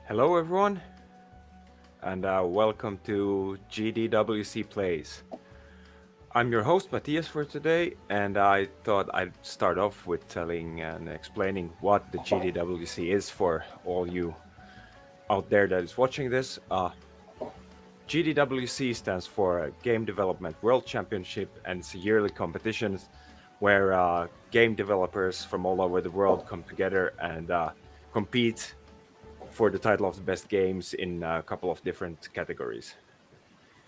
Hello, everyone, and welcome to GDWC Plays. I'm your host, Matthias, for today, and I thought I'd start off with telling and explaining what the GDWC is for all you out there that is watching this. GDWC stands for Game Development World Championship, and it's a yearly competition where game developers from all over the world come together and compete for the title of the best games in a couple of different categories.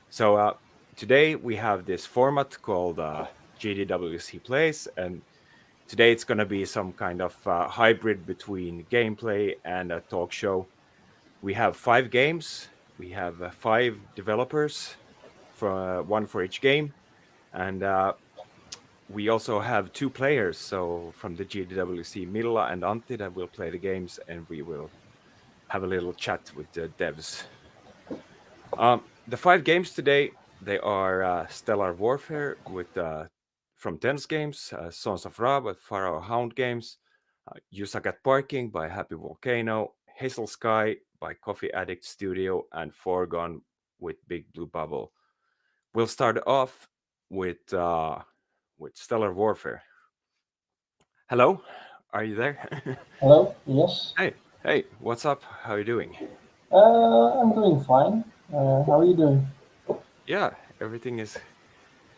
So today we have this format called GDWC Plays, and today it's going to be some kind of hybrid between gameplay and a talk show. We have 5 games. We have 5 developers, for one for each game, and we also have 2 players. So from the GDWC, Milla and Antti that will play the games, and we will have a little chat with the devs. The 5 games today, they are Stellar Warfare with from Tense Games, Sons of Ra by Pharaoh Hound Games, You Suck at Parking by Happy Volcano, Hazel Sky by Coffee Addict Studio, and Foregone with Big Blue Bubble. We'll start off with Stellar Warfare. Hello, are you there? Hello? Yes. Hey, hey, what's up? How are you doing? I'm doing fine. How are you doing? Yeah, everything is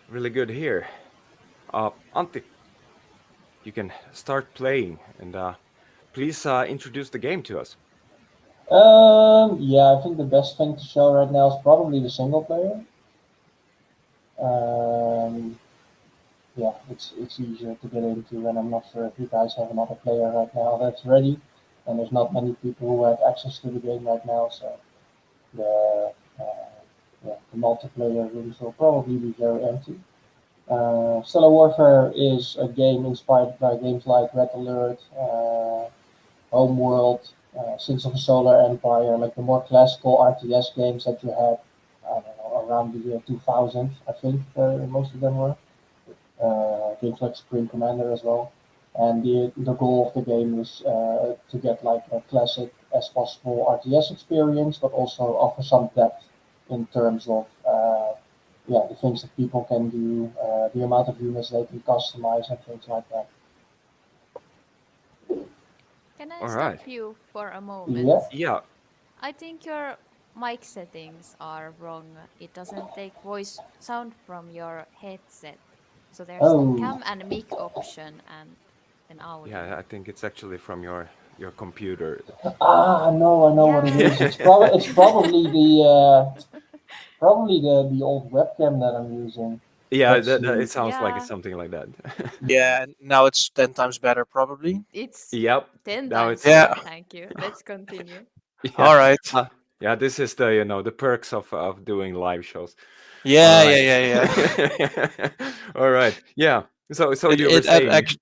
really good here. Antti, you can start playing and please introduce the game to us. Yeah, I think the best thing to show right now is probably the single player. Um, yeah, it's easier to get into, and I'm not sure if you guys have another player right now that's ready. And there's not many people who have access to the game right now, so the the multiplayer rooms will probably be very empty. Stellar Warfare is a game inspired by games like Red Alert, Homeworld, Sins of a Solar Empire, like the more classical RTS games that you had, I don't know, around the year 2000, I think most of them were. Games like Supreme Commander as well. And the goal of the game is to get like a classic as possible RTS experience, but also offer some depth in terms of the things that people can do, the amount of units they can customize, and things like that. Can I All stop right. you for a moment? Yeah. Yeah. I think your mic settings are wrong. It doesn't take voice sound from your headset. So there's the Oh. cam and mic option and then Yeah, audio. I think it's actually from your computer. No, I know what it is. Yeah. It's probably the old webcam that I'm using. Yeah, That's it the sounds like it's Yeah, something like that. Yeah, and now it's 10 times better, probably. it's Yep. 10 Now times it's better. Yeah. Thank you. Let's continue. yeah. All right. Yeah, this is the the perks of doing live shows. All Yeah, yeah, right. yeah, yeah. All right. Yeah. So It you were it add saying. ex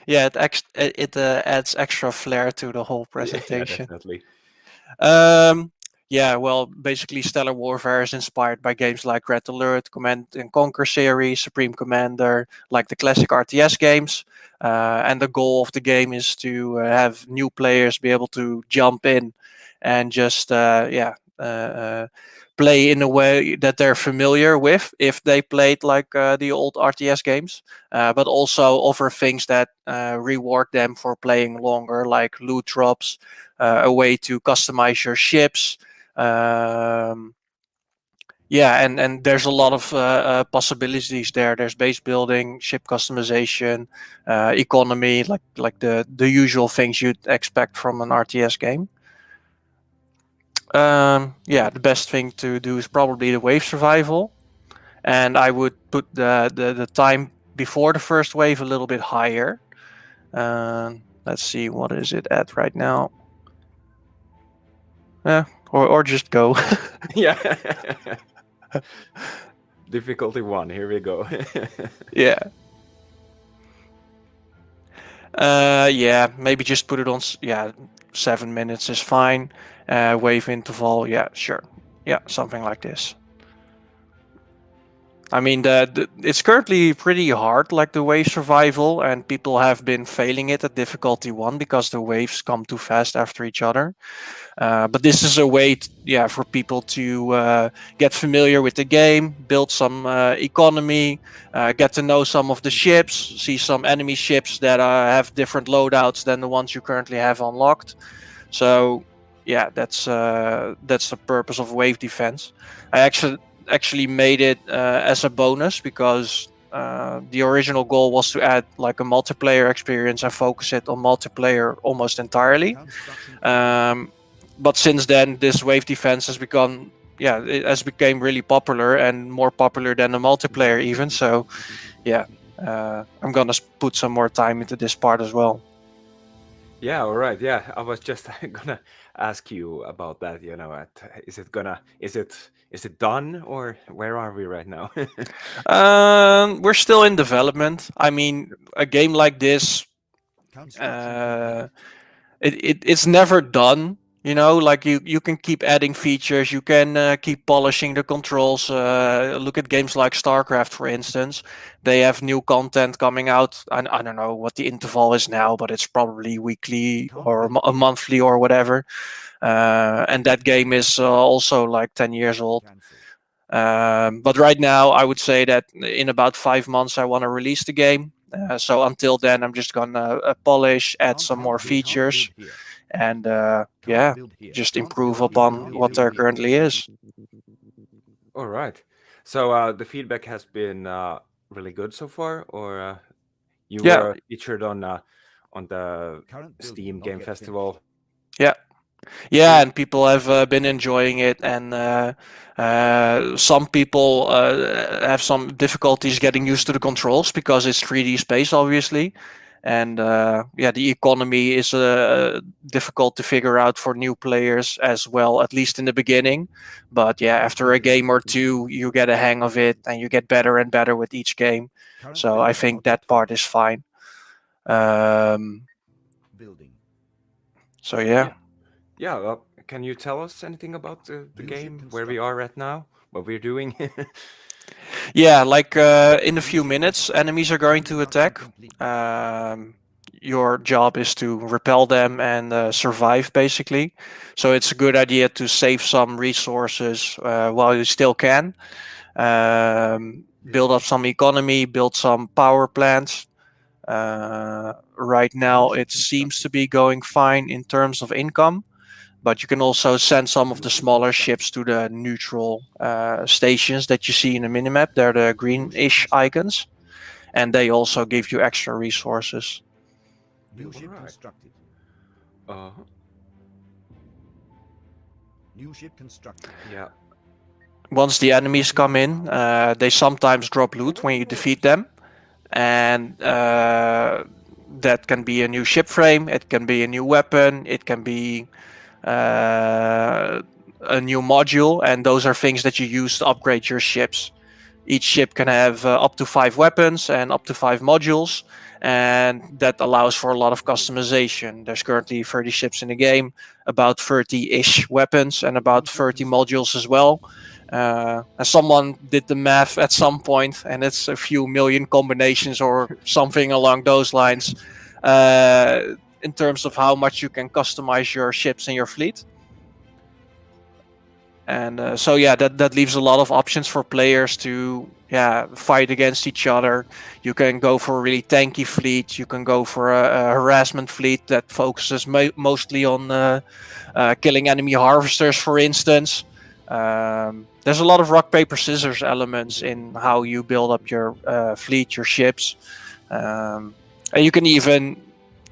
yeah, it adds extra flair to the whole Yeah, presentation. definitely. Um, yeah, well, basically, Stellar Warfare is inspired by games like Red Alert, Command and Conquer series, Supreme Commander, like the classic RTS games. And the goal of the game is to have new players be able to jump in and just, play in a way that they're familiar with if they played like the old RTS games, but also offer things that reward them for playing longer, like loot drops, a way to customize your ships. Um, yeah, and there's a lot of possibilities there. There's base building, ship customization, economy, like the usual things you'd expect from an RTS game. Yeah, the best thing to do is probably the wave survival, and I would put the time before the first wave a little bit higher. Let's see, what is it at right now? Yeah, or just go. Yeah. Difficulty 1. Here we go. Yeah. Yeah, maybe just put it on. Yeah, 7 minutes is fine. Wave interval. Yeah, sure. Yeah, something like this. I mean, it's currently pretty hard, like the wave survival, and people have been failing it at difficulty 1 because the waves come too fast after each other. But this is a way, yeah, for people to get familiar with the game, build some economy, get to know some of the ships, see some enemy ships that have different loadouts than the ones you currently have unlocked. So, yeah, that's the purpose of wave defense. I actually made it as a bonus because the original goal was to add like a multiplayer experience and focus it on multiplayer almost entirely. Um, but since then, this wave defense has become, yeah, it has become really popular and more popular than the multiplayer even. So, yeah, I'm gonna put some more time into this part as well. Yeah, all right. Yeah, I was just gonna ask you about that. Is it done or where are we right now? We're still in development. I mean, a game like this, uh, it's never done. You know, like you can keep adding features, you can keep polishing the controls. Look at games like StarCraft, for instance. They have new content coming out. I don't know what the interval is now, but it's probably weekly or a monthly or whatever. And that game is also like 10 years old. But right now, I would say that in about 5 months, I want to release the game. So until then, I'm just gonna polish, add some more features, and yeah, just improve upon what there currently is. All right. So the feedback has been really good so far, or you Yeah, were featured on the Steam Game Festival. yeah, yeah, and people have been enjoying it, and some people have some difficulties getting used to the controls because it's 3D space, obviously. And yeah, the economy is difficult to figure out for new players as well, at least in the beginning. But yeah, after a game or two, you get a hang of it, and you get better and better with each game. So I think that part is fine. Um, so yeah. Yeah. Yeah. Can you tell us anything about the game, where we are right now, what we're doing? Yeah, like in a few minutes, enemies are going to attack. Um, your job is to repel them and survive, basically. So it's a good idea to save some resources while you still can. Build up some economy, build some power plants. Right now, it seems to be going fine in terms of income, but you can also send some of the smaller ships to the neutral stations that you see in the minimap. They're the greenish icons, and they also give you extra resources. Alright. Uh, yeah. Once the enemies come in, they sometimes drop loot when you defeat them, and that can be a new ship frame, it can be a new weapon, it can be uh, a new module, and those are things that you use to upgrade your ships. Each ship can have up to 5 weapons and up to 5 modules, and that allows for a lot of customization. There's currently 30 ships in the game, about 30-ish weapons, and about 30 modules as well. And someone did the math at some point, and it's a few million combinations or something along those lines, uh, in terms of how much you can customize your ships and your fleet. And so yeah, that leaves a lot of options for players to fight against each other. You can go for a really tanky fleet. You can go for a harassment fleet that focuses mostly on killing enemy harvesters, for instance. There's a lot of rock paper scissors elements in how you build up your fleet, your ships, and you can even,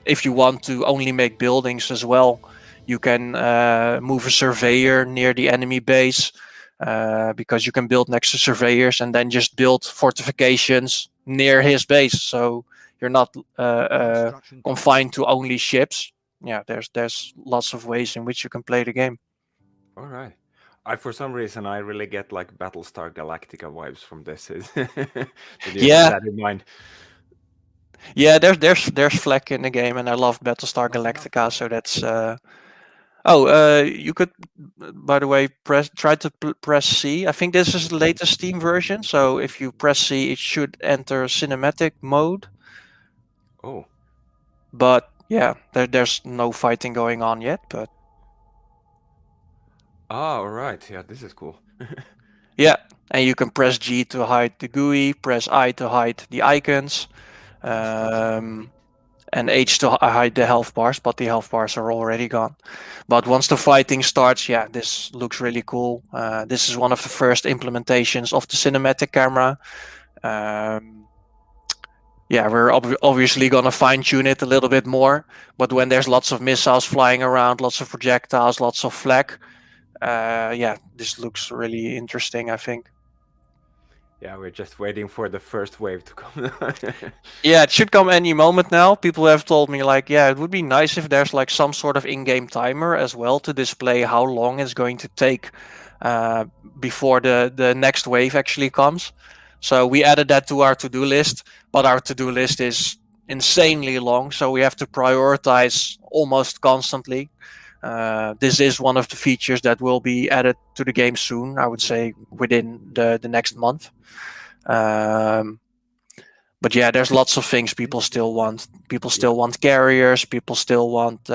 if you want to, only make buildings as well. You can move a surveyor near the enemy base because you can build next to surveyors and then just build fortifications near his base. So you're not confined to only ships. Yeah, there's lots of ways in which you can play the game. All right. For some reason, I really get like Battlestar Galactica vibes from this. Did you have Yeah, that in mind? yeah. There's flak in the game, and I love Battlestar Galactica, so that's Oh, you could, by the way, try to press C. I think this is the latest Steam version. So if you press C, it should enter cinematic mode. Oh, But yeah, there's no fighting going on yet. But all right. Yeah, this is cool. yeah, and you can press G to hide the GUI, press I to hide the icons, and H to hide the health bars, but the health bars are already gone. But once the fighting starts, yeah, this looks really cool. This is one of the first implementations of the cinematic camera. Yeah, we're obviously going to fine tune it a little bit more. But when there's lots of missiles flying around, lots of projectiles, lots of flak, yeah, this looks really interesting, I think. Yeah, we're just waiting for the first wave to come. Yeah, it should come any moment now. People have told me like, yeah, it would be nice if there's like some sort of in-game timer as well to display how long it's going to take before the next wave actually comes. So we added that to our to-do list, but our to-do list is insanely long, so we have to prioritize almost constantly. This is one of the features that will be added to the game soon, I would say within the next month. But yeah, there's lots of things people still want. People still want carriers. People still want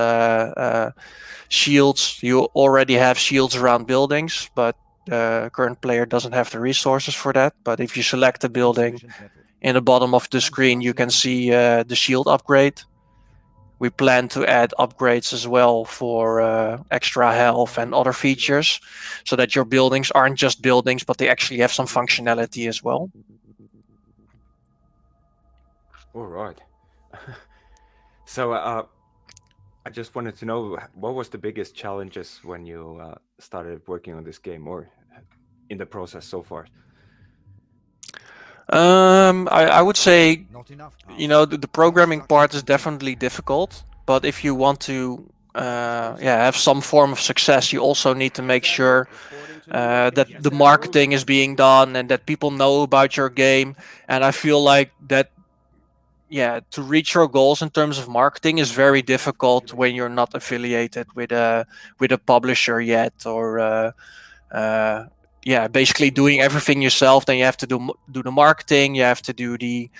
shields. You already have shields around buildings, but the current player doesn't have the resources for that. But if you select a building, in the bottom of the screen, you can see the shield upgrade. We plan to add upgrades as well for extra health and other features, so that your buildings aren't just buildings, but they actually have some functionality as well. All right. So I just wanted to know what was the biggest challenges when you started working on this game, or in the process so far. I would say, the programming part is definitely difficult, but if you want to have some form of success, you also need to make sure that the marketing is being done and that people know about your game. And I feel like that, to reach your goals in terms of marketing is very difficult when you're not affiliated with a publisher yet, or basically doing everything yourself. Then you have to do the marketing, you have to do the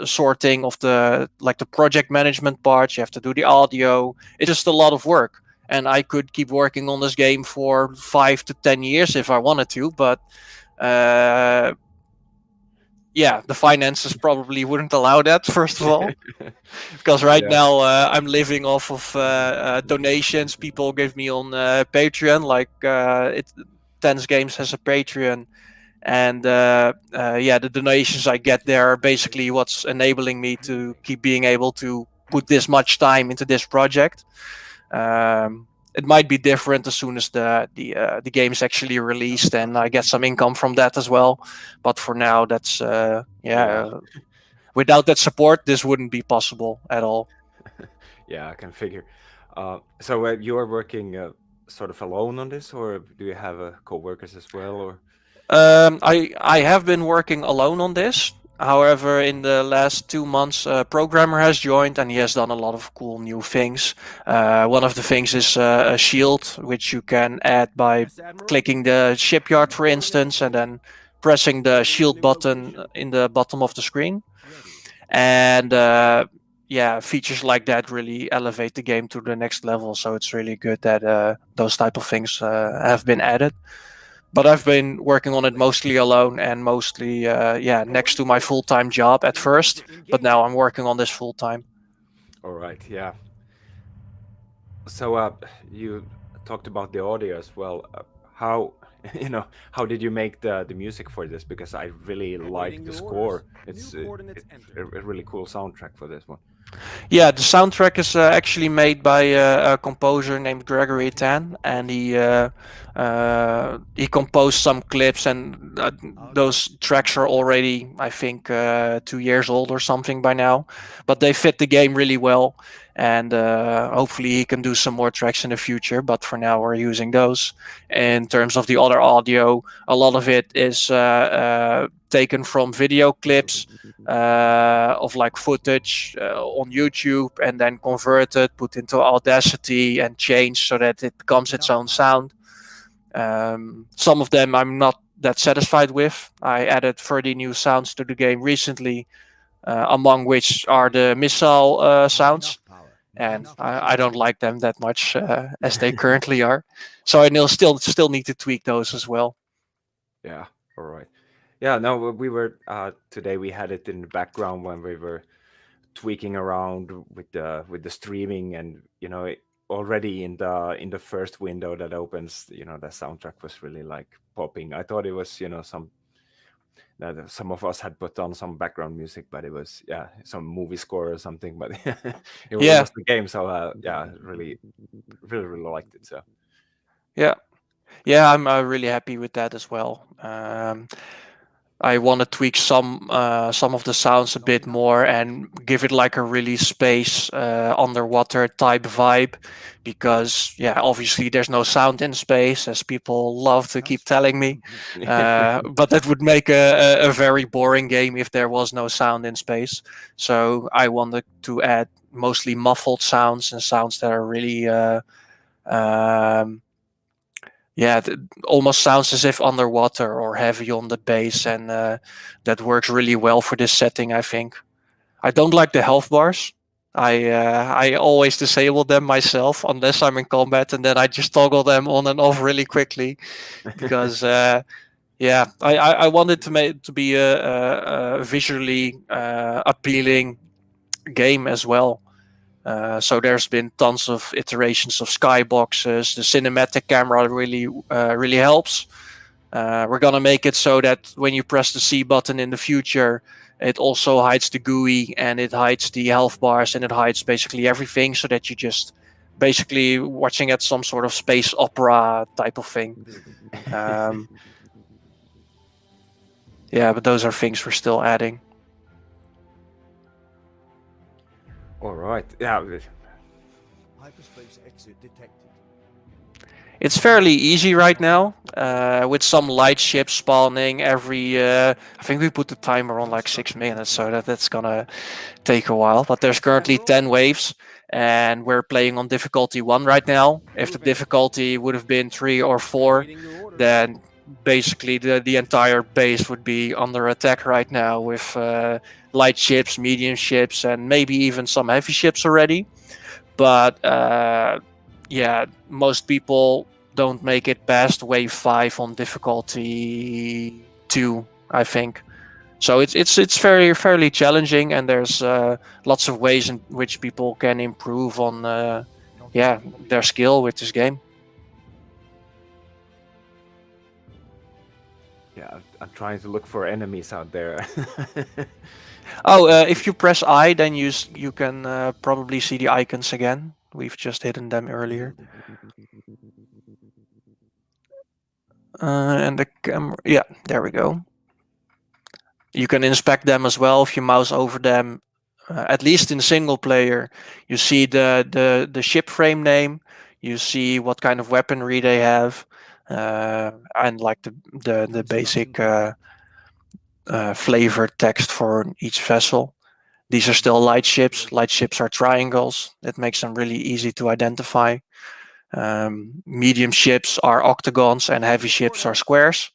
sorting of the project management part, you have to do the audio. It's just a lot of work, and I could keep working on this game for 5 to 10 years if I wanted to, but the finances probably wouldn't allow that, first of all. Because right now I'm living off of donations people give me on Patreon. Tense Games has a Patreon, and the donations I get there are basically what's enabling me to keep being able to put this much time into this project. It might be different as soon as the game is actually released and I get some income from that as well. But for now, that's without that support, this wouldn't be possible at all. Yeah, I can figure. So you are working sort of alone on this, or do you have co-workers as well? Or I have been working alone on this. However, in the last 2 months, a programmer has joined and he has done a lot of cool new things. One of the things is a shield, which you can add by clicking the shipyard, for instance, and then pressing the shield button in the bottom of the screen. And features like that really elevate the game to the next level. So it's really good that those type of things have been added. But I've been working on it mostly alone and mostly, next to my full-time job at first. But now I'm working on this full-time. all right, yeah. So you talked about the audio as well. How how did you make the music for this? Because I really like the score. It's a really cool soundtrack for this one. Yeah, the soundtrack is actually made by a composer named Gregory Tan, and he composed some clips, and those tracks are already, I think, 2 years old or something by now. But they fit the game really well, and hopefully he can do some more tracks in the future. But for now, we're using those. In terms of the other audio, a lot of it is taken from video clips of like footage on YouTube, and then converted, put into Audacity, and changed so that it becomes its own sound. Some of them I'm not that satisfied with. I added 30 new sounds to the game recently, among which are the missile sounds, and I don't like them that much as they currently are. So I still need to tweak those as well. Yeah. All right. Yeah. No, we were today. We had it in the background when we were tweaking around with the streaming, and already in the first window that opens, the soundtrack was really like popping. I thought it was that some of us had put on some background music, but it was some movie score or something. But it Yeah, was the game, so really, really, really liked it. So yeah, yeah. I'm really happy with that as well. I want to tweak some of the sounds a bit more and give it like a really space underwater type vibe, because obviously there's no sound in space, as people love to keep telling me. But that would make a very boring game if there was no sound in space. So I wanted to add mostly muffled sounds and sounds that are really um, almost sounds as if underwater or heavy on the bass, and that works really well for this setting, I think. I don't like the health bars. I always disable them myself unless I'm in combat, and then I just toggle them on and off really quickly because I wanted to make to be a visually appealing game as well. So there's been tons of iterations of skyboxes. The cinematic camera really helps. We're gonna make it so that when you press the C button in the future, it also hides the GUI, and it hides the health bars, and it hides basically everything, so that you just basically watching at some sort of space opera type of thing. But those are things we're still adding. all right. Yeah. Hyperspace exit detected. It's fairly easy right now, with some light ships spawning every. I think we put the timer on like 6 minutes, so that's gonna take a while. But there's currently 10 waves, and we're playing on difficulty 1 right now. If the difficulty would have been 3 or 4, then basically the entire base would be under attack right now with light ships, medium ships, and maybe even some heavy ships already. But most people don't make it past wave 5 on difficulty 2, I think. So it's fairly challenging, and there's lots of ways in which people can improve on their skill with this game. Yeah, I'm trying to look for enemies out there. If you press I, then you can probably see the icons again. We've just hidden them earlier. And the camera, there we go. You can inspect them as well if you mouse over them. At least in single player, you see the ship frame name. You see what kind of weaponry they have, and like the basic flavor text for each vessel. These are still light ships. Light ships are triangles. That makes them really easy to identify. Medium ships are octagons, and heavy ships are squares.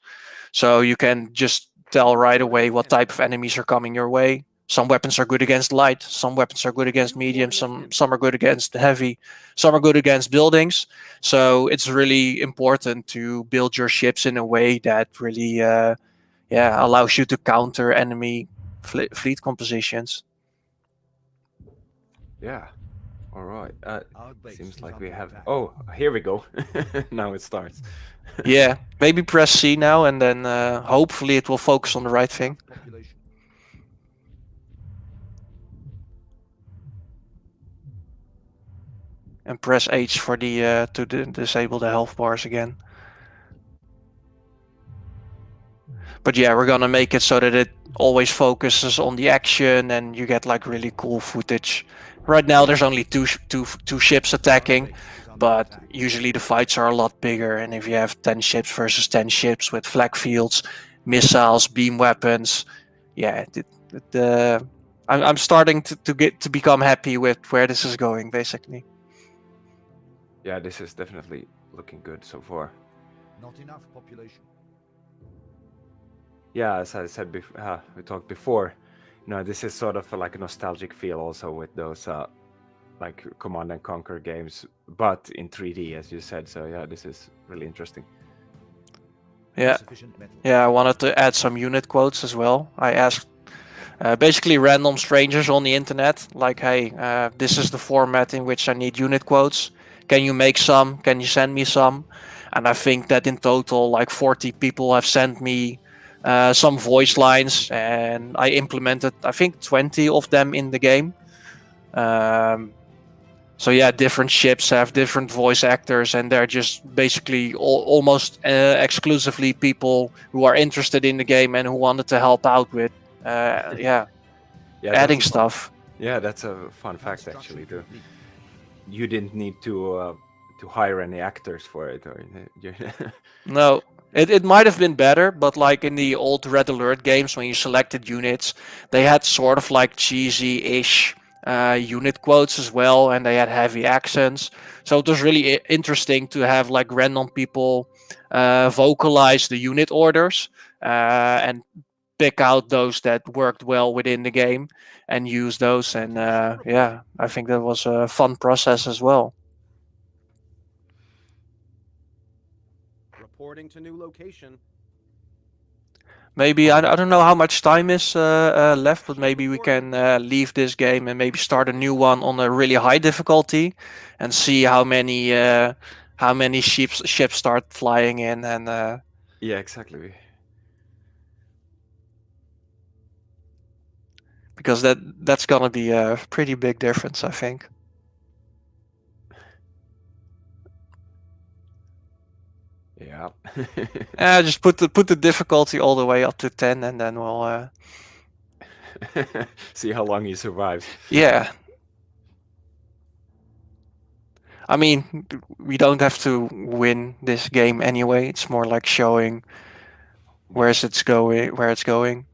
So you can just tell right away what type of enemies are coming your way. Some weapons are good against light, some weapons are good against medium, some are good against heavy, some are good against buildings. So it's really important to build your ships in a way that really allows you to counter enemy fleet compositions. Yeah. All right. Seems like we have. Oh, here we go. Now it starts. Yeah, maybe press C now, and then hopefully it will focus on the right thing. And press H for the to disable the health bars again. But yeah, we're gonna make it so that it always focuses on the action and you get like really cool footage. Right now there's only two ships attacking, but usually the fights are a lot bigger, and if you have 10 ships versus 10 ships with flag fields, missiles, beam weapons, yeah, I'm starting to become happy with where this is going, basically. Yeah, this is definitely looking good so far. Not enough population. Yeah, as I said, we talked before, this is sort of like a nostalgic feel also with those like Command and Conquer games, but in 3D, as you said. So yeah, this is really interesting. Yeah, Insufficient metal. yeah. I wanted to add some unit quotes as well. I asked basically random strangers on the internet, like, hey, this is the format in which I need unit quotes. Can you make some? Can you send me some? And I think that in total, like 40 people have sent me some voice lines, and I implemented, I think, 20 of them in the game. So yeah, different ships have different voice actors, and they're just basically almost exclusively people who are interested in the game and who wanted to help out with Yeah, adding that's a stuff. Yeah, that's a fun fact Construction actually. complete. You didn't need to hire any actors for it, or No, it might have been better, but like in the old Red Alert games, when you selected units, they had sort of like cheesy-ish unit quotes as well, and they had heavy accents. So it was really interesting to have like random people vocalize the unit orders and pick out those that worked well within the game and use those. And yeah, I think that was a fun process as well. Reporting to new location. Maybe I don't know how much time is left, but maybe we can leave this game and maybe start a new one on a really high difficulty, and see how many ships start flying in. And yeah, exactly. because that's gonna be a pretty big difference, I think. Yeah. Just put the difficulty all the way up to 10, and then we'll see how long he survives. yeah. I mean, we don't have to win this game anyway. It's more like showing where it's going.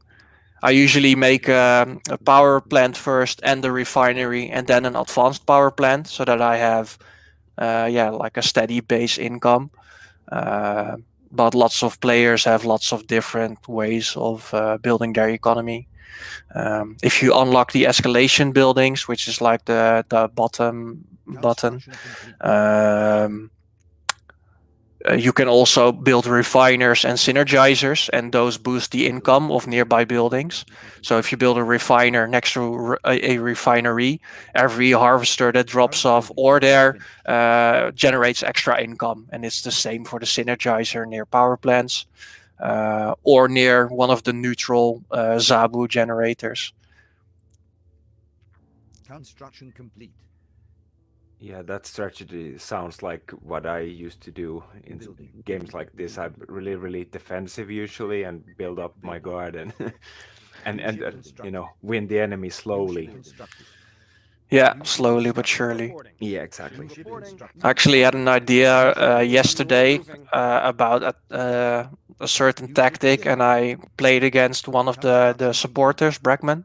I usually make a power plant first and a refinery, and then an advanced power plant, so that I have like a steady base income. But lots of players have lots of different ways of building their economy. If you unlock the escalation buildings, which is like the bottom button, Construction complete. you can also build refiners and synergizers, and those boost the income of nearby buildings. So if you build a refiner next to a refinery, every harvester that drops off ore there generates extra income. And it's the same for the synergizer near power plants or near one of the neutral Zabu generators. Construction complete. Yeah, that strategy sounds like what I used to do in games like this. I'm really defensive usually, and build up my guard and win the enemy slowly. Yeah, slowly but surely. Yeah, exactly. I actually had an idea yesterday about a certain tactic, and I played against one of the supporters, Bregman.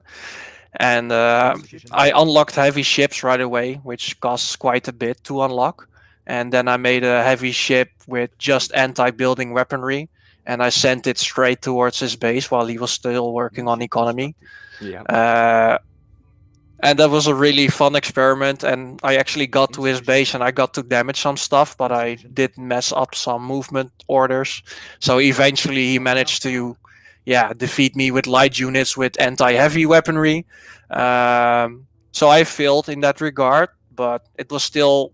And I unlocked heavy ships right away, which costs quite a bit to unlock. And then I made a heavy ship with just anti-building weaponry, and I sent it straight towards his base while he was still working on economy. Yeah. And that was a really fun experiment, and I actually got to his base and I got to damage some stuff, but I did mess up some movement orders. So eventually he managed to defeat me with light units with anti-heavy weaponry. So I failed in that regard, but it was still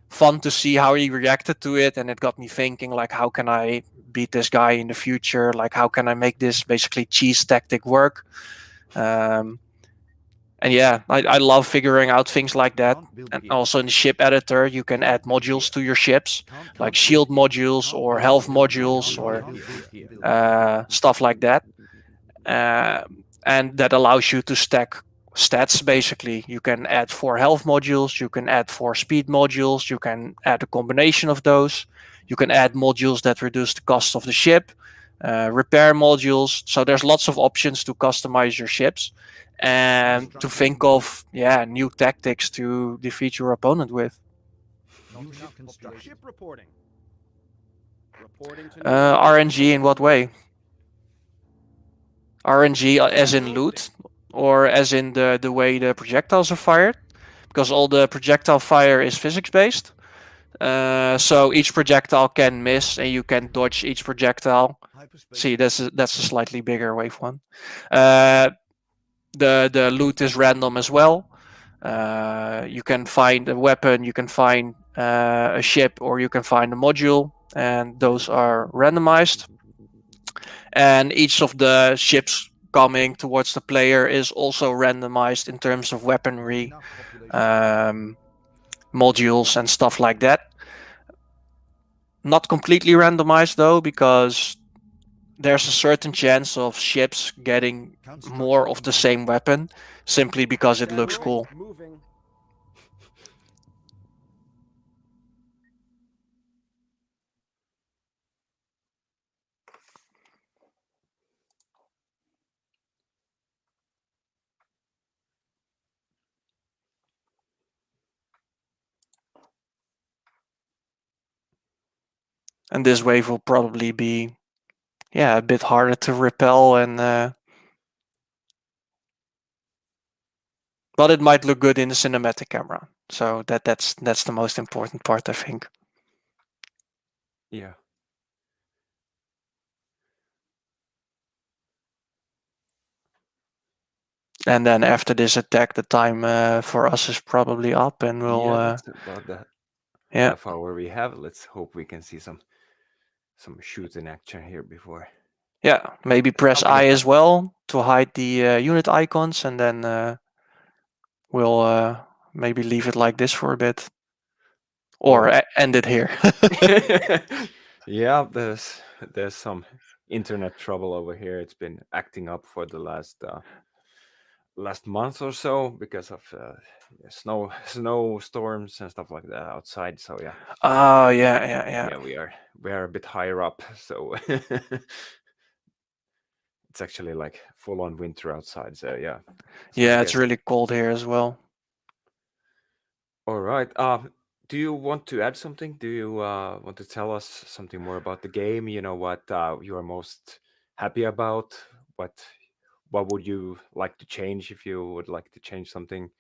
fun to see how he reacted to it, and it got me thinking, like, how can I beat this guy in the future? Like, how can I make this basically cheese tactic work? And yeah, I love figuring out things like that. Can't build And here. also in the ship editor, you can add modules to your ships, Can't like build shield here. modules or health modules or stuff like that. And that allows you to stack stats. Basically, you can add 4 health modules, you can add 4 speed modules, you can add a combination of those. You can add modules that reduce the cost of the ship, repair modules. So there's lots of options to customize your ships and to think of new tactics to defeat your opponent with. Not enough construction. Ship reporting. Reporting to RNG in what way? RNG as in loot, or as in the way the projectiles are fired? Because all the projectile fire is physics based. So each projectile can miss, and you can dodge each projectile. Hyperspace. See, that's a slightly bigger wave one. The loot is random as well. You can find a weapon, you can find a ship, or you can find a module, and those are randomized. And each of the ships coming towards the player is also randomized in terms of weaponry, Enough population. modules, and stuff like that. Not completely randomized though, because there's a certain chance of ships getting more of the same weapon simply because it looks cool. Moving. And this wave will probably be a bit harder to repel, and but it might look good in the cinematic camera. So that's the most important part, I think. Yeah. And then after this attack, the time for us is probably up, and we'll that's about that half hour we have. Let's hope we can see some shooting action here before. Yeah, maybe press I as well to hide the unit icons, and then we'll maybe leave it like this for a bit, or end it here. Yeah, there's some internet trouble over here. It's been acting up for the last month or so because of snowstorms and stuff like that outside. So yeah. Oh yeah. Yeah, we are a bit higher up, so it's actually like full on winter outside. So yeah. So yeah, it's really cold here as well. All right. Do you want to add something? Do you want to tell us something more about the game? You know, what you are most happy about? What would you like to change if you would like to change something?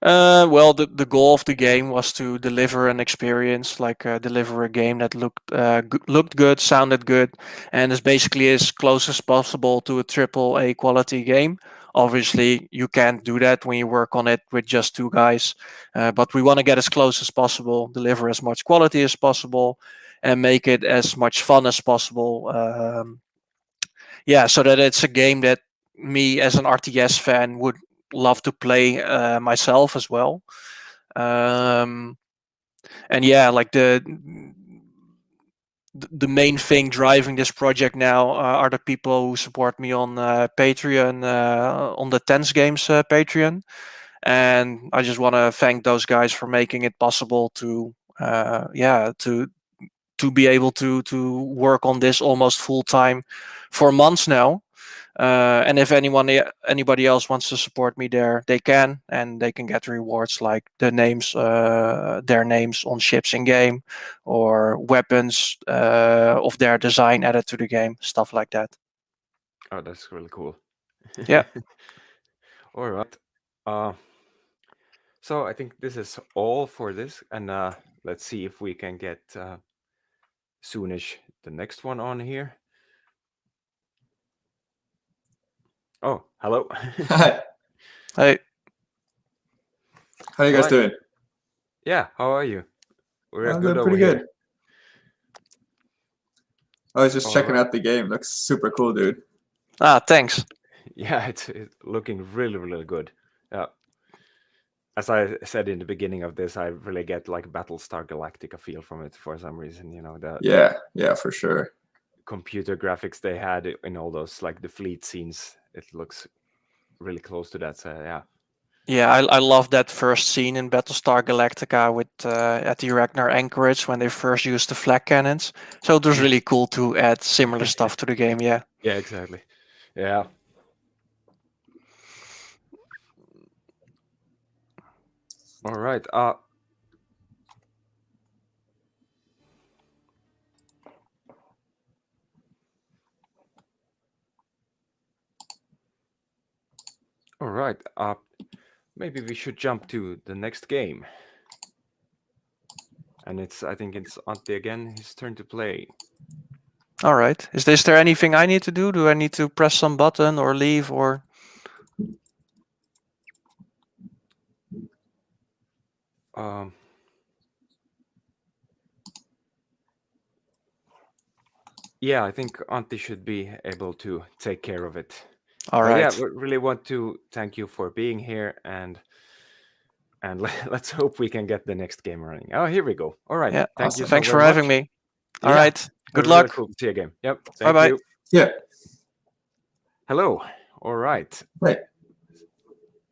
Well, the goal of the game was to deliver an experience, like deliver a game that looked good, sounded good, and is basically as close as possible to a AAA quality game. Obviously, you can't do that when you work on it with just 2 guys, but we want to get as close as possible, deliver as much quality as possible, and make it as much fun as possible. So that it's a game that me as an RTS fan would love to play myself as well. And like the main thing driving this project now are the people who support me on Patreon, on the Tense Games Patreon, and I just want to thank those guys for making it possible to be able to work on this almost full time for months now. And if anybody else wants to support me there, they can, and they can get rewards like their names on ships in game, or weapons of their design added to the game, stuff like that. Oh, that's really cool. Yeah. All right. So I think this is all for this, and let's see if we can get soonish the next one on here. Oh, hello. Hi. Hey. How are you guys doing? Yeah, how are you? We're I'm good doing over pretty here. good. I was just checking out the game. Looks super cool, dude. Thanks. Yeah, it's looking really, really good. Uh, as I said in the beginning of this, I really get like Battlestar Galactica feel from it for some reason. You know, the Yeah, for sure. computer graphics they had in all those like the fleet scenes. It looks really close to that. So yeah, Yeah, I love that first scene in Battlestar Galactica with at the Ragnar Anchorage when they first used the flak cannons. So it was really cool to add similar stuff to the game. Yeah. yeah, exactly. Yeah. All right. All right. Maybe we should jump to the next game. And I think it's Antti again. His turn to play. All right. Is there anything I need to do? Do I need to press some button or leave or? Um. Yeah, I think Antti should be able to take care of it. All But right. yeah, we really want to thank you for being here, and let's hope we can get the next game running. Oh, here we go. All right. Yeah. Thank you Awesome. so Thanks very for having much. me. All Yeah, right. Good really luck. cool to see you again. Yep. Bye Thank bye. you. Yeah, Hello. All right. right.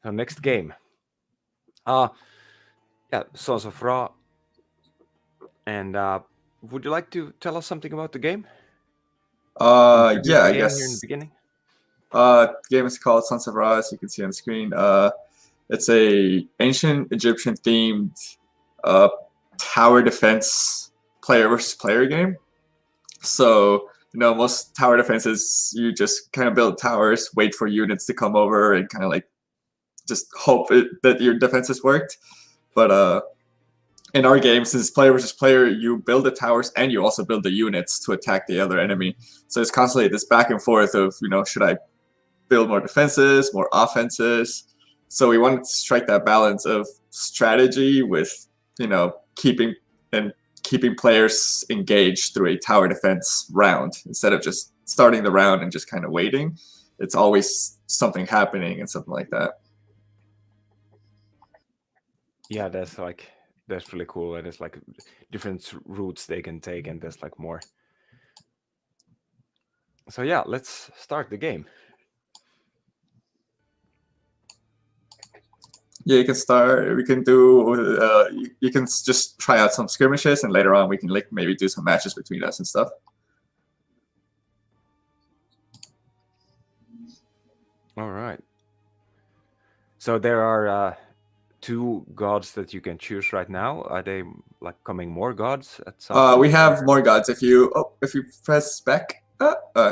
So next game. Yeah, Sons of Ra. And would you like to tell us something about the game? Introduce Yeah, the I game here in the guess. beginning. The game is called Sons of Ra, as you can see on the screen. It's a ancient Egyptian themed tower defense player versus player game. So, most tower defenses, you just kind of build towers, wait for units to come over, and kind of like just hope that your defenses worked. But in our game, since player versus player, you build the towers and you also build the units to attack the other enemy. So it's constantly this back and forth of, should I build more defenses, more offenses? So we wanted to strike that balance of strategy with, keeping players engaged through a tower defense round instead of just starting the round and just kind of waiting. It's always something happening and something like that. Yeah, that's really cool. And it's like different routes they can take, and there's like more. So yeah, let's start the game. Yeah, you can start. We can do. You can just try out some skirmishes, and later on we can maybe do some matches between us and stuff. All right. So there are 2 gods that you can choose right now. Are they like coming more gods at some point? We have more gods. If you press spec,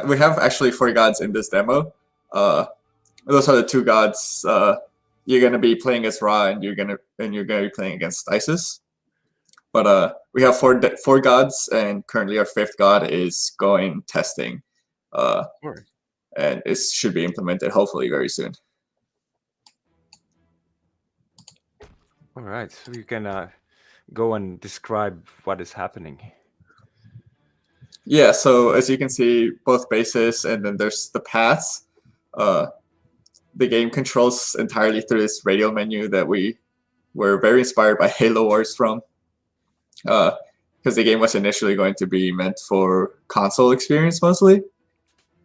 we have actually 4 gods in this demo. Those are the 2 gods. You're gonna be playing as Ra, and you're gonna be playing against Isis. But we have 4 gods, and currently our 5th god is going testing, Sure. and it should be implemented hopefully very soon. All right, so you can go and describe what is happening. Yeah, so as you can see, both bases, and then there's the paths. The game controls entirely through this radial menu that we were very inspired by Halo Wars from, because the game was initially going to be meant for console experience mostly.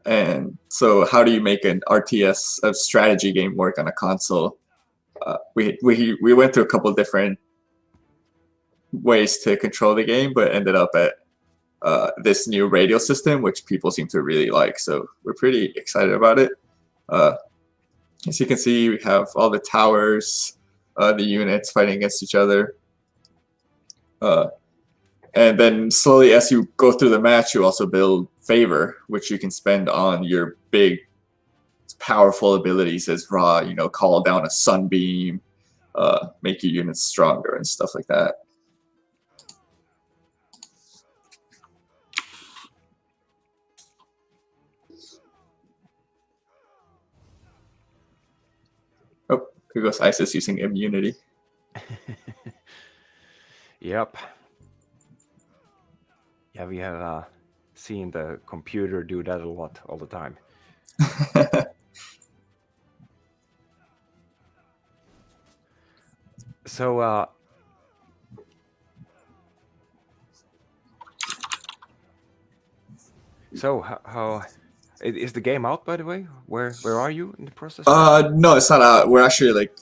And so how do you make an RTS, a strategy game, work on a console? We went through a couple different ways to control the game, but ended up at this new radial system, which people seem to really like. So we're pretty excited about it. As you can see, we have all the towers, the units fighting against each other. And then slowly, as you go through the match, you also build favor, which you can spend on your big, powerful abilities as Ra, call down a sunbeam, make your units stronger and stuff like that. Oh, here goes Isis using immunity. Yep. Yeah, we have seen the computer do that a lot all the time. So how is the game out, by the way? Where are you in the process? No, it's not out. We're actually like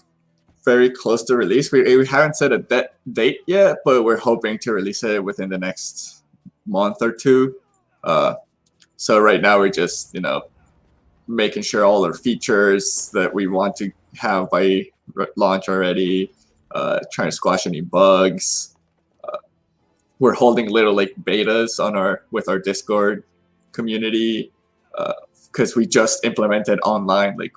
very close to release. We haven't set a date yet, but we're hoping to release it within the next month or two. So right now we're just making sure all our features that we want to have by launch already, trying to squash any bugs. We're holding little like betas on with our Discord community because we just implemented online like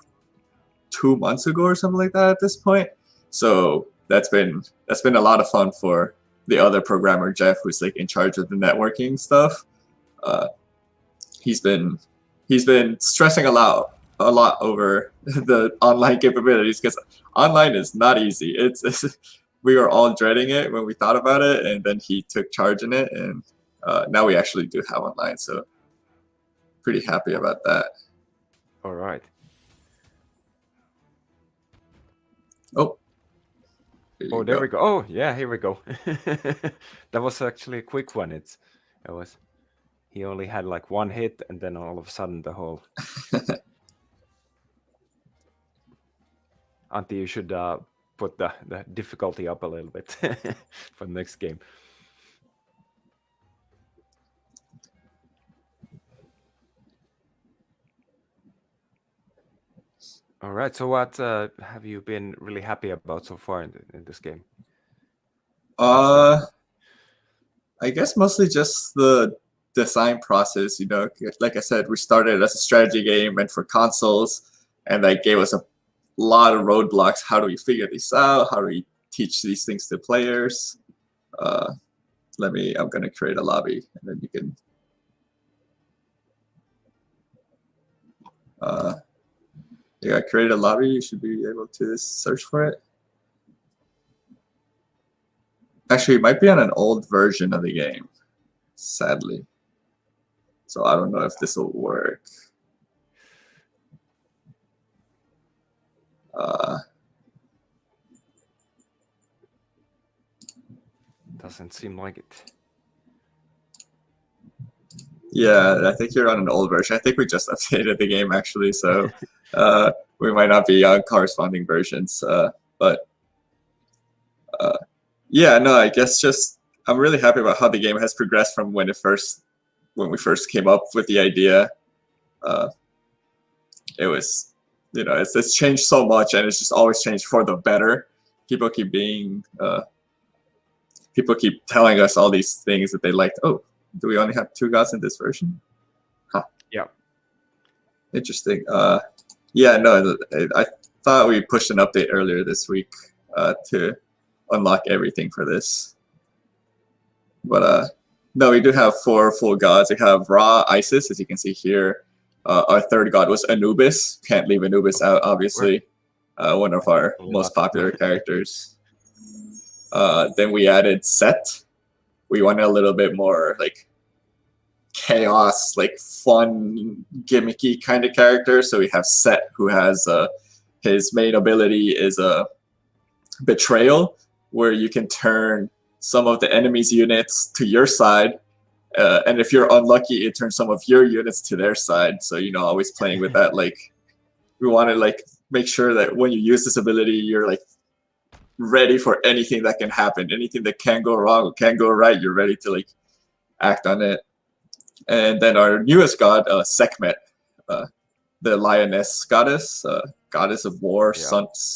2 months ago or something like that at this point. So that's been a lot of fun for the other programmer Jeff, who's like in charge of the networking stuff. He's been stressing a lot over the online capabilities because online is not easy. It's we were all dreading it when we thought about it, and then he took charge in it, and now we actually do have online. So pretty happy about that. All right. Oh. There we go. Oh, yeah, here we go. That was actually a quick one. He only had like one hit, and then all of a sudden the whole. Antti, you should put the difficulty up a little bit for the next game. All right. So, what have you been really happy about so far in this game? I guess mostly just the design process. Like I said, we started as a strategy game meant for consoles, and that gave us a lot of roadblocks. How do we figure this out? How do we teach these things to players? I'm gonna create a lobby, and then you can. I created a lobby. You should be able to search for it. Actually, it might be on an old version of the game, sadly. So I don't know if this will work. Doesn't seem like it. Yeah, I think you're on an old version. I think we just updated the game actually, so we might not be on corresponding versions. But yeah, no, I guess just I'm really happy about how the game has progressed from when we first came up with the idea. It was, it's changed so much, and it's just always changed for the better. People keep telling us all these things that they liked. Oh, do we only have 2 gods in this version? Huh. Yeah. Interesting. Yeah, no, I thought we pushed an update earlier this week to unlock everything for this. But no, we do have 4 full gods. We have Ra, Isis, as you can see here. Our 3rd god was Anubis. Can't leave Anubis out, obviously. One of our most popular characters. Then we added Set. We wanted a little bit more like chaos, like fun, gimmicky kind of character. So we have Set, who has his main ability is a betrayal, where you can turn some of the enemy's units to your side, and if you're unlucky, it turns some of your units to their side. So always playing with that. Like we want to like make sure that when you use this ability, you're like ready for anything that can happen, anything that can go wrong or can go right. You're ready to like act on it. And then our newest god, Sekhmet, the lioness goddess, goddess of war,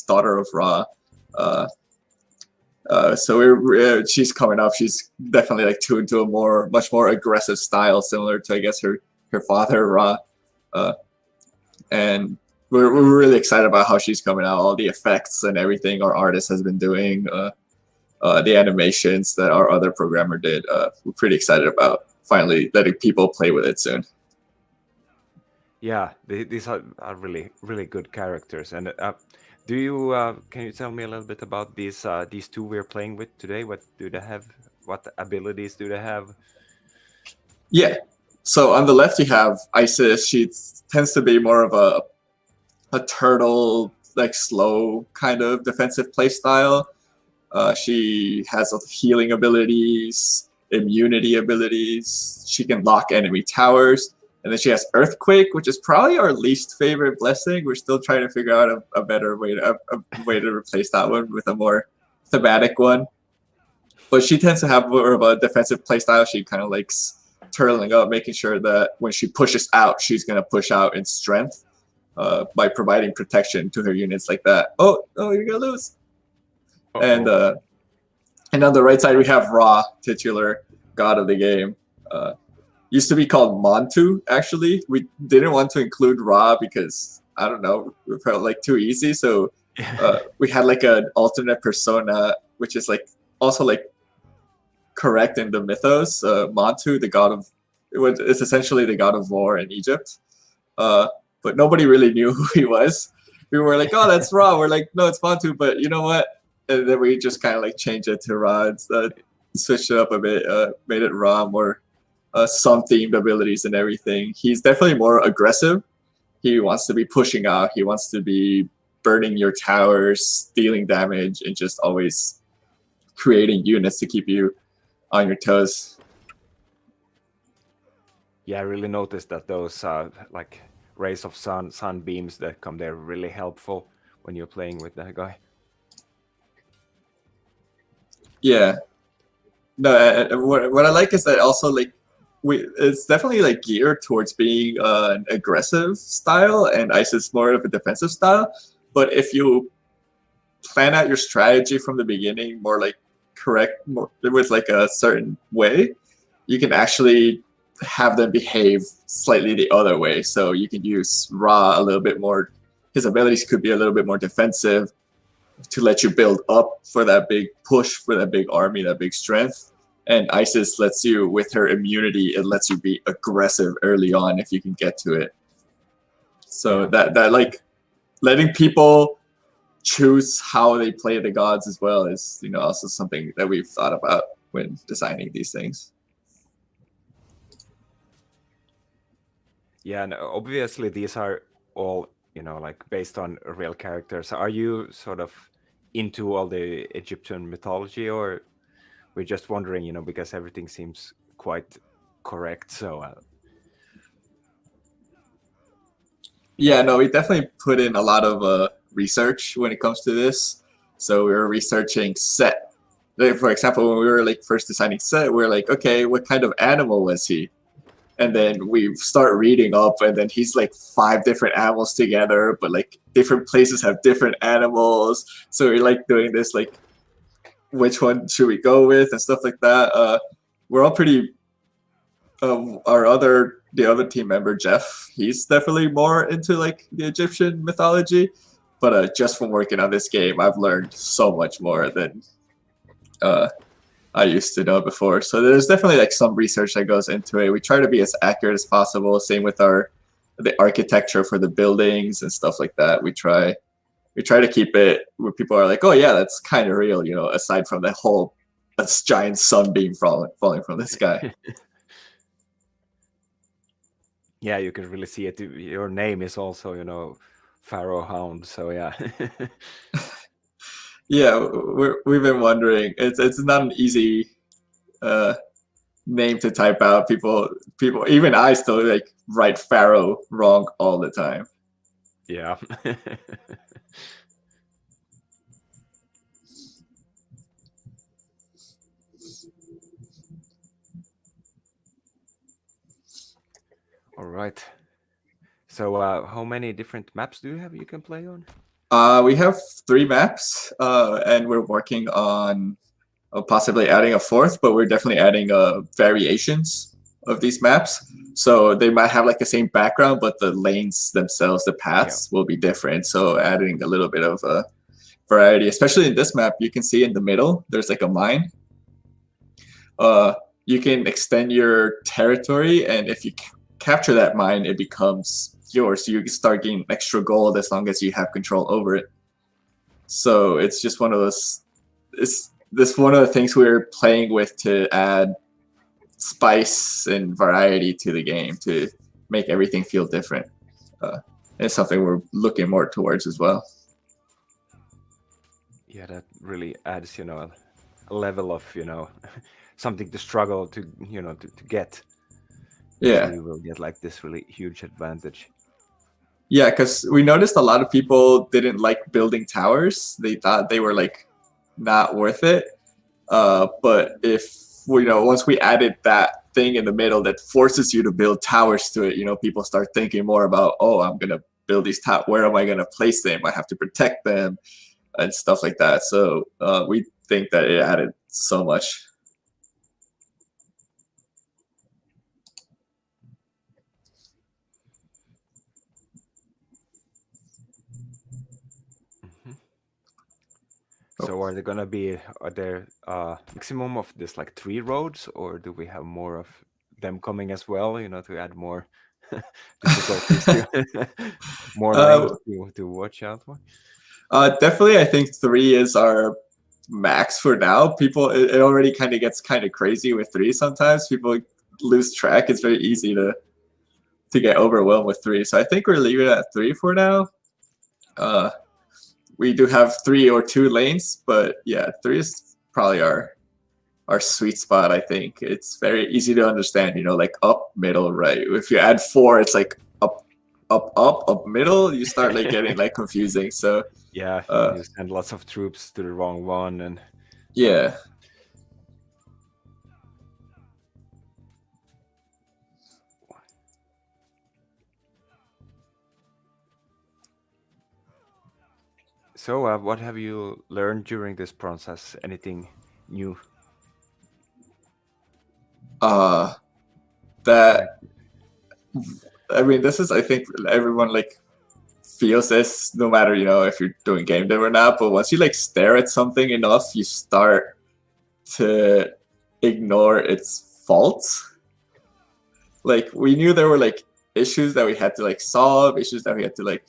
daughter of Ra. So she's coming up. She's definitely like tuned to a much more aggressive style, similar to I guess her father Ra, and we're really excited about how she's coming out. All the effects and everything our artist has been doing, the animations that our other programmer did. We're pretty excited about finally letting people play with it soon. Yeah, these are really really good characters. And can you tell me a little bit about these 2 we're playing with today? What do they have? What abilities do they have? Yeah. So on the left you have Isis. She tends to be more of a turtle, like slow kind of defensive play style. She has healing abilities, immunity abilities. She can lock enemy towers. And then she has Earthquake, which is probably our least favorite blessing. We're still trying to figure out a better way to replace that one with a more thematic one. But she tends to have more of a defensive playstyle. She kind of likes turtling up, making sure that when she pushes out, she's going to push out in strength by providing protection to her units like that. Oh, you're going to lose. Uh-oh. And on the right side, we have Ra, titular god of the game. Used to be called Montu, actually. We didn't want to include Ra because, I don't know, it felt like too easy. So we had like an alternate persona, which is like also like correct in the mythos. Montu, the god of, it's essentially the god of war in Egypt. But nobody really knew who he was. We were like, oh, that's Ra. We're like, no, it's Montu. But you know what? And then we just kind of like changed it to Ra. Switched it up a bit, made it Ra, more some themed abilities and everything. He's definitely more aggressive. He wants to be pushing out. He wants to be burning your towers, dealing damage, and just always creating units to keep you on your toes. Yeah, I really noticed that those like rays of sunbeams that come there are really helpful when you're playing with that guy. Yeah. No, what I like is that also like it's definitely like geared towards being an aggressive style, and Ice is more of a defensive style. But if you plan out your strategy from the beginning, more like with like a certain way, you can actually have them behave slightly the other way. So you can use Ra a little bit more. His abilities could be a little bit more defensive to let you build up for that big push, for that big army, that big strength. And Isis lets you, with her immunity, it lets you be aggressive early on if you can get to it. So that like letting people choose how they play the gods as well is, also something that we've thought about when designing these things. Yeah, and obviously these are all, like based on real characters. Are you sort of into all the Egyptian mythology, or we're just wondering, because everything seems quite correct? So yeah, no, we definitely put in a lot of research when it comes to this. So we were researching Set. Like, for example, when we were like first designing Set, we were like, okay, what kind of animal was he? And then we start reading up, and then he's like 5 different animals together, but like different places have different animals. So we're like doing this, like, which one should we go with and stuff like that. We're all pretty. The other team member Jeff, he's definitely more into like the Egyptian mythology. But just from working on this game, I've learned so much more than I used to know before. So there's definitely like some research that goes into it. We try to be as accurate as possible. Same with the architecture for the buildings and stuff like that. We try to keep it where people are like, oh yeah, that's kind of real, aside from the whole giant sunbeam falling from the sky. yeah, you can really see it. Your name is also, Pharaoh Hound. So yeah. Yeah, we've been wondering. It's not an easy name to type out. People, even I still like write Pharaoh wrong all the time. Yeah. All right. So how many different maps do you have you can play on? We have 3 maps, and we're working on possibly adding a 4th, but we're definitely adding variations of these maps. So they might have like the same background, but the lanes themselves, the paths will be different. So adding a little bit of variety, especially in this map, you can see in the middle, there's like a mine. You can extend your territory, and if you capture that mine, it becomes yours. You can start getting extra gold as long as you have control over it. So it's just one of those. This one of the things we're playing with to add spice and variety to the game to make everything feel different. It's something we're looking more towards as well. Yeah, that really adds, a level of, something to struggle to, to get. Yeah. So you will get like this really huge advantage. Yeah, because we noticed a lot of people didn't like building towers. They thought they were like not worth it. But if once we added that thing in the middle that forces you to build towers to it, people start thinking more about, oh, I'm gonna build these towers. Where am I gonna place them? I have to protect them and stuff like that. So we think that it added so much. So are there maximum of this like 3 roads, or do we have more of them coming as well, to add more difficulties to more lanes to watch out for? Definitely, I think 3 is our max for now. People, it already kind of gets kind of crazy with 3 sometimes. People lose track. It's very easy to get overwhelmed with 3. So I think we're leaving it at 3 for now. We do have 3 or 2 lanes, but yeah, 3 is probably our sweet spot. I think it's very easy to understand. Like up, middle, right. If you add 4, it's like up, middle. You start like getting like confusing. So yeah, you send lots of troops to the wrong one, and yeah. So, what have you learned during this process? Anything new? That I mean, this is, I think everyone like feels this, no matter if you're doing game dev or not. But once you like stare at something enough, you start to ignore its faults. Like we knew there were like issues that we had to like solve, issues that we had to like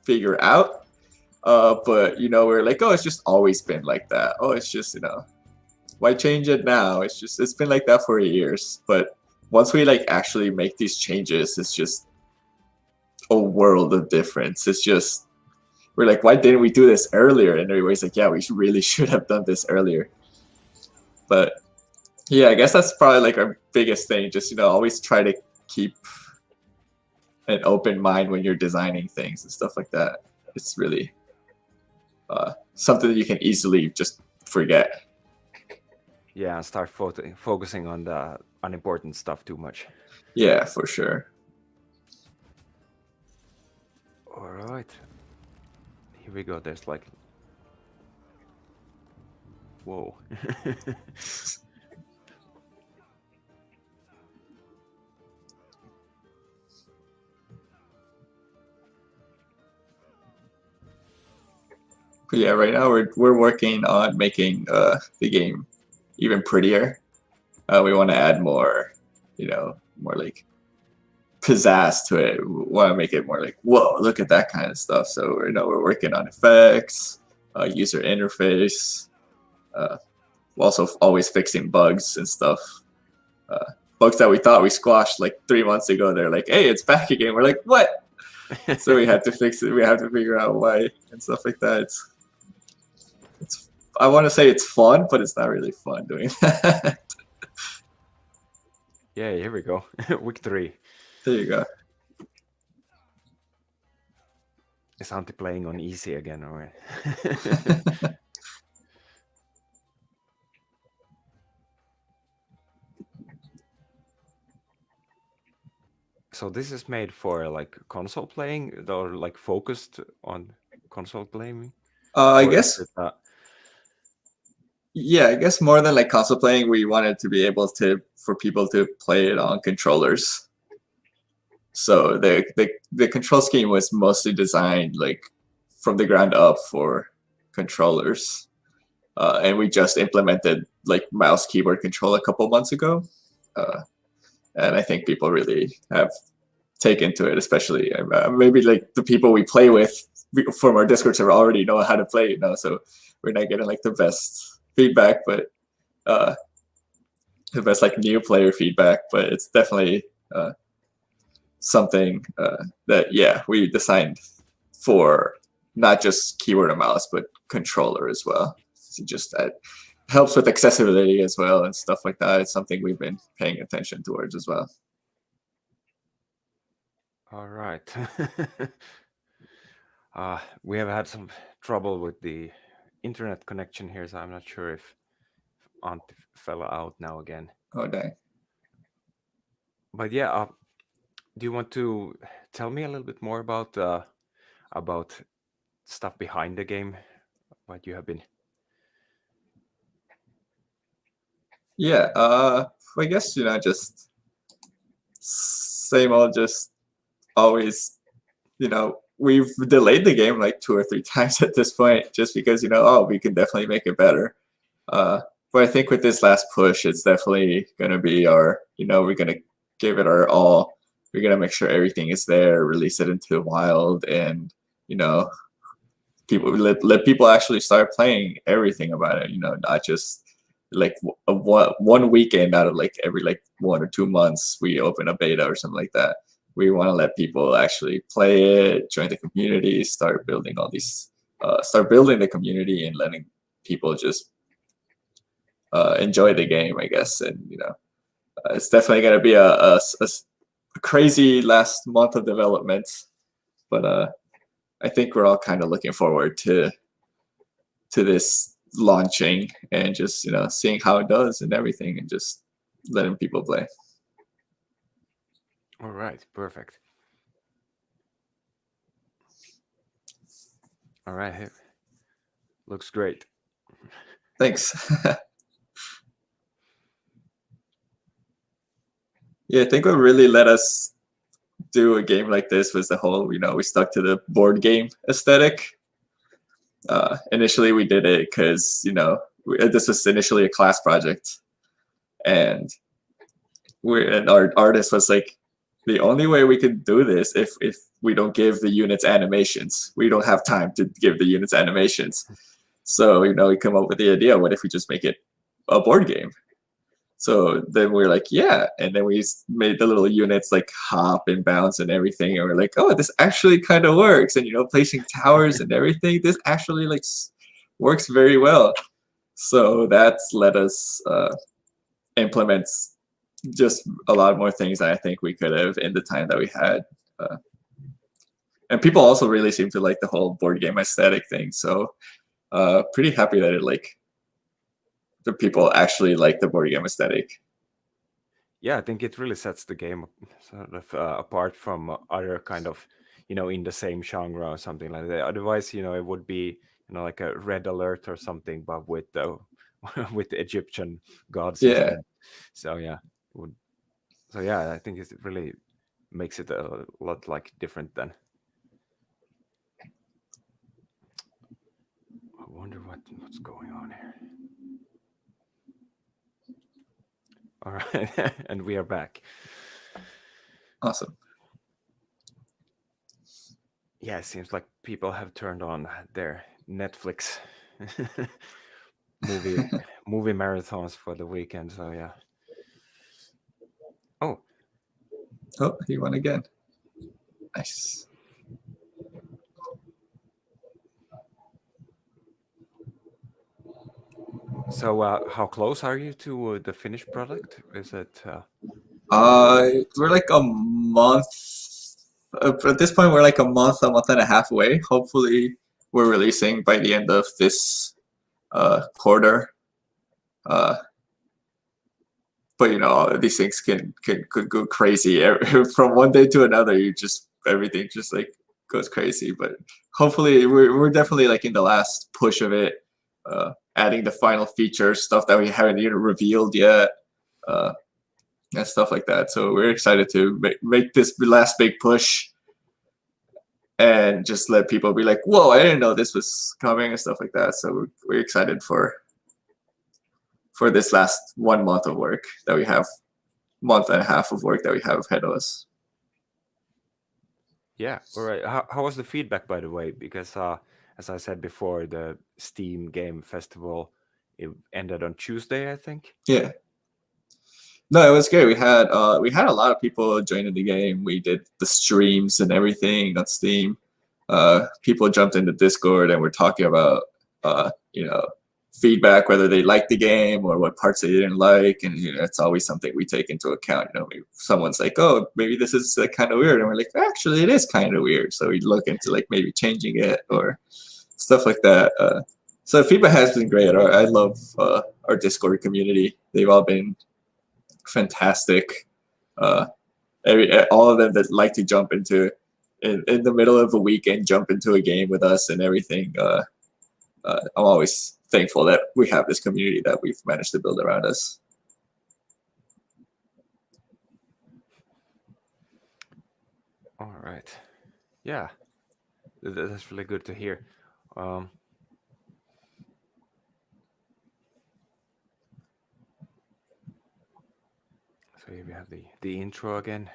figure out. But we're like, oh, it's just always been like that. Oh, it's just why change it now? It's been like that for years. But once we like actually make these changes, it's just a world of difference. It's just we're like, why didn't we do this earlier? And everybody's like, yeah, we really should have done this earlier. But yeah, I guess that's probably like our biggest thing. Just always try to keep an open mind when you're designing things and stuff like that. It's really something that you can easily just forget. Yeah, and start focusing on the unimportant stuff too much. Yeah, for sure. All right. Here we go. There's like... Whoa. But yeah, right now we're working on making the game even prettier. We want to add more, more like pizzazz to it. We want to make it more like, whoa, look at that kind of stuff. So we're working on effects, user interface, also always fixing bugs and stuff. Bugs that we thought we squashed like 3 months ago. They're like, hey, it's back again. We're like, what? So we had to fix it. We have to figure out why and stuff like that. It's I want to say it's fun, but it's not really fun doing that. Yeah, here we go. Week 3. There you go. Is Auntie playing on easy again, or? So this is made for like console playing, or like focused on console playing? I Or guess. is it, Yeah, I guess more than like console playing, we wanted to be able for people to play it on controllers. So the control scheme was mostly designed like from the ground up for controllers, and we just implemented like mouse keyboard control a couple months ago, and I think people really have taken to it. Especially maybe like the people we play with from our Discord server already know how to play, so we're not getting like the best feedback, but the best like new player feedback. But it's definitely something that we designed for not just keyboard and mouse, but controller as well. So just that helps with accessibility as well and stuff like that. It's something we've been paying attention towards as well. All right. We have had some trouble with the internet connection here, so I'm not sure if Aunt fell out now again. Oh, dang. But yeah, do you want to tell me a little bit more about stuff behind the game? What you have been? Yeah, I guess, just same old, just always, we've delayed the game like 2 or 3 times at this point, just because, we can definitely make it better. But I think with this last push, it's definitely going to be our, we're going to give it our all. We're going to make sure everything is there, release it into the wild, and, people let people actually start playing everything about it, not just like one weekend out of like every like 1 or 2 months we open a beta or something like that. We want to let people actually play it, join the community, start building all these, start building the community and letting people just enjoy the game, I guess. And it's definitely going to be a crazy last month of development, but I think we're all kind of looking forward to this launching and just seeing how it does and everything, and just letting people play. All right, perfect. All right, looks great. Thanks. Yeah, I think what really let us do a game like this was the whole, we stuck to the board game aesthetic. Initially, we did it because, this was initially a class project, and our artist was like, the only way we can do this if we don't give the units animations. We don't have time to give the units animations. So, we come up with the idea, what if we just make it a board game? So then we're like, yeah. And then we made the little units like hop and bounce and everything. And we're like, oh, this actually kind of works. And, placing towers and everything, this actually like works very well. So that's let us implement just a lot more things that I think we could have in the time that we had. And people also really seem to like the whole board game aesthetic thing. So pretty happy that the people actually like the board game aesthetic. Yeah, I think it really sets the game sort of apart from other kind of, in the same genre or something like that. Otherwise, it would be, like a Red Alert or something, but with the with the Egyptian gods. Yeah. Instead. So yeah, so yeah, I think it really makes it a lot like different then. I wonder what's going on here. All right, and we are back. Awesome. Yeah, it seems like people have turned on their Netflix movie marathons for the weekend. So yeah. Oh, he won again. Nice. so how close are you to the finished product? Is it? We're like a month. At this point, we're like a month and a half away. Hopefully, we're releasing by the end of this quarter. But these things could go crazy from one day to another. Everything just like goes crazy. But hopefully, we're definitely like in the last push of it, adding the final features, stuff that we haven't even revealed yet. And stuff like that. So we're excited to make this last big push and just let people be like, whoa, I didn't know this was coming and stuff like that. So we're excited for this last 1 month of work that we have, month and a half of work that we have ahead of us. Yeah. All right. How was the feedback, by the way? Because as I said before, the Steam Game Festival, it ended on Tuesday, I think. Yeah. No, it was great. We had a lot of people joining the game. We did the streams and everything on Steam. people jumped into Discord and were talking about feedback, whether they liked the game or what parts they didn't like, and it's always something we take into account. Maybe someone's like, oh, maybe this is kind of weird, and we're like, actually it is kind of weird, so we look into like maybe changing it or stuff like that. So feedback has been great. I love our Discord community. They've all been fantastic. All of them that like to jump into in the middle of a weekend, jump into a game with us and everything. I'm always thankful that we have this community that we've managed to build around us. All right. Yeah, that's really good to hear. So here we have the intro again.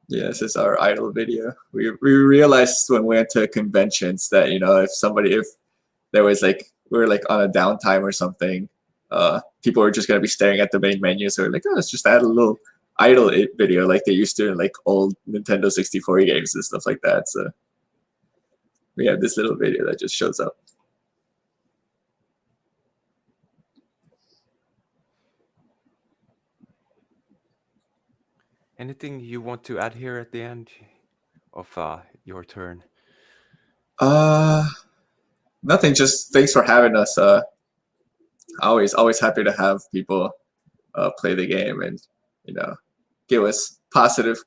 Yeah, this is our idol video. We realized when we went to conventions that if there was like we were like on a downtime or something, people were just gonna be staring at the main menu. So we're like, oh, let's just add a little idol video like they used to in like old Nintendo 64 games and stuff like that. So we have this little video that just shows up. Anything you want to add here at the end of your turn? Nothing. Just thanks for having us. Always happy to have people play the game and give us positive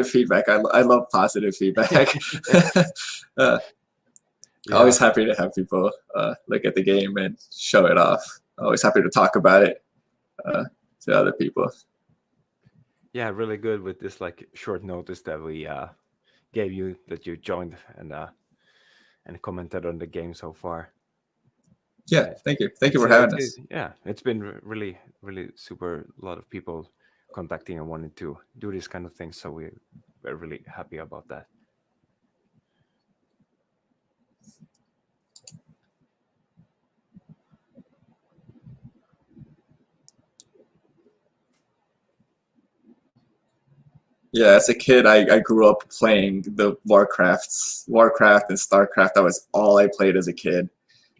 feedback. I love positive feedback. Always happy to have people look at the game and show it off. Always happy to talk about it to other people. Yeah, really good with this like short notice that we gave you, that you joined and commented on the game so far. Yeah, thank you for having us. Yeah, it's been really super. A lot of people contacting and wanting to do this kind of thing, so we're really happy about that. Yeah, as a kid, I grew up playing the Warcraft and StarCraft. That was all I played as a kid.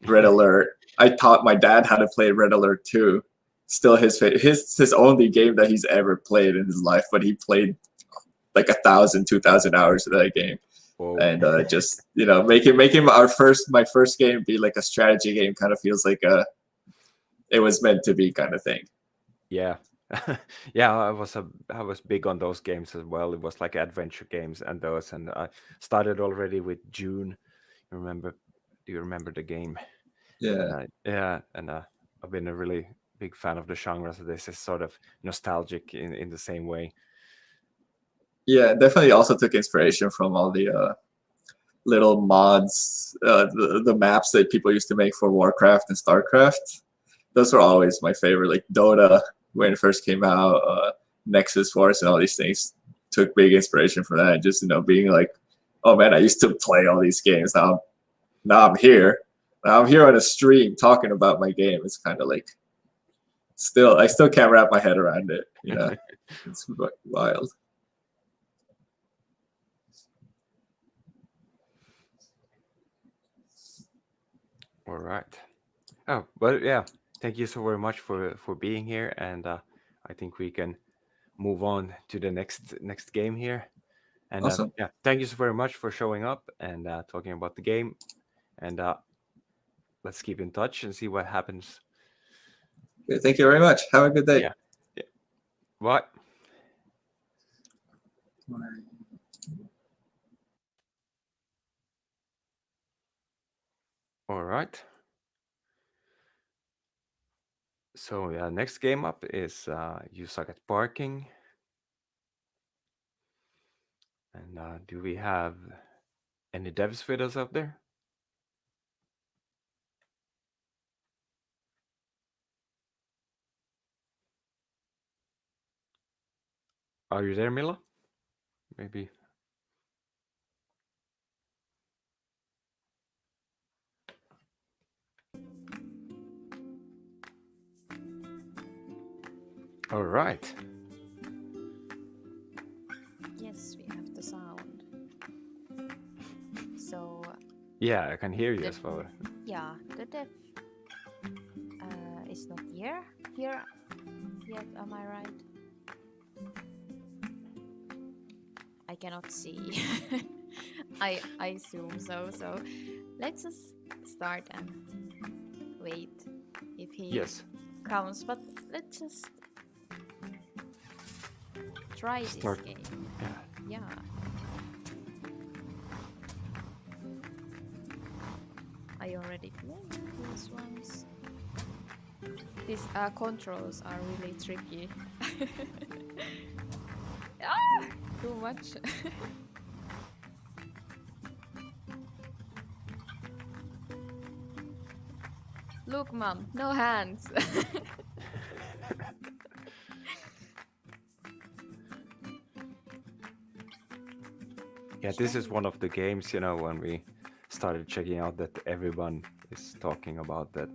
Red Alert. I taught my dad how to play Red Alert too. Still his only game that he's ever played in his life, but he played like 1,000, 2,000 hours of that game. Whoa. And just making my first game be like a strategy game kind of feels like it was meant to be kind of thing. Yeah. Yeah, I was big on those games as well. It was like adventure games and those, and I started already with June. Do you remember the game? Yeah. And I've been a really big fan of the genre, so this is sort of nostalgic in the same way. Yeah, definitely also took inspiration from all the little mods, the maps that people used to make for Warcraft and StarCraft. Those were always my favorite, like Dota when it first came out, Nexus Force and all these things took big inspiration from that. And just being like, oh man, I used to play all these games. Now I'm here. Now I'm here on a stream talking about my game. It's kind of like I still can't wrap my head around it. It's wild. All right. Oh, but yeah, thank you so very much for being here, and I think we can move on to the next game here. And awesome. Yeah, thank you so very much for showing up and talking about the game. And let's keep in touch and see what happens. Okay, thank you very much. Have a good day. Yeah. Bye. All right. So yeah, next game up is You Suck at Parking. And do we have any devs with us out there? Are you there, Mila? Maybe. All right. Yes, we have the sound. Yeah, I can hear you as well. Yeah, the def is not here yet. Am I right? I cannot see. I assume so. So let's just start and wait if he Yes. counts. But let's just try Start. this game. Yeah. Yeah. I already played these ones. These controls are really tricky. Ah, too much. Look, mom, no hands. Yeah, this is one of the games, when we started checking out that everyone is talking about that.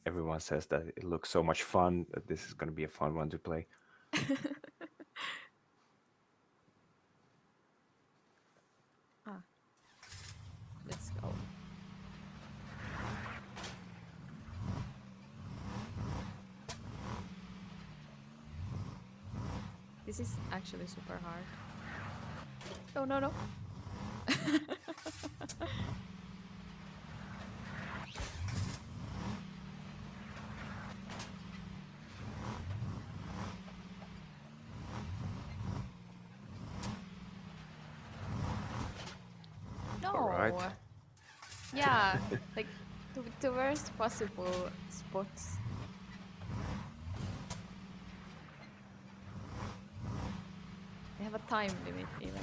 Everyone says that it looks so much fun, that this is going to be a fun one to play. Let's go. This is actually super hard. Oh, no. No. Alright. Yeah, like the worst possible spots. I have a time limit even.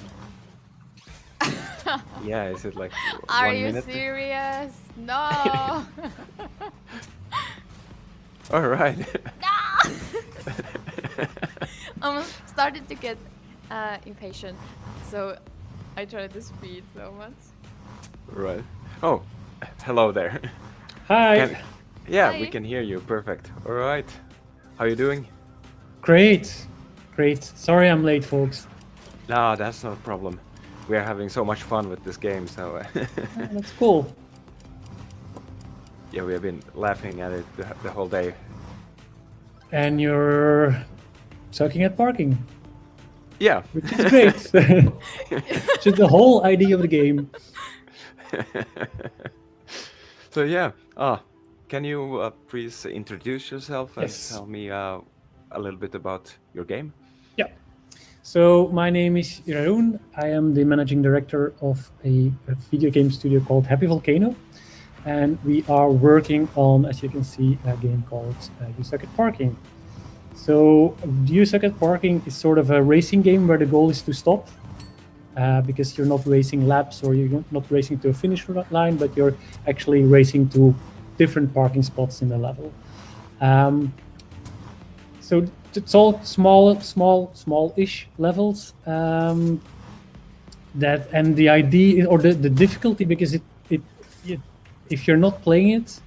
Yeah, is it like Are 1 you minute? serious? No! All right. No! I'm starting to get impatient, so I try to speed so much. Right. Oh, hello there. Hi. Yeah, we Hi. can hear you. Perfect. All right. How you doing? Great. Sorry I'm late, folks. No, that's not a problem. We are having so much fun with this game, so That's cool. yeah, we have been laughing at it the whole day. And you're sucking at parking, Yeah. which is great. Just the whole idea of the game. So yeah, can you please introduce yourself and Yes. tell me a little bit about your game? Yeah. So my name is Jeroen. I am the managing director of a video game studio called Happy Volcano. And we are working on, as you can see, a game called You Suck at Parking. So You Suck at Parking is sort of a racing game where the goal is to stop. Because you're not racing laps or you're not racing to a finish line, but you're actually racing to different parking spots in the level. So it's all small-ish levels. That and the idea or the difficulty, because it if you're not playing it,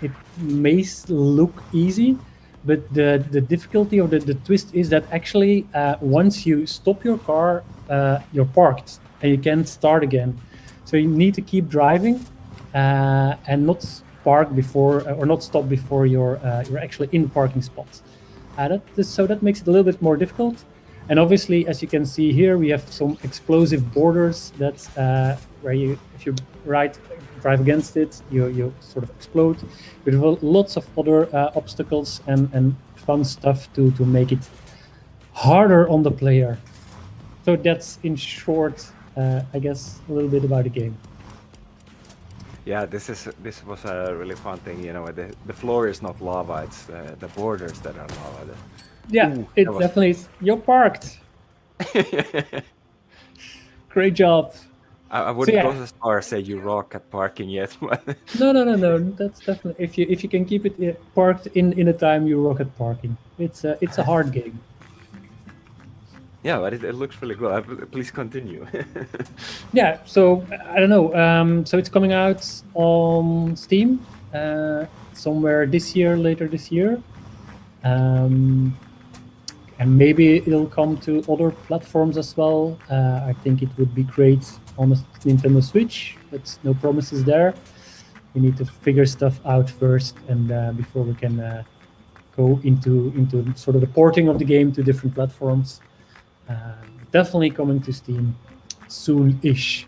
it may look easy, but the difficulty or the twist is that actually once you stop your car, you're parked and you can't start again. So you need to keep driving and not park before or not stop before you're actually in the parking spot. So that makes it a little bit more difficult. And obviously, as you can see here, we have some explosive borders that where if you drive against it, you sort of explode. We have lots of other obstacles and fun stuff to make it harder on the player. So that's in short, I guess, a little bit about the game. Yeah, this was a really fun thing. The floor is not lava; it's the borders that are lava. Yeah, Ooh, it that was- definitely is. You're parked. Great job. I wouldn't yeah. go as far as say you rock at parking yet, but No. That's definitely if you can keep it parked in a time you rock at parking. It's a hard game. yeah, but it looks really good. Please continue. Yeah. So I don't know. So it's coming out on Steam somewhere later this year. and maybe it'll come to other platforms as well. I think it would be great on a Nintendo Switch, but no promises there. We need to figure stuff out first, and before we can go into sort of the porting of the game to different platforms. Definitely coming to Steam soon-ish.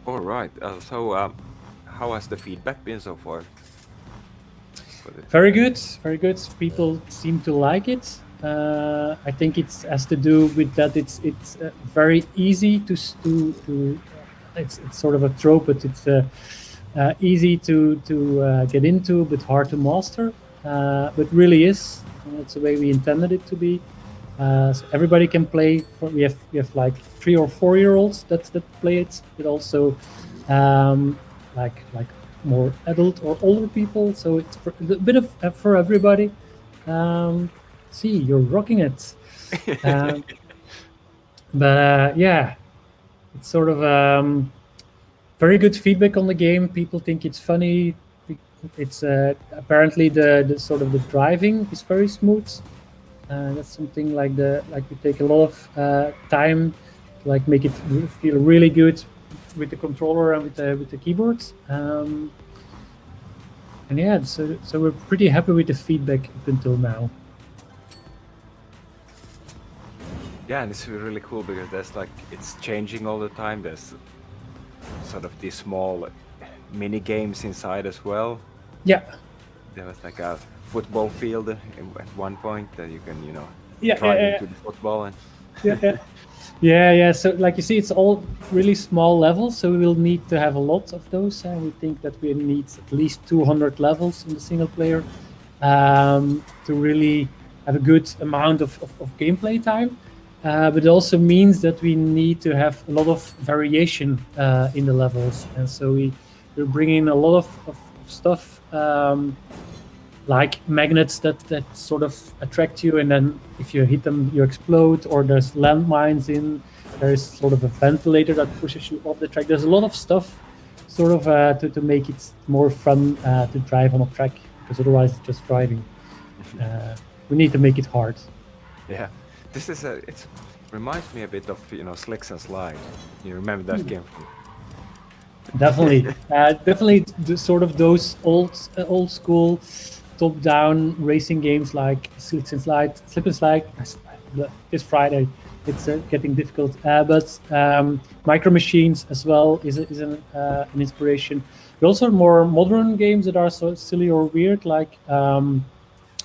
All right. So, how has the feedback been so far? Very good, very good. People seem to like it. I think it has to do with that it's very easy to it's sort of a trope, but it's easy to get into, but hard to master. But really is. That's the way we intended it to be. So everybody can play. We have like 3 or 4 year olds that play it, but also like more adult or older people. So it's a bit of for everybody. See, you're rocking it. But yeah, it's sort of very good feedback on the game. People think it's funny. It's apparently the sort of the driving is very smooth. That's something like we take a lot of time to like make it feel really good with the controller and with the keyboards. And yeah, so we're pretty happy with the feedback up until now. Yeah, and it's really cool because there's like it's changing all the time. There's sort of these small mini games inside as well. Yeah. There was like a football field at one point that you can, Yeah, drive yeah, into the football and yeah. So like you see, it's all really small levels. So we will need to have a lot of those, and we think that we need at least 200 levels in the single player to really have a good amount of gameplay time. But it also means that we need to have a lot of variation in the levels, and so we're bringing a lot of stuff like magnets that sort of attract you, and then if you hit them you explode, or there's landmines there's sort of a ventilator that pushes you off the track. There's a lot of stuff sort of to make it more fun to drive on a track, because otherwise it's just driving. We need to make it hard. yeah. This is it reminds me a bit of Slicks and Slide. You remember that game? Definitely, definitely the sort of those old school top-down racing games like Slip and Slide. This Friday, it's getting difficult. But Micro Machines as well is an inspiration. But also more modern games that are so silly or weird, like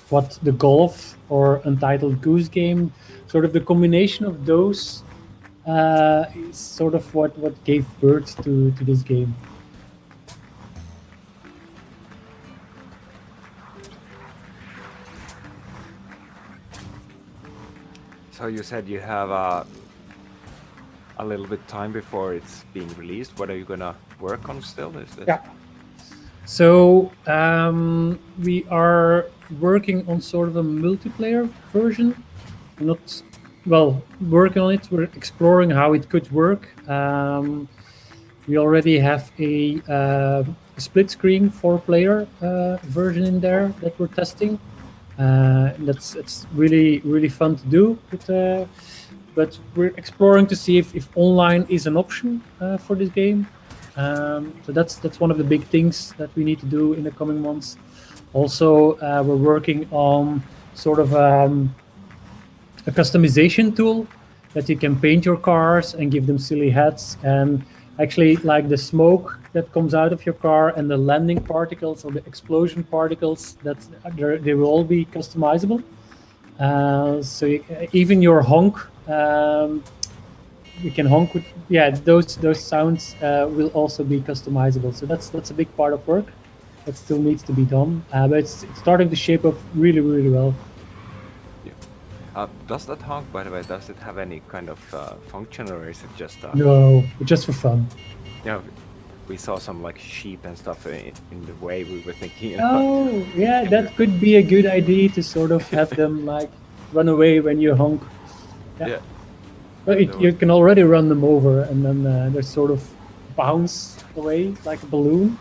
what the Golf or Untitled Goose Game. Sort of the combination of those is sort of what gave birth to this game. So you said you have a little bit time before it's being released. What are you gonna work on still? Is this? Yeah. So we are working on sort of a multiplayer version. Not well working on it. We're exploring how it could work. We already have a split screen 4-player version in there that we're testing. It's really fun to do. But we're exploring to see if online is an option for this game. So that's one of the big things that we need to do in the coming months. Also, we're working on sort of a customization tool that you can paint your cars and give them silly hats, and actually like the smoke that comes out of your car and the landing particles or the explosion particles, that they will all be customizable. So even your honk, you can honk with those sounds will also be customizable. So that's a big part of work that still needs to be done, but it's starting to shape up really well. Does that honk, by the way, does it have any kind of function, or is it just No, just for fun. We saw some like sheep and stuff in the way we were thinking. Oh yeah, that could be a good idea to sort of have them like run away when you honk. Yeah. But you can already run them over, and then they sort of bounce away like a balloon.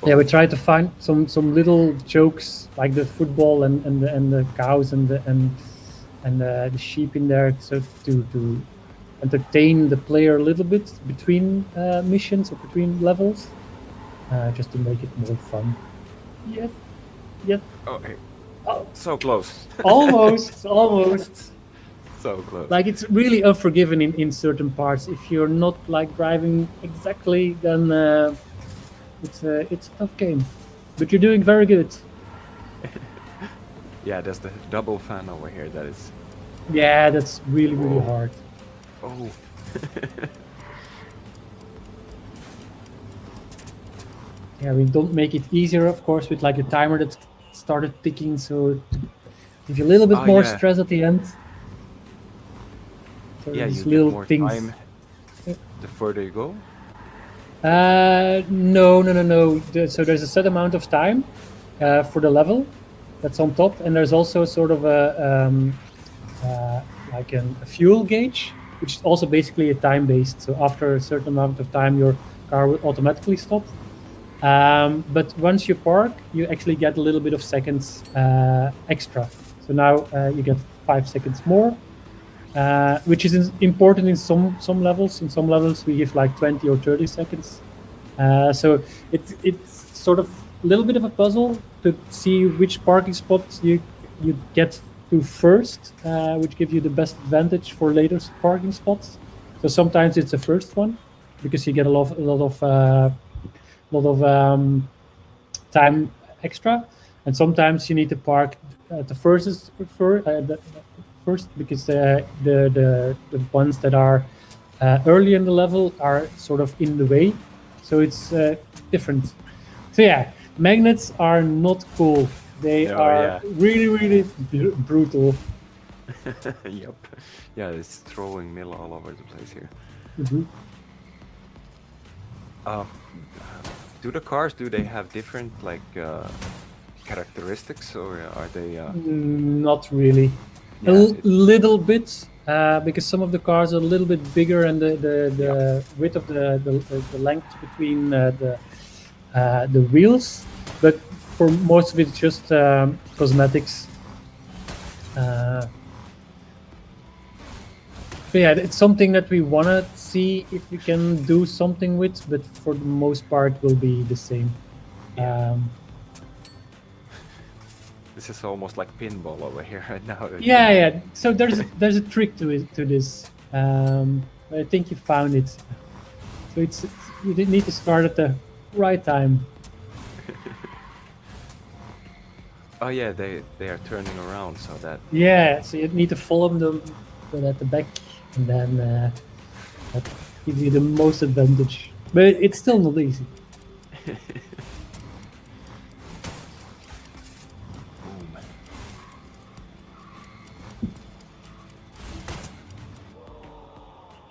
Yeah, we try to find some little jokes like the football and the cows and the sheep in there, so to entertain the player a little bit between missions or between levels, just to make it more fun. Yes, yes, Oh, hey, oh, so close. almost. So close. Like it's really unforgiving in certain parts. If you're not like driving exactly, then it's a tough game. But you're doing very good. Yeah, there's the double fan over here. That is. Yeah, that's really Whoa. hard. Oh. Yeah, we don't make it easier, of course, with like a timer that started ticking, so to give you a little bit more yeah. stress at the end. So Yeah, these you little get more things. time the further you go. No. So there's a set amount of time for the level that's on top, and there's also sort of a like a fuel gauge, which is also basically a time-based. So after a certain amount of time, your car will automatically stop. But once you park, you actually get a little bit of seconds extra. So now you get 5 seconds more, which is important in some levels. In some levels, we give like 20 or 30 seconds. So it's sort of a little bit of a puzzle to see which parking spots you get to first, which gives you the best advantage for later parking spots. So sometimes it's the first one because you get a lot of time extra, and sometimes you need to park at the first because the ones that are early in the level are sort of in the way, so it's different. So yeah, magnets are not cool. They No, are yeah. really brutal. Yep. Yeah, it's throwing mill all over the place here. Mm-hmm. Do the cars, do they have different like characteristics, or are they? Not really. Yeah, Little bit, because some of the cars are a little bit bigger, and the width of the length between the wheels, but for most of it, it's just cosmetics. But yeah, it's something that we want to see if we can do something with, but for the most part, will be the same. Yeah. This is almost like pinball over here right now. Yeah. So there's a trick to this. I think you found it. So you need to start at the right time. Oh yeah, they are turning around, so that. Yeah, so you need to follow them at the back, and then that gives you the most advantage. But it's still not easy. Boom.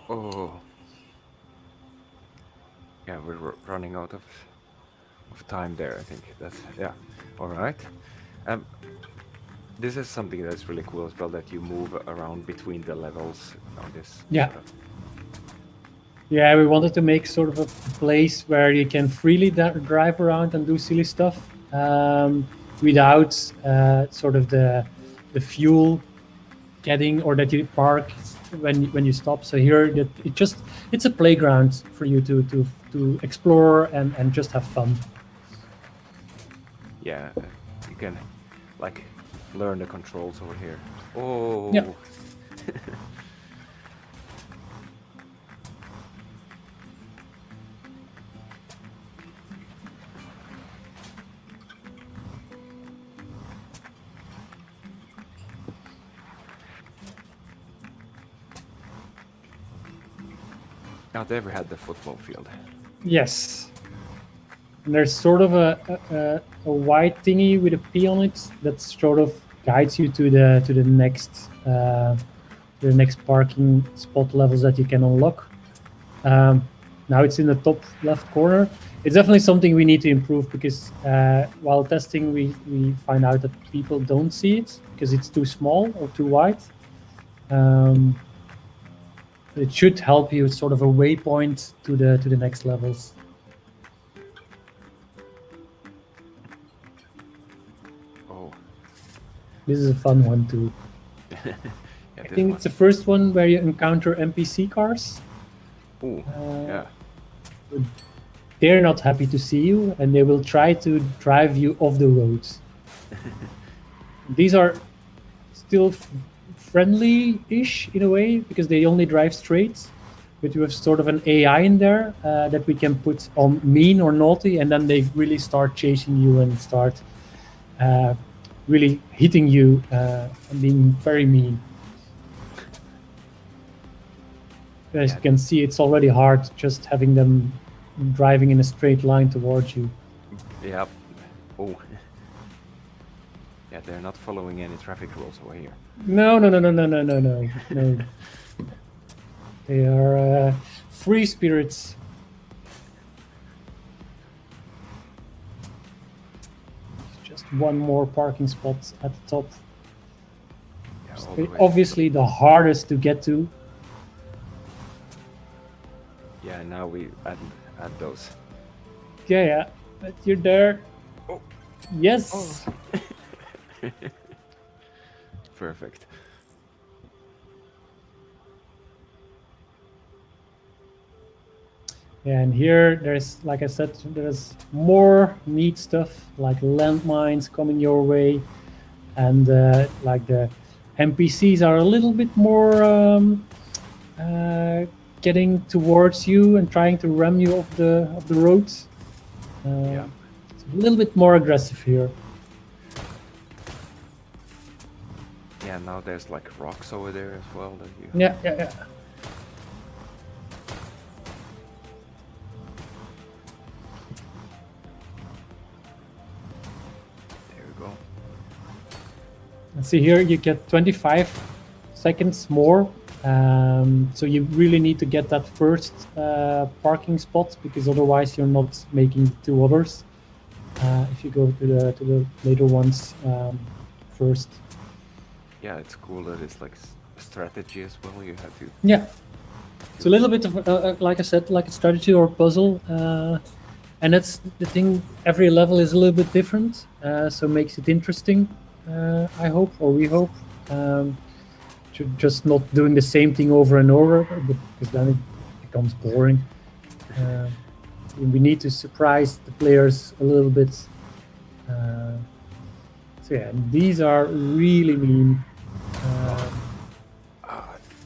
Oh. Yeah, we're running out of time there. I think that's All right. This is something that's really cool as well, that you move around between the levels on this. Yeah. Yeah, we wanted to make sort of a place where you can freely drive around and do silly stuff without sort of the fuel getting, or that you park when you stop. So here, it's a playground for you to explore and just have fun. Yeah, you can like learn the controls over here. Oh. Yeah. Now they ever had the football field. Yes. And there's sort of a white thingy with a P on it that sort of guides you to the next parking spot levels that you can unlock. Now it's in the top left corner. It's definitely something we need to improve, because while testing we find out that people don't see it because it's too small or too wide. It should help you sort of a waypoint to the next levels. This is a fun one too. Yeah, I this think one. it's the first one where you encounter NPC cars. Ooh, yeah. They're not happy to see you, and they will try to drive you off the roads. These are still friendly-ish in a way because they only drive straight, but you have sort of an AI in there that we can put on mean or naughty, and then they really start chasing you and start really hitting you and being very mean. As you can see, it's already hard just having them driving in a straight line towards you. Yep. Oh. Yeah, they're not following any traffic rules over here. No. They are free spirits. Just one more parking spot at the top. Yeah, all the way. Obviously, the hardest to get to. Yeah, now we add those. Yeah, but you're there. Oh. Yes. Perfect. Yeah, and here there's, like I said, there's more neat stuff like landmines coming your way, and like the NPCs are a little bit more getting towards you and trying to ram you off the roads. Yeah. It's a little bit more aggressive here. Yeah, now there's like rocks over there as well that you. Yeah. There we go. And see here, you get 25 seconds more. So you really need to get that first parking spot because otherwise you're not making the two others. If you go to the later ones first. Yeah, it's cool that it's like strategy as well. You have to. Yeah, it's a little bit of like I said, like a strategy or puzzle, and that's the thing. Every level is a little bit different, so makes it interesting. I hope, or we hope, just not doing the same thing over and over, because then it becomes boring. We need to surprise the players a little bit. So yeah, these are really mean.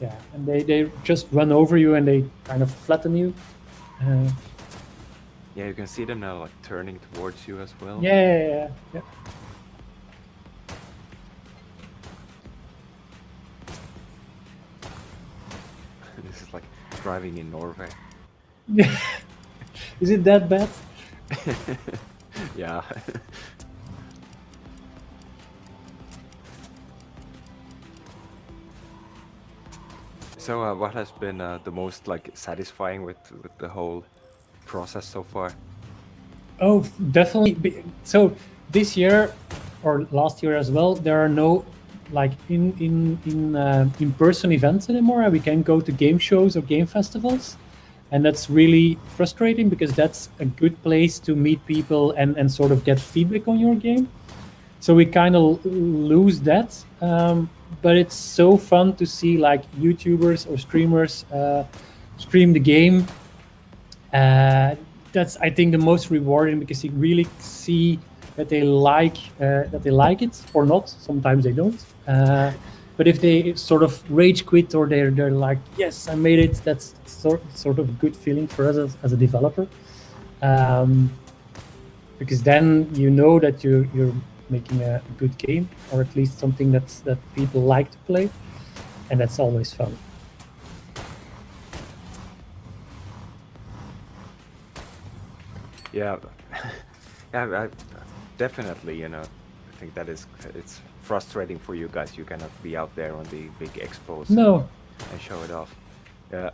Yeah, and they just run over you and they kind of flatten you. Yeah, you can see them now like turning towards you as well. Yeah. This is like driving in Norway. Yeah. Is it that bad? Yeah. So, what has been the most like satisfying with the whole process so far? Oh, definitely. So this year or last year as well, there are no like in person events anymore. We can go to game shows or game festivals, and that's really frustrating because that's a good place to meet people and sort of get feedback on your game. So we kind of lose that. But it's so fun to see like YouTubers or streamers stream the game. That's I think the most rewarding because you really see that they like it or not. Sometimes they don't. But if they sort of rage quit or they're like, yes, I made it, that's sort of a good feeling for us as a developer. Because then you know that you're making a good game, or at least something that people like to play, and that's always fun. Yeah, yeah, definitely. I think that it's frustrating for you guys. You cannot be out there on the big expos No, and show it off. Yeah,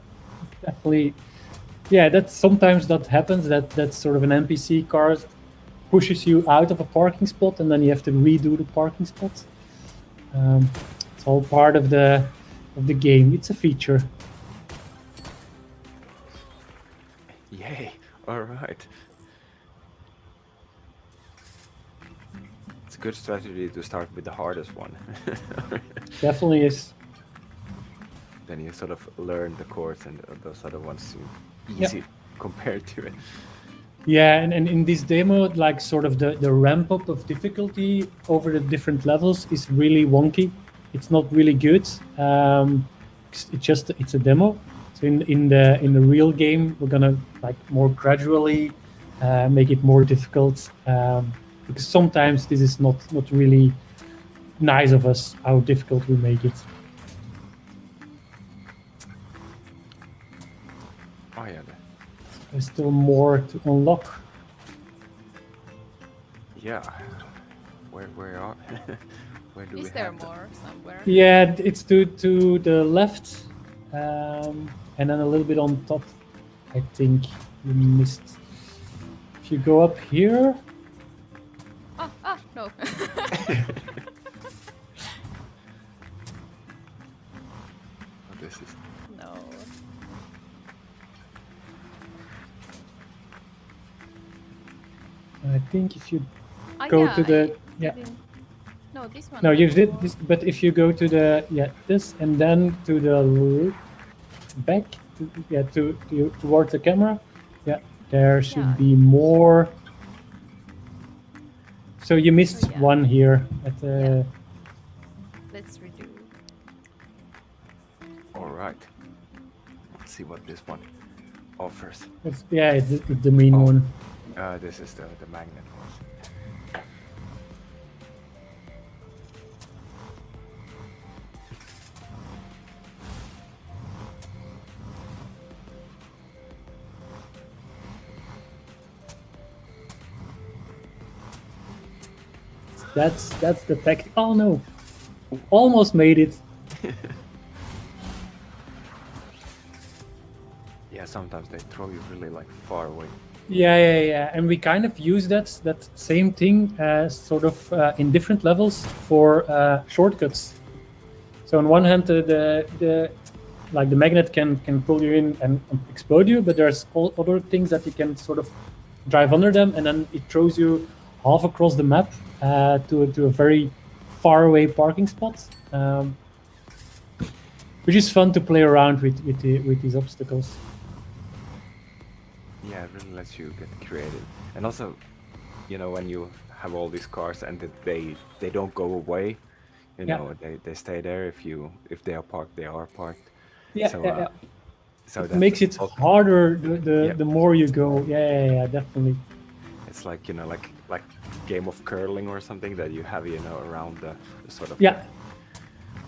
definitely. Yeah, that's sometimes that happens. That's sort of an NPC car pushes you out of a parking spot, and then you have to redo the parking spot. It's all part of the game. It's a feature. It's Yay! All right. It's good strategy to start with the hardest one. Definitely is. Then you sort of learn the chords, and those other ones seem Yeah. easy compared to it. Yeah, and in this demo, like sort of the ramp up of difficulty over the different levels is really wonky. It's not really good. It's a demo. So in the real game, we're gonna like more gradually make it more difficult, because sometimes this is not really nice of us how difficult we make it. Oh yeah. There's still more to unlock. Yeah. Where are? Where do we Is there have them? more somewhere? Yeah, it's to the left, and then a little bit on top. I think you missed. If you go up here, No. Oh, this is. No. I think if you Ah, go yeah, to the I didn't- No, this one. no, you has did more. this, but if you go to the this and then to the back towards the camera, there should Yeah. be more. So you missed Oh, yeah. one here at the. Yeah. Let's redo. All right. Let's see what this one offers. It's the main Oh. one. This is the magnet one. That's the fact. Oh no, almost made it. Yeah, sometimes they throw you really like far away. Yeah, and we kind of use that same thing sort of in different levels for shortcuts. So on one hand, the magnet can pull you in and explode you, but there's all other things that you can sort of drive under them, and then it throws you half across the map to a very far away parking spot, which is fun to play around with these obstacles. Yeah, it really lets you get creative. And also, you know, when you have all these cars and that they don't go away, you Yeah. know, they stay there. If they are parked, they are parked. Yeah, So, yeah. So It that's makes it also- harder Yeah. the more you go. Yeah, definitely. It's like, you know, like game of curling or something that you have, you know, around the sort of Yeah,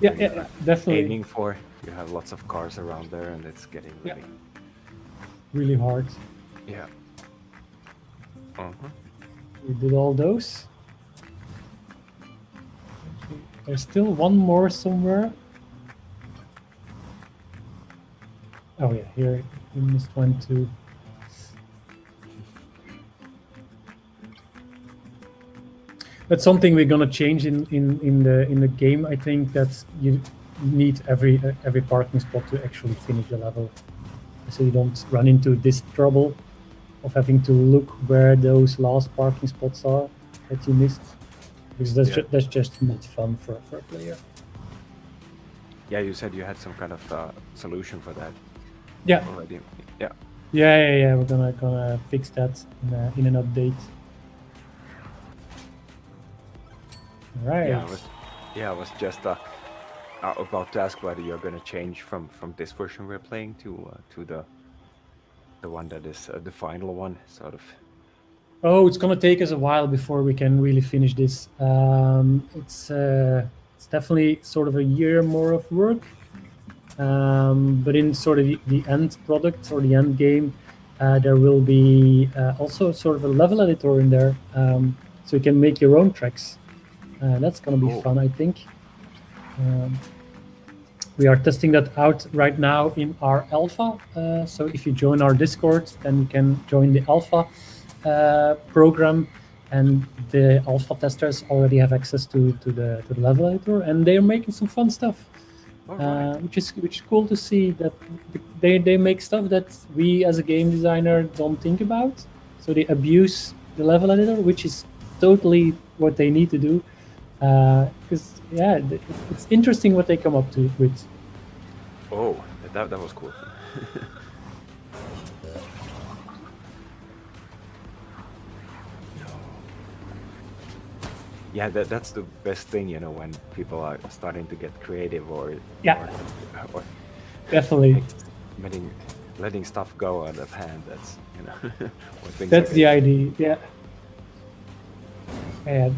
where you're definitely. aiming for. You have lots of cars around there, and it's getting Yeah. really, Really hard. yeah. Uh-huh. We did all those. There's still one more somewhere. Oh yeah, here we missed one too. That's something we're gonna change in the game. I think that you need every parking spot to actually finish the level, so you don't run into this trouble of having to look where those last parking spots are that you missed, because that's just not fun for a player. Yeah, you said you had some kind of solution for that Yeah, already. Yeah. yeah. We're gonna fix that in an update. All right. I was just about to ask whether you're gonna change from this version we're playing to the one that is the final one, sort of. Oh, it's gonna take us a while before we can really finish this. It's definitely sort of a year more of work. But in sort of the end product or the end game, there will be also sort of a level editor in there, so you can make your own tracks. That's gonna be Cool. fun, I think. We are testing that out right now in our alpha. So if you join our Discord, then you can join the alpha program, and the alpha testers already have access to the level editor, and they are making some fun stuff. All right. Which is cool to see that they make stuff that we as a game designer don't think about. So they abuse the level editor, which is totally what they need to do. Because it's interesting what they come up to with. Oh, that was cool. Yeah, that's the best thing, you know, when people are starting to get creative or or Definitely. letting stuff go out of hand. That's, you know, when things That's are the getting- idea. Yeah.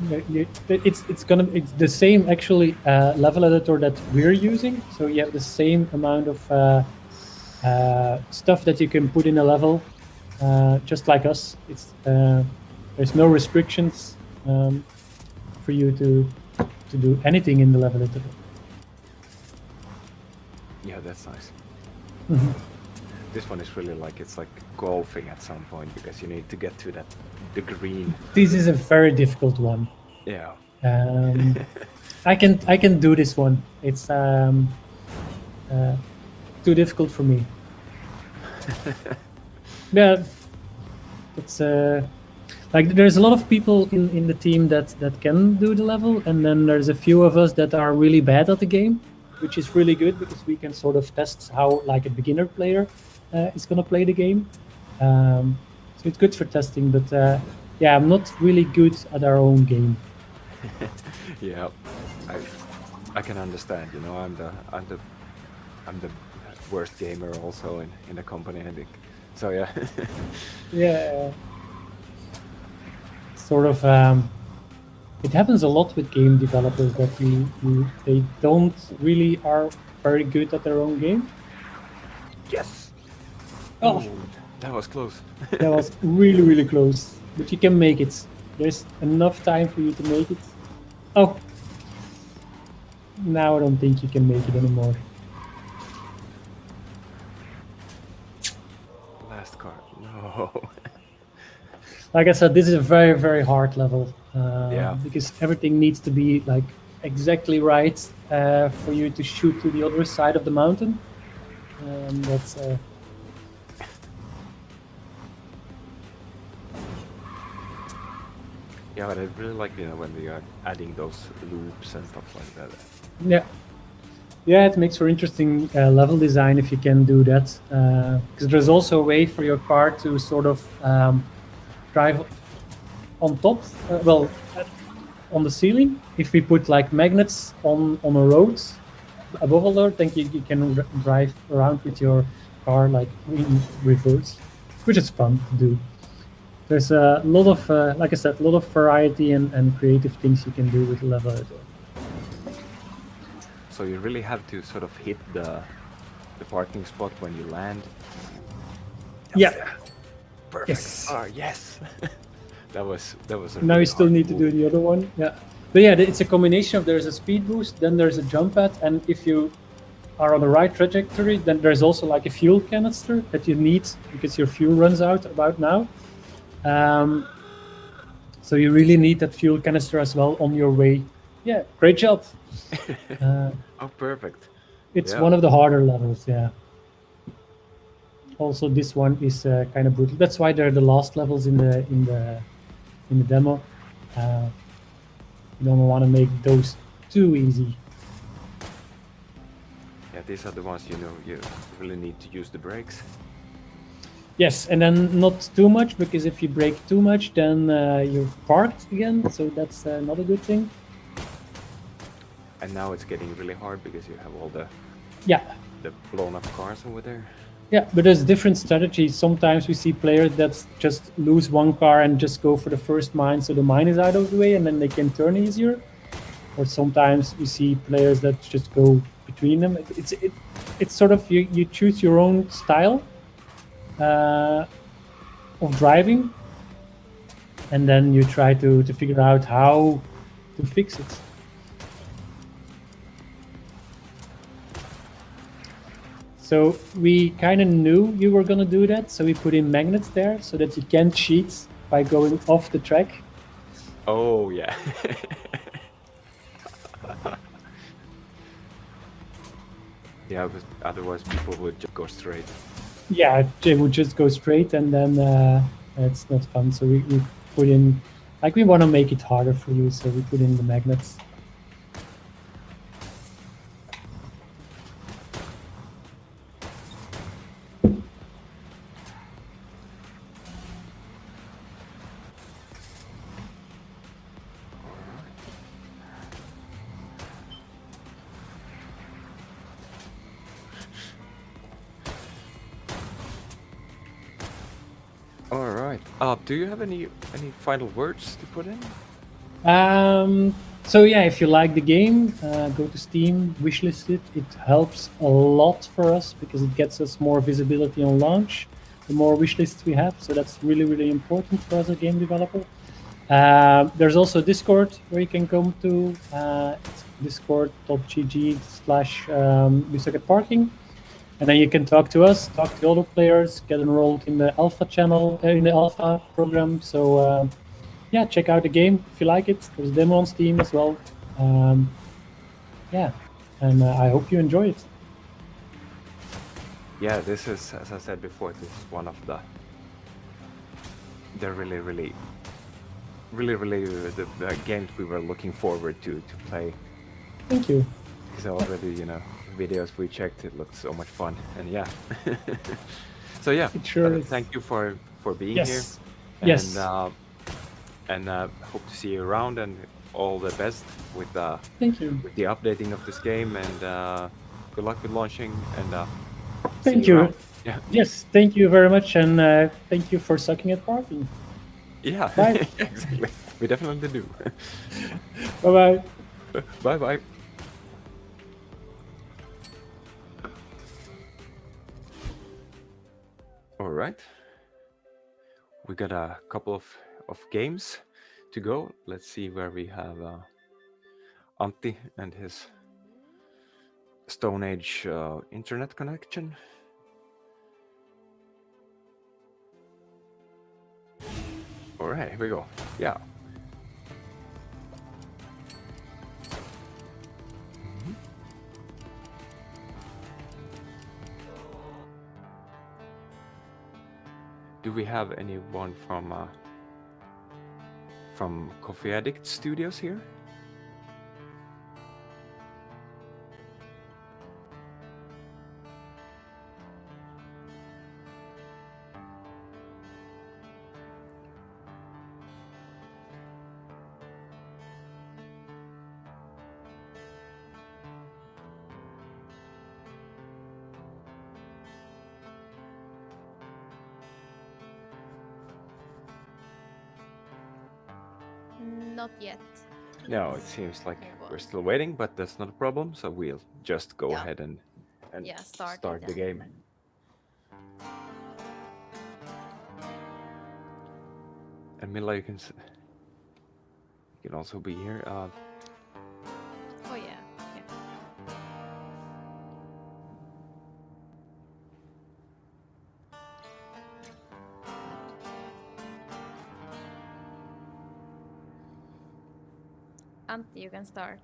It's the same actually level editor that we're using. So you have the same amount of stuff that you can put in a level, just like us. It's there's no restrictions for you to do anything in the level editor. Yeah, that's nice. Mhm. This one is really like, it's like golfing at some point, because you need to get to the green. This is a very difficult one. Yeah. I can do this one. It's too difficult for me. Yeah, it's like there's a lot of people in the team that can do the level, and then there's a few of us that are really bad at the game, which is really good because we can sort of test how like a beginner player is gonna play the game. So it's good for testing, but yeah, I'm not really good at our own game. Yeah, I can understand. You know, I'm the worst gamer also in the company, I think. So yeah. Yeah, sort of. It happens a lot with game developers that they don't really are very good at their own game. Yes. Oh, Ooh, that was close. that was really close, but you can make it. There's enough time for you to make it. Oh, now I don't think you can make it anymore. Last card. No. Like I said, this is a very hard level. Yeah. Because everything needs to be like exactly right for you to shoot to the other side of the mountain. That's Yeah, but I really like, you know, when they are adding those loops and stuff like that. yeah, it makes for interesting level design if you can do that. Because there's also a way for your car to sort of drive on top, on the ceiling. If we put like magnets on a road above all that, then you can drive around with your car like in reverse, which is fun to do. There's a lot of, like I said, a lot of variety and creative things you can do with the level editor. So you really have to sort of hit the parking spot when you land. Yeah. Perfect. Yes. Oh, yes. that was. A Now really you still hard need to do the other one. Yeah. But yeah, it's a combination of there's a speed boost, then there's a jump pad, and if you are on the right trajectory, then there's also like a fuel canister that you need because your fuel runs out about now. So you really need that fuel canister as well on your way. Yeah, great job. Oh, perfect. It's Yeah. one of the harder levels, yeah. Also, this one is kind of brutal. That's why they're the last levels in the demo. You don't want to make those too easy. Yeah, these are the ones, you know, you really need to use the brakes. Yes, and then not too much, because if you brake too much, then you're parked again. So that's not a good thing. And now it's getting really hard because you have all the Yeah. blown up cars over there. Yeah, but there's different strategies. Sometimes we see players that just lose one car and just go for the first mine, so the mine is out of the way, and then they can turn easier. Or sometimes we see players that just go between them. It's sort of you choose your own style of driving, and then you try to figure out how to fix it. So we kind of knew you were going to do that, so we put in magnets there so that you can cheat by going off the track. Oh, yeah. Yeah, but otherwise people would just go straight. Yeah, they would just go straight, and then it's not fun. So we put in Like we want to make it harder for you, so we put in the magnets. All right. Do you have any final words to put in? So yeah, if you like the game, go to Steam, wishlist it. It helps a lot for us because it gets us more visibility on launch. The more wishlists we have, so that's really really important for us as a game developer. There's also Discord where you can come to. It's discord.gg/we suck at parking. And then you can talk to us, talk to other players, get enrolled in the alpha channel, in the alpha program. So yeah, check out the game if you like it. There's a demo on Steam as well. Yeah, and I hope you enjoy it. Yeah, this is, as I said before, this is one of the really the games we were looking forward to play. Thank you. Because already, videos we checked, it looked so much fun, and yeah. So yeah, It sure is. thank you for being Yes. here. Yes. And hope to see you around, and all the best with Thank you. the updating of this game, and good luck with launching, and see Thank you. around. Yeah. Yes, thank you very much, and thank you for sucking at parking. Yeah. Bye. Exactly. We definitely do. Bye bye. Bye bye. All right. We got a couple of games to go. Let's see where we have Antti and his Stone Age internet connection. All right, here we go. Yeah. Do we have anyone from Coffee Addict Studios here? Not yet. No, it seems like Move we're on. still waiting, but that's not a problem. So we'll just go Yeah. ahead and Yeah, start it start the then. game. And Mila, you can also be here. Oh yeah. Yeah. Antti, you can start.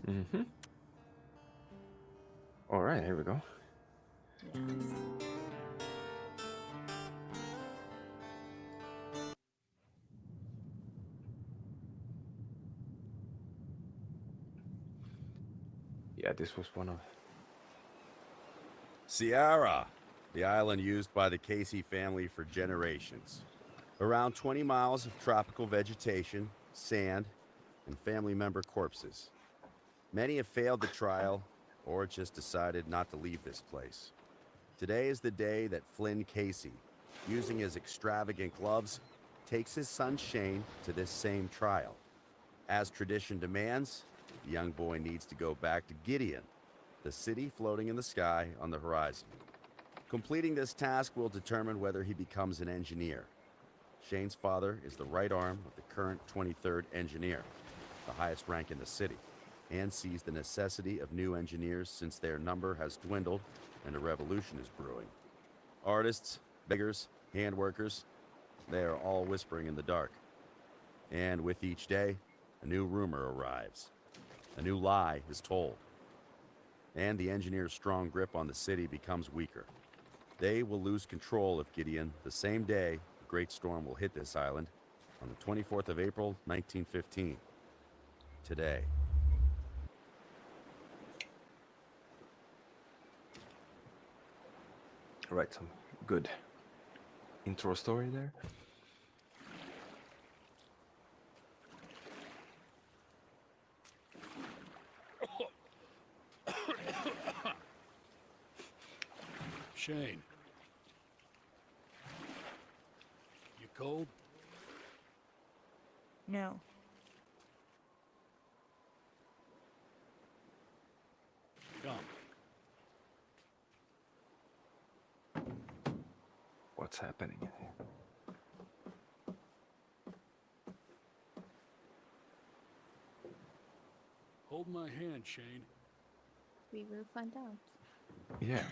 Mm-hmm. All right, here we go. Yes. Yeah, this was one of. Sierra, the island used by the Casey family for generations. Around 20 miles of tropical vegetation, sand, and family member corpses. Many have failed the trial or just decided not to leave this place. Today is the day that Flynn Casey, using his extravagant gloves, takes his son Shane to this same trial. As tradition demands, the young boy needs to go back to Gideon, the city floating in the sky on the horizon. Completing this task will determine whether he becomes an engineer. Shane's father is the right arm of the current 23rd engineer, the highest rank in the city, and sees the necessity of new engineers since their number has dwindled and a revolution is brewing. Artists, beggars, hand workers, they are all whispering in the dark. And with each day, a new rumor arrives. A new lie is told. and the engineers' strong grip on the city becomes weaker. They will lose control of Gideon the same day a great storm will hit this island on the 24th of April, 1915. Today. Right, some good intro story there. Shane. You cold? No. Come. What's happening here? Hold my hand, Shane. We will find out. Yeah.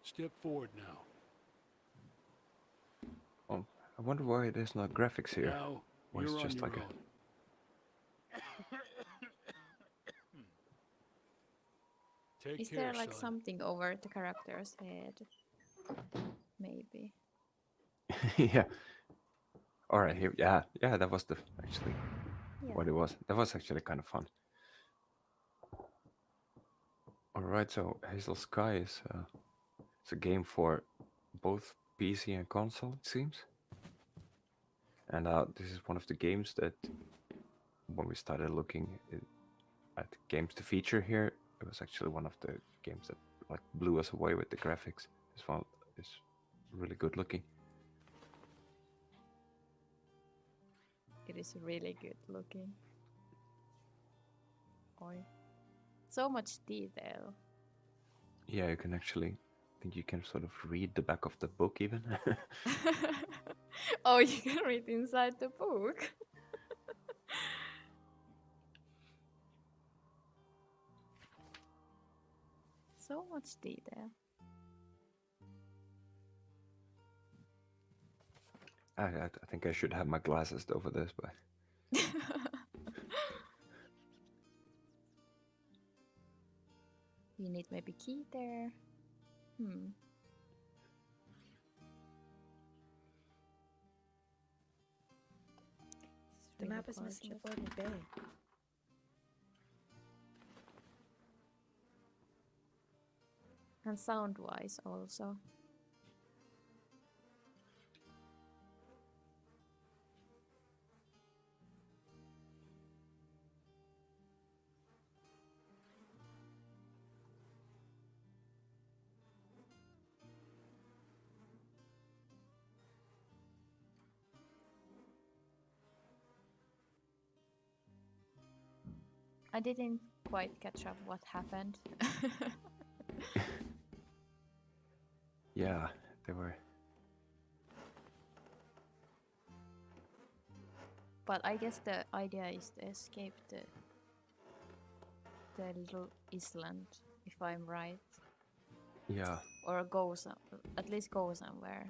Step forward now. Oh, I wonder why there's no graphics here. Now, Or it's you're on just your like a... own. Take Is care, there like son. something over the character's head? Maybe. Yeah. All right, here. Yeah, that was actually Yeah. what it was. That was actually kind of fun. All right, so Hazel Sky is it's a game for both PC and console, it seems. And this is one of the games that, when we started looking at games to feature here, it was actually one of the games that like blew us away with the graphics. This one is really good looking. It is really good looking. Oi. So much detail. Yeah, you can actually, I think you can sort of read the back of the book even. Oh, you can read inside the book. So much detail. I think I should have my glasses over this, but You need maybe key there. The map is missing the floating bay. And sound-wise also. I didn't quite catch up what happened. yeah, they were. But I guess the idea is to escape the little island, if I'm right. Yeah, Or go at least go somewhere.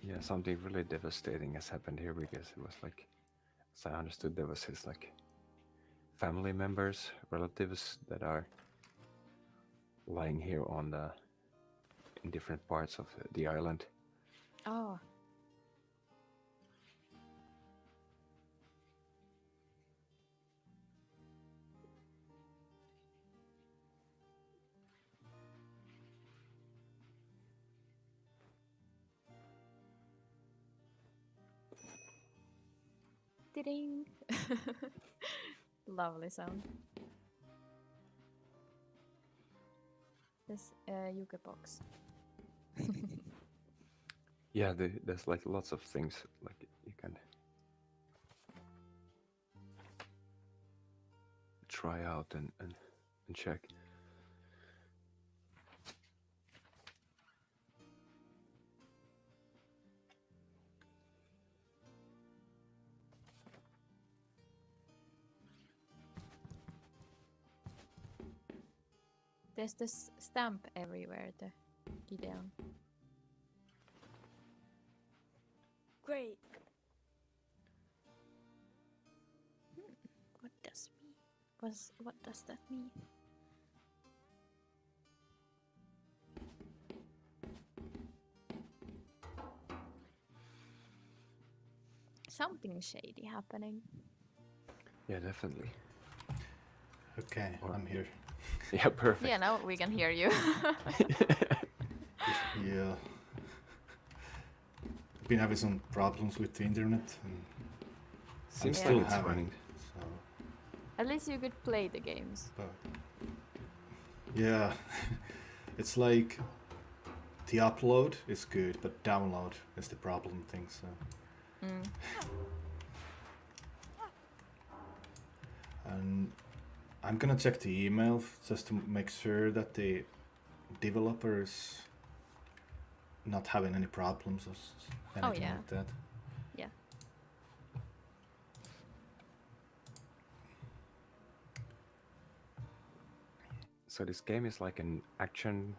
yeah, something really devastating has happened here, because it was like, as I understood, there was his like family members, relatives that are lying here on in different parts of the island. Oh. Ding. Lovely sound. This Yuke box. Yeah, there's like lots of things like you can try out and check. There's this stamp everywhere, the Gideon. Great. What does mean? What does that mean? Something shady happening. Yeah, definitely. Okay, Or- I'm here. Yeah, perfect. Yeah, now we can hear you. Yeah. I've been having some problems with the internet, and Seems Yeah. like still it's having. running. So, At least you could play the games. but yeah, it's like the upload is good, but download is the problem thing. So, Mm. and I'm gonna check the email just to make sure that the developers not having any problems or anything yeah. like that. Yeah. So this game is like an action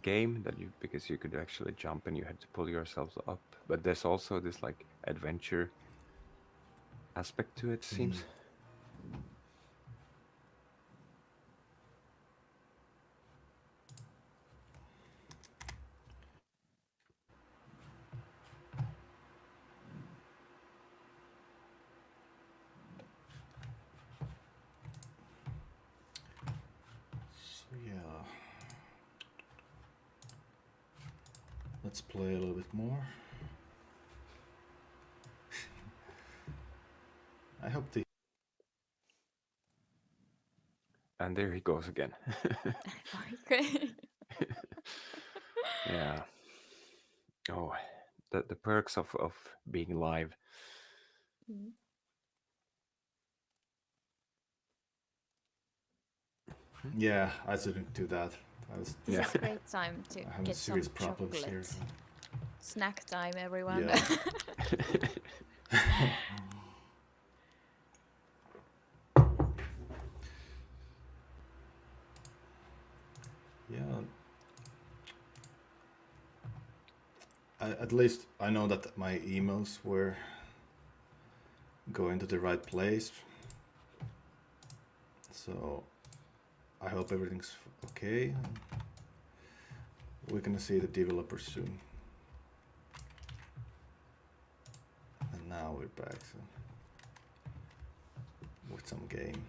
game that because you could actually jump and you had to pull yourselves up, but there's also this like adventure aspect to it, seems. So yeah, let's play a little bit more. I hope the And there he goes again. Okay. Yeah. Oh, the perks of being live. Mm. yeah, I shouldn't do that. This Yeah. is a great time to I have get some serious problems chocolate. here. So. Snack time, everyone. Yeah. Yeah. At least I know that my emails were going to the right place. So I hope everything's okay. We're gonna see the developers soon. And now we're back with some game.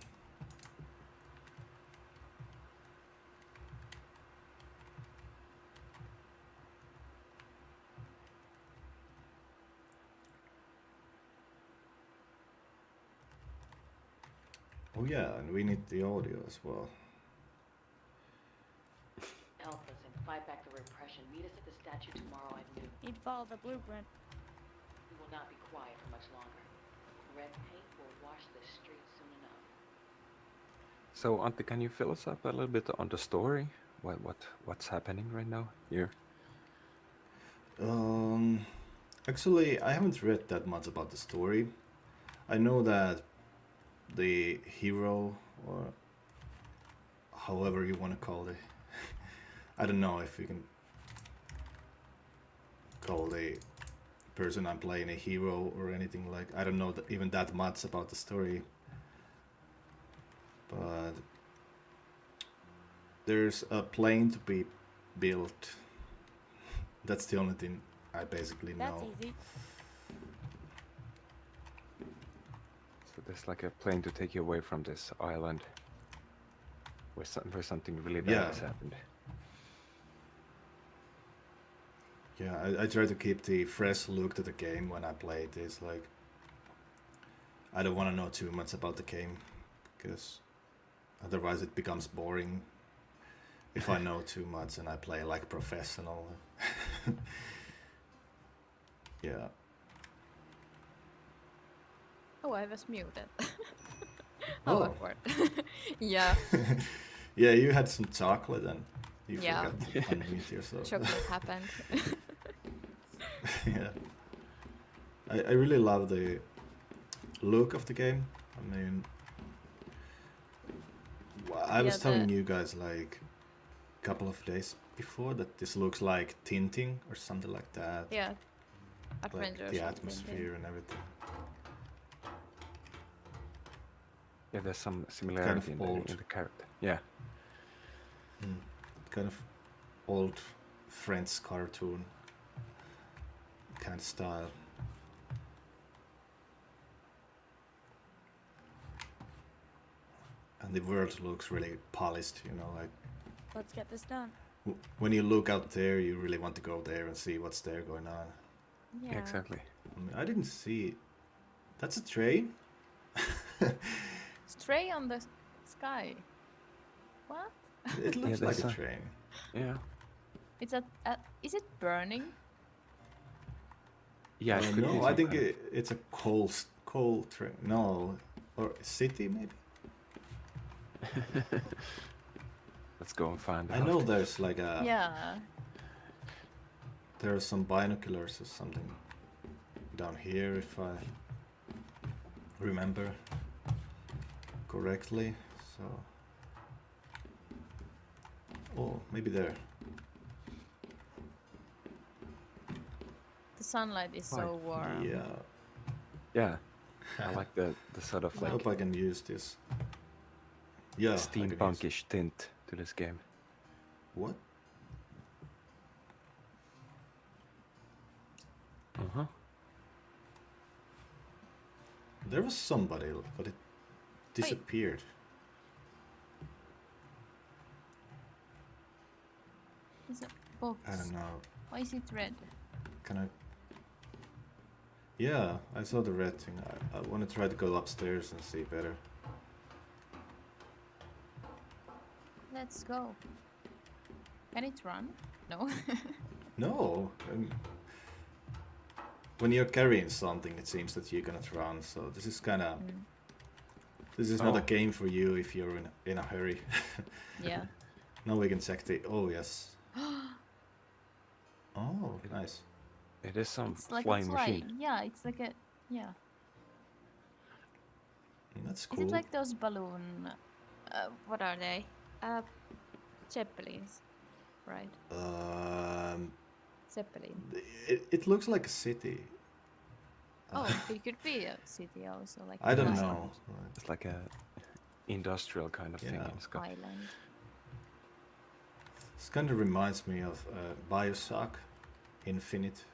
Oh yeah, and we need the audio as well. Help us and fight back the repression. Meet us at the statue tomorrow at noon. He'd follow the blueprint. We will not be quiet for much longer. Red paint will wash the streets soon enough. So Antti, can you fill us up a little bit on the story? What's happening right now here? Actually, I haven't read that much about the story. I know that the hero, or however you want to call it, I don't know if you can call the person I'm playing a hero or anything like. I don't know even that much about the story, but there's a plane to be built. That's the only thing I basically That's know. easy. So there's like a plane to take you away from this island where something really bad Yeah. has happened. Yeah, I try to keep the fresh look to the game when I play this. Like, I don't want to know too much about the game, because otherwise it becomes boring if I know too much and I play like professional. Yeah. Oh, I was muted. How Oh. awkward. Yeah, Yeah, you had some chocolate and you Yeah. forgot to unmute yourself. chocolate happened. Yeah. I really love the look of the game. I mean, I was Yeah, telling the- you guys, like, couple of days before that this looks like tinting or something like that. Yeah. Like Adventures the of Tintin. atmosphere and everything. Yeah, there's some similarity old. in the character. Yeah. Kind of old French cartoon kind of style. And the world looks really polished, you know, like Let's get this done. when you look out there, you really want to go there and see what's there going on. Yeah. Exactly. I mean, I didn't see. That's a train? Stray on the sky. What? It looks like there's a a- train. Yeah. It's is it burning? Yeah, it could be No, I some think kind of- it's a coal train. No, or city maybe. Let's go and find I out. know there's like a Yeah. there are some binoculars or something down here if I remember correctly. So oh, maybe there. The sunlight is so warm. Yeah. Yeah. I like the sort of I like hope I can use this. Yeah, I can use- steampunkish tint to this game. What? Uh-huh. There was somebody, but it disappeared. It's a box. I don't know. Why is it red? Can I? Yeah, I saw the red thing. I want to try to go upstairs and see better. Let's go. Can it run? No. No. When you're carrying something, it seems that you're gonna run. So this is kind of. This is not a Oh. game for you if you're in a hurry. Yeah. Now we can check the. Oh yes. Oh, nice. It is some It's like flying a machine. flying. Yeah, it's like a yeah. That's Is cool. it like those balloon? What are they? Zeppelins, right? Zeppelin. It looks like a city. Oh, it could be a city also, like I don't an know. It's like a industrial kind of thing Yeah. in the sky. island. This kind of reminds me of Bioshock Infinite.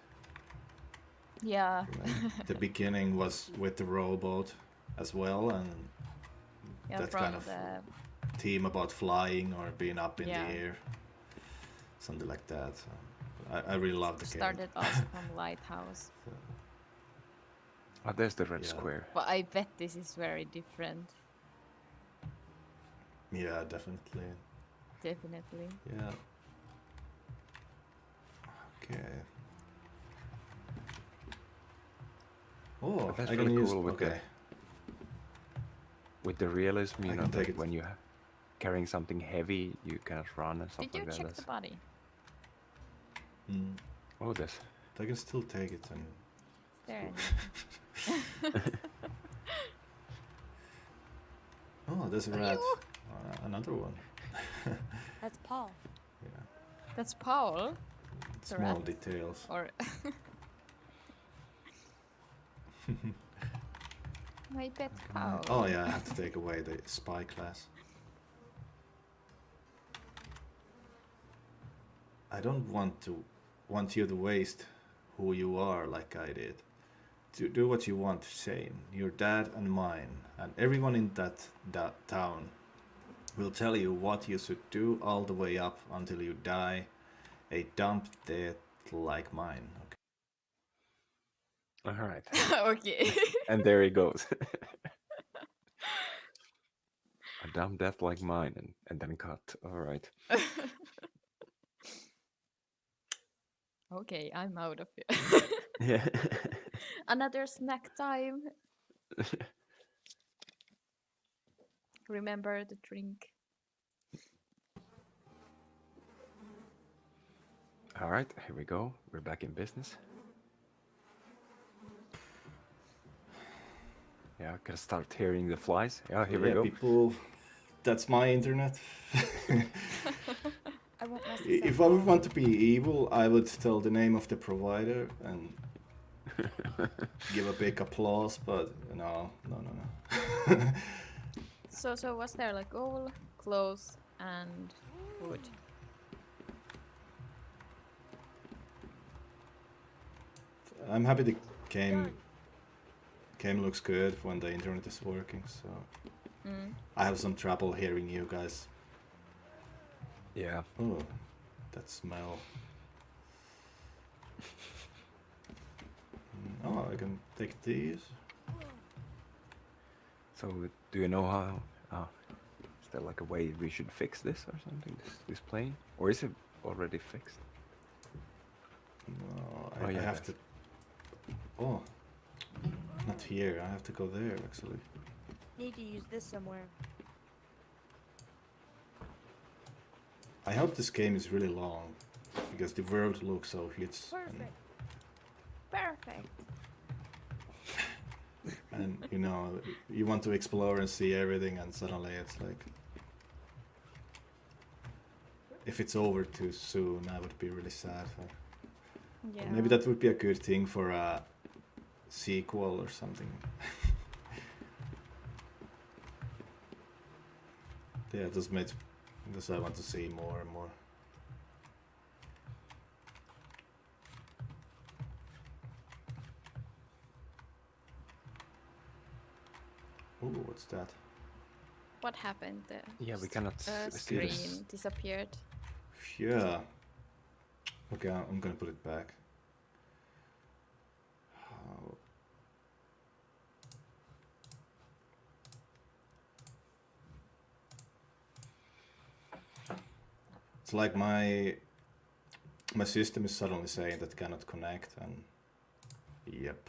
Yeah. The beginning was with the robot as well, and Yeah, that from kind of the theme about flying or being up in Yeah. the air, something like that. So I really love the game. started also from Lighthouse. Oh, there's the red Yeah. square. But I bet this is very different. Yeah, definitely. Definitely. Yeah. Okay. Oh, But that's I can really use. cool with Okay. With the realism, you I know, can take that it. when you're carrying something heavy, you cannot run and stuff Did you like that. check the body? Oh, this. I can still take it and. There. Oh, there's a rat. Another one. That's Paul. Yeah. That's Paul. The Small rat. details. Or my pet Paul. Oh yeah, I have to take away the spy class. I don't want you to waste who you are like I did. To do what you want, Shane. Your dad and mine, and everyone in that town will tell you what you should do all the way up until you die a dumb death like mine. Okay. All right. Okay. And there he goes. A dumb death like mine, and then cut. All right. Okay, I'm out of here. Yeah. Another snack time. Remember the drink. All right, here we go. We're back in business. Yeah, I can start hearing the flies. Yeah, here we Yeah, go. people. That's my internet. I won't mess this If up. I would want to be evil, I would tell the name of the provider and give a big applause, but no. So was there like goal, clothes, and food? I'm happy the game looks good when the internet is working, so I have some trouble hearing you guys. Yeah. Oh, that smell. Oh, I can take these. So do you know how? Is there like a way we should fix this or something? This plane, or is it already fixed? No, Oh, I yeah, have it to. Oh, not here. I have to go there actually. Need to use this somewhere. I hope this game is really long, because the world looks so huge. Perfect. Perfect. And you know, you want to explore and see everything, and suddenly it's like, if it's over too soon, I would be really sad. Yeah. Or maybe that would be a good thing for a sequel or something. Yeah, this I want to see more and more. Ooh, what's that? What happened? The Yeah, we cannot see screen this. disappeared. Yeah. Okay, I'm gonna put it back. How? It's like my system is suddenly saying that cannot connect, and yep.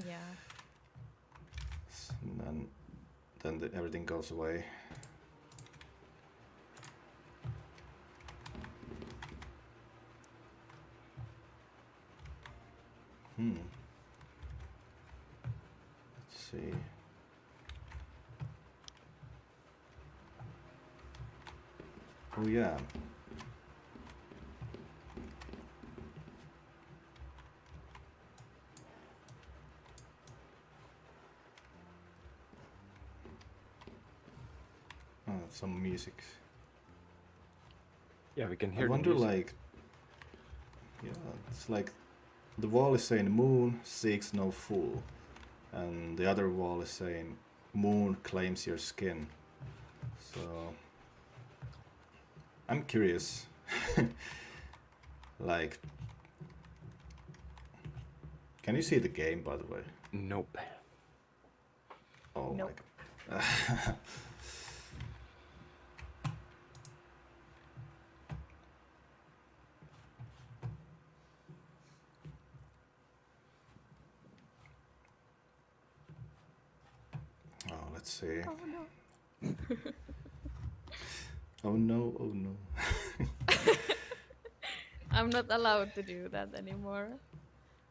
Yeah. And then everything goes away. Let's see. Oh yeah. Oh, some music. Yeah, we can hear I the wonder, music. like, yeah, it's like the wall is saying moon seeks no fool, and the other wall is saying moon claims your skin. So I'm curious. Like, can you see the game, by the way? Nope. Oh Nope. my god. Oh, let's see. Oh no. Oh no, oh no. I'm not allowed to do that anymore.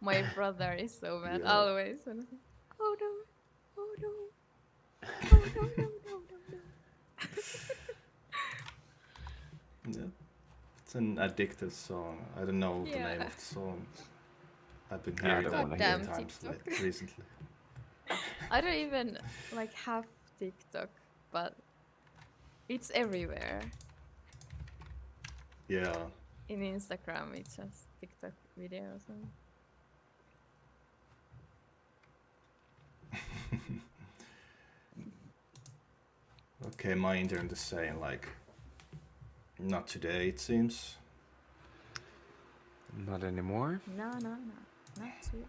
My brother is so mad Yeah. always. When oh no, oh no, oh no, no, no, no, no. Yeah. It's an addictive song. I don't know the name Yeah. of the song. I've been I hearing don't that wanna many hear Goddamn times TikTok. recently. I don't even like have TikTok, but it's everywhere. Yeah. In Instagram, it's just TikTok videos. And Okay, my internet is saying like, not today it seems. Not anymore. no, not today.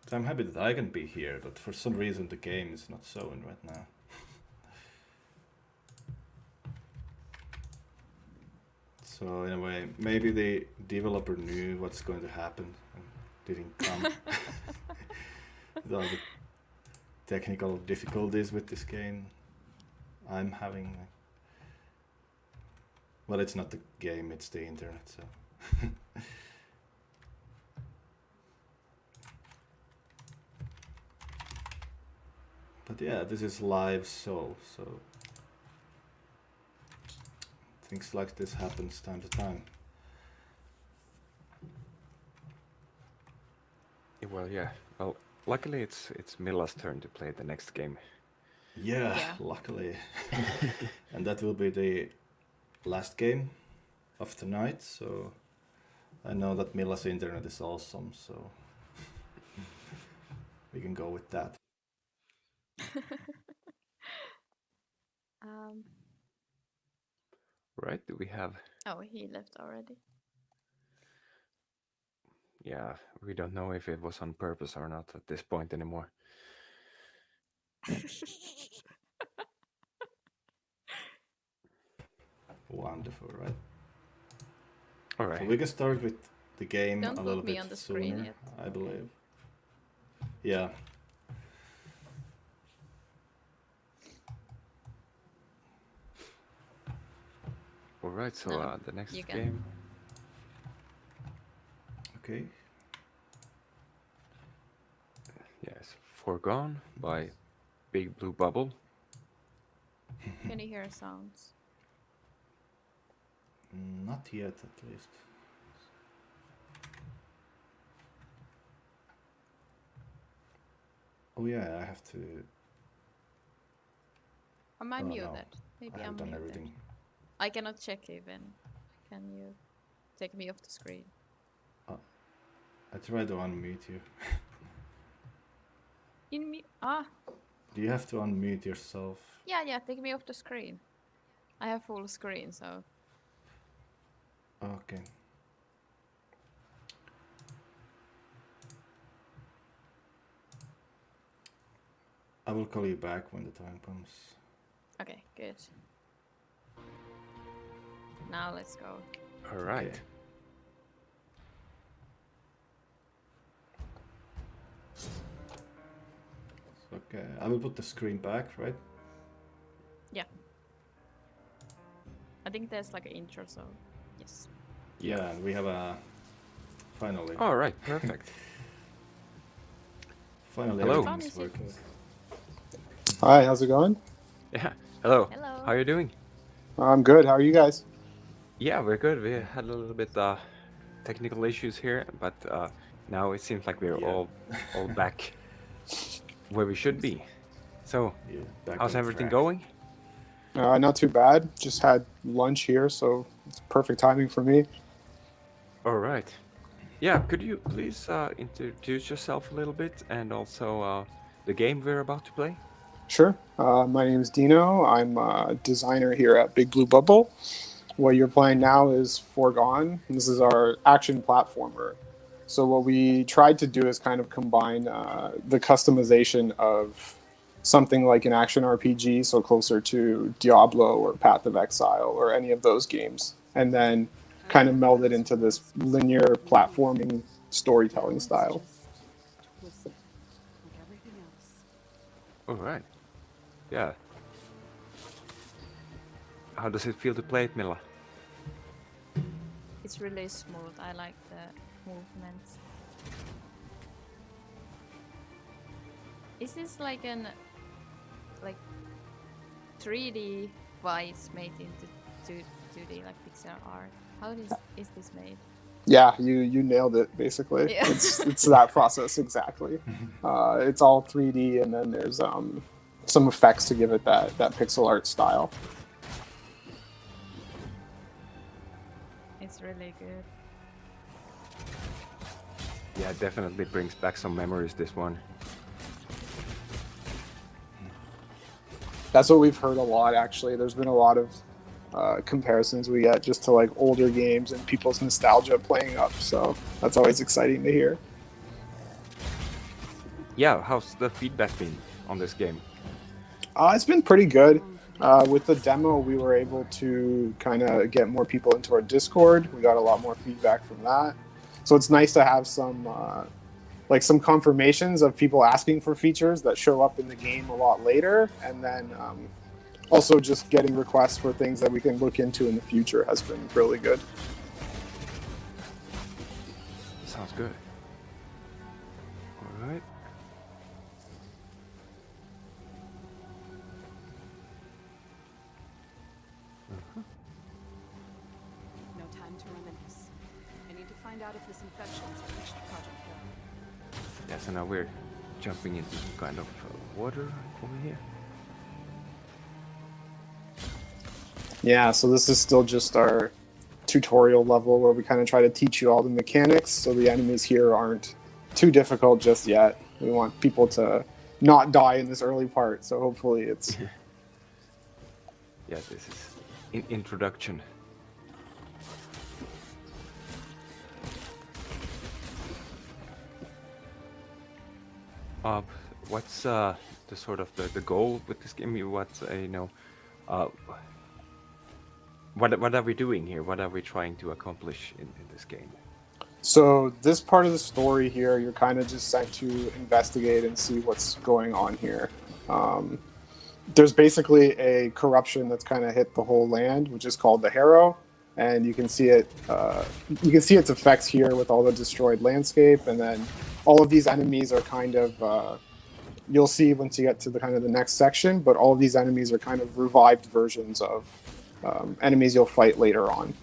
So I'm happy that I can be here, but for some reason the game is not showing right now. So in a way, maybe the developer knew what's going to happen and didn't come. With all the technical difficulties with this game I'm having. Well, it's not the game, it's the internet, so. But yeah, this is live show, so things like this happens time to time. Well, yeah. Well, luckily it's Milla's turn to play the next game. Yeah. Luckily. And that will be the last game of tonight, so I know that Milla's internet is awesome, so we can go with that. Right? Do we have? Oh, he left already. Yeah, we don't know if it was on purpose or not at this point anymore. Wonderful, right? All right. So we can start with the game Don't a put little me bit on the screen sooner, yet. I believe. Yeah. All right. So No, the next you can. game. Okay. Yes, Foregone by Big Blue Bubble. Can you hear sounds? Not yet, at least. Oh yeah, I have to. Am I Oh, muted? no. Maybe I have I'm done muted. everything. I cannot check even. Can you take me off the screen? I tried to unmute you. In me? Ah, Do you have to unmute yourself? yeah. Take me off the screen. I have full screen, so Okay. I will call you back when the time comes. okay, good. Now let's go. All right. Okay, I will put the screen back, right? Yeah. I think there's like an intro, so yes. Yeah, and we have a finally. All right. Perfect. Finally, Hello. everything's working. Hi, how's it going? Yeah. Hello. Hello. How are you doing? I'm good. How are you guys? Yeah, we're good. We had a little bit technical issues here, but now it seems like we're all back where we should be. So, back how's on everything track. going? Not too bad. Just had lunch here, so it's perfect timing for me. All right. Yeah, could you please introduce yourself a little bit and also the game we're about to play? Sure. My name's Dino. I'm a designer here at Big Blue Bubble. What you're playing now is Foregone. This is our action platformer. So what we tried to do is kind of combine the customization of something like an action RPG, so closer to Diablo or Path of Exile or any of those games, and then kind of meld it into this linear platforming storytelling style. All right. Yeah. How does it feel to play it, Milla? It's really smooth. I like the movements. Is this like an 3D vice made into 2D like pixel art? How is this made? Yeah, you nailed it. Basically, Yeah. it's that process exactly. It's all 3D, and then there's some effects to give it that pixel art style. It's really good. Yeah, it definitely brings back some memories, this one. That's what we've heard a lot, actually. There's been a lot of comparisons we get just to like older games and people's nostalgia playing up. So that's always exciting to hear. Yeah, how's the feedback been on this game? It's been pretty good. With the demo, we were able to kind of get more people into our Discord. We got a lot more feedback from that. So it's nice to have some confirmations of people asking for features that show up in the game a lot later. And then also just getting requests for things that we can look into in the future has been really good. Sounds good. All right. find out if this infection's reached Project Pharaoh. Yeah, so now we're jumping into some kind of water over here. Yeah, so this is still just our tutorial level where we kind of try to teach you all the mechanics, so the enemies here aren't too difficult just yet. We want people to not die in this early part, so hopefully it's... Yeah, this is introduction. What's the sort of the goal with this game? What what are we doing here? What are we trying to accomplish in this game? So this part of the story here, you're kind of just sent to investigate and see what's going on here. There's basically a corruption that's kind of hit the whole land, which is called the Pharaoh, and you can see it. You can see its effects here with all the destroyed landscape, and then all of these enemies are kind of. You'll see once you get to the kind of the next section, but all of these enemies are kind of revived versions of enemies you'll fight later on.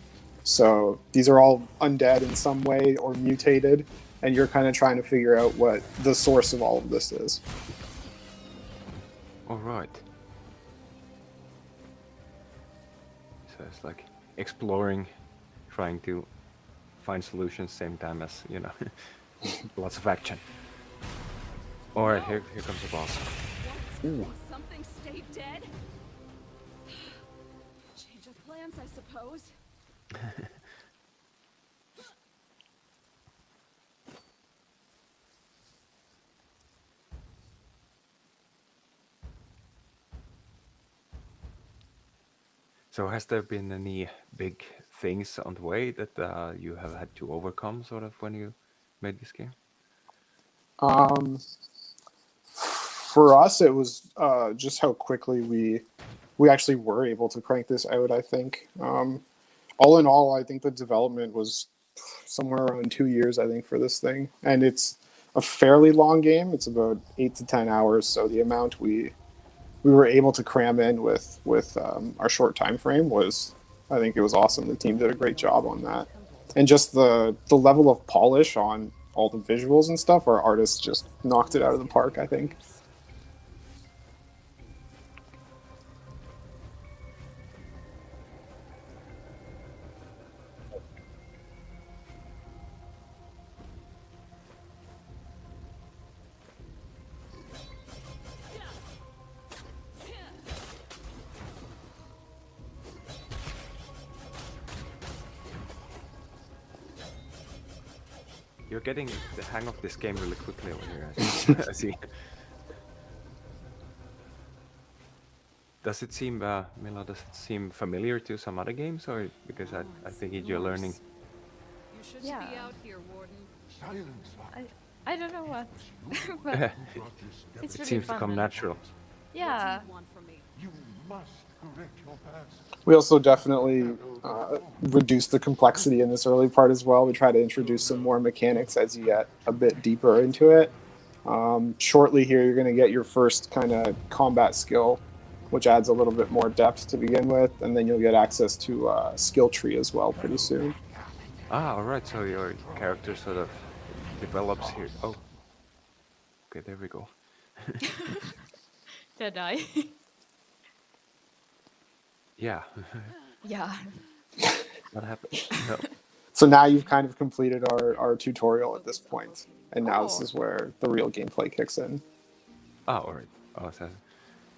So these are all undead in some way or mutated, and you're kind of trying to figure out what the source of all of this is. All right. So it's like exploring, trying to find solutions, same time as, lots of action. All right, here comes the boss. Ooh. Something stay dead? Change of plans, I suppose. So has there been any big things on the way that you have had to overcome, sort of, when you made this game? For us, it was just how quickly we actually were able to crank this out, I think. All in all, I think the development was somewhere around 2 years, I think, for this thing. And it's a fairly long game. It's about 8 to 10 hours. So the amount we were able to cram in with our short time frame was, I think it was awesome. The team did a great job on that. And just the level of polish on all the visuals and stuff, our artists just knocked it out of the park, I think. You're getting the hang of this game really quickly over here. I see. Does it seem, Mila, does it seem familiar to some other games, or because I think you're learning? You should Yeah. be out here, Warden. I don't know what, but it's It really seems to fun come and- natural. Yeah. We also definitely reduce the complexity in this early part as well. We try to introduce some more mechanics as you get a bit deeper into it. Shortly here, you're going to get your first kind of combat skill, which adds a little bit more depth to begin with, and then you'll get access to a skill tree as well pretty soon. Ah, all right. So your character sort of develops here. Oh, okay. There we go. Did I? Yeah. Yeah. What happened? No. So now you've kind of completed our tutorial at this point, and now this Oh. is where the real gameplay kicks in. Oh, all right. Oh, so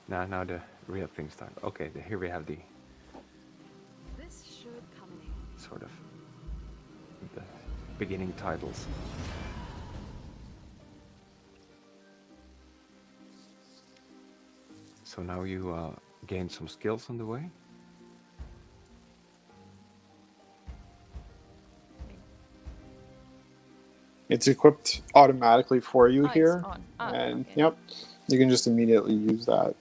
now the real thing starts. Okay, here we have the This should come in handy. sort of the beginning titles. So now you gain some skills on the way. It's equipped automatically for you Oh, it's here, on. Ah, and okay. yep, you can just immediately use that.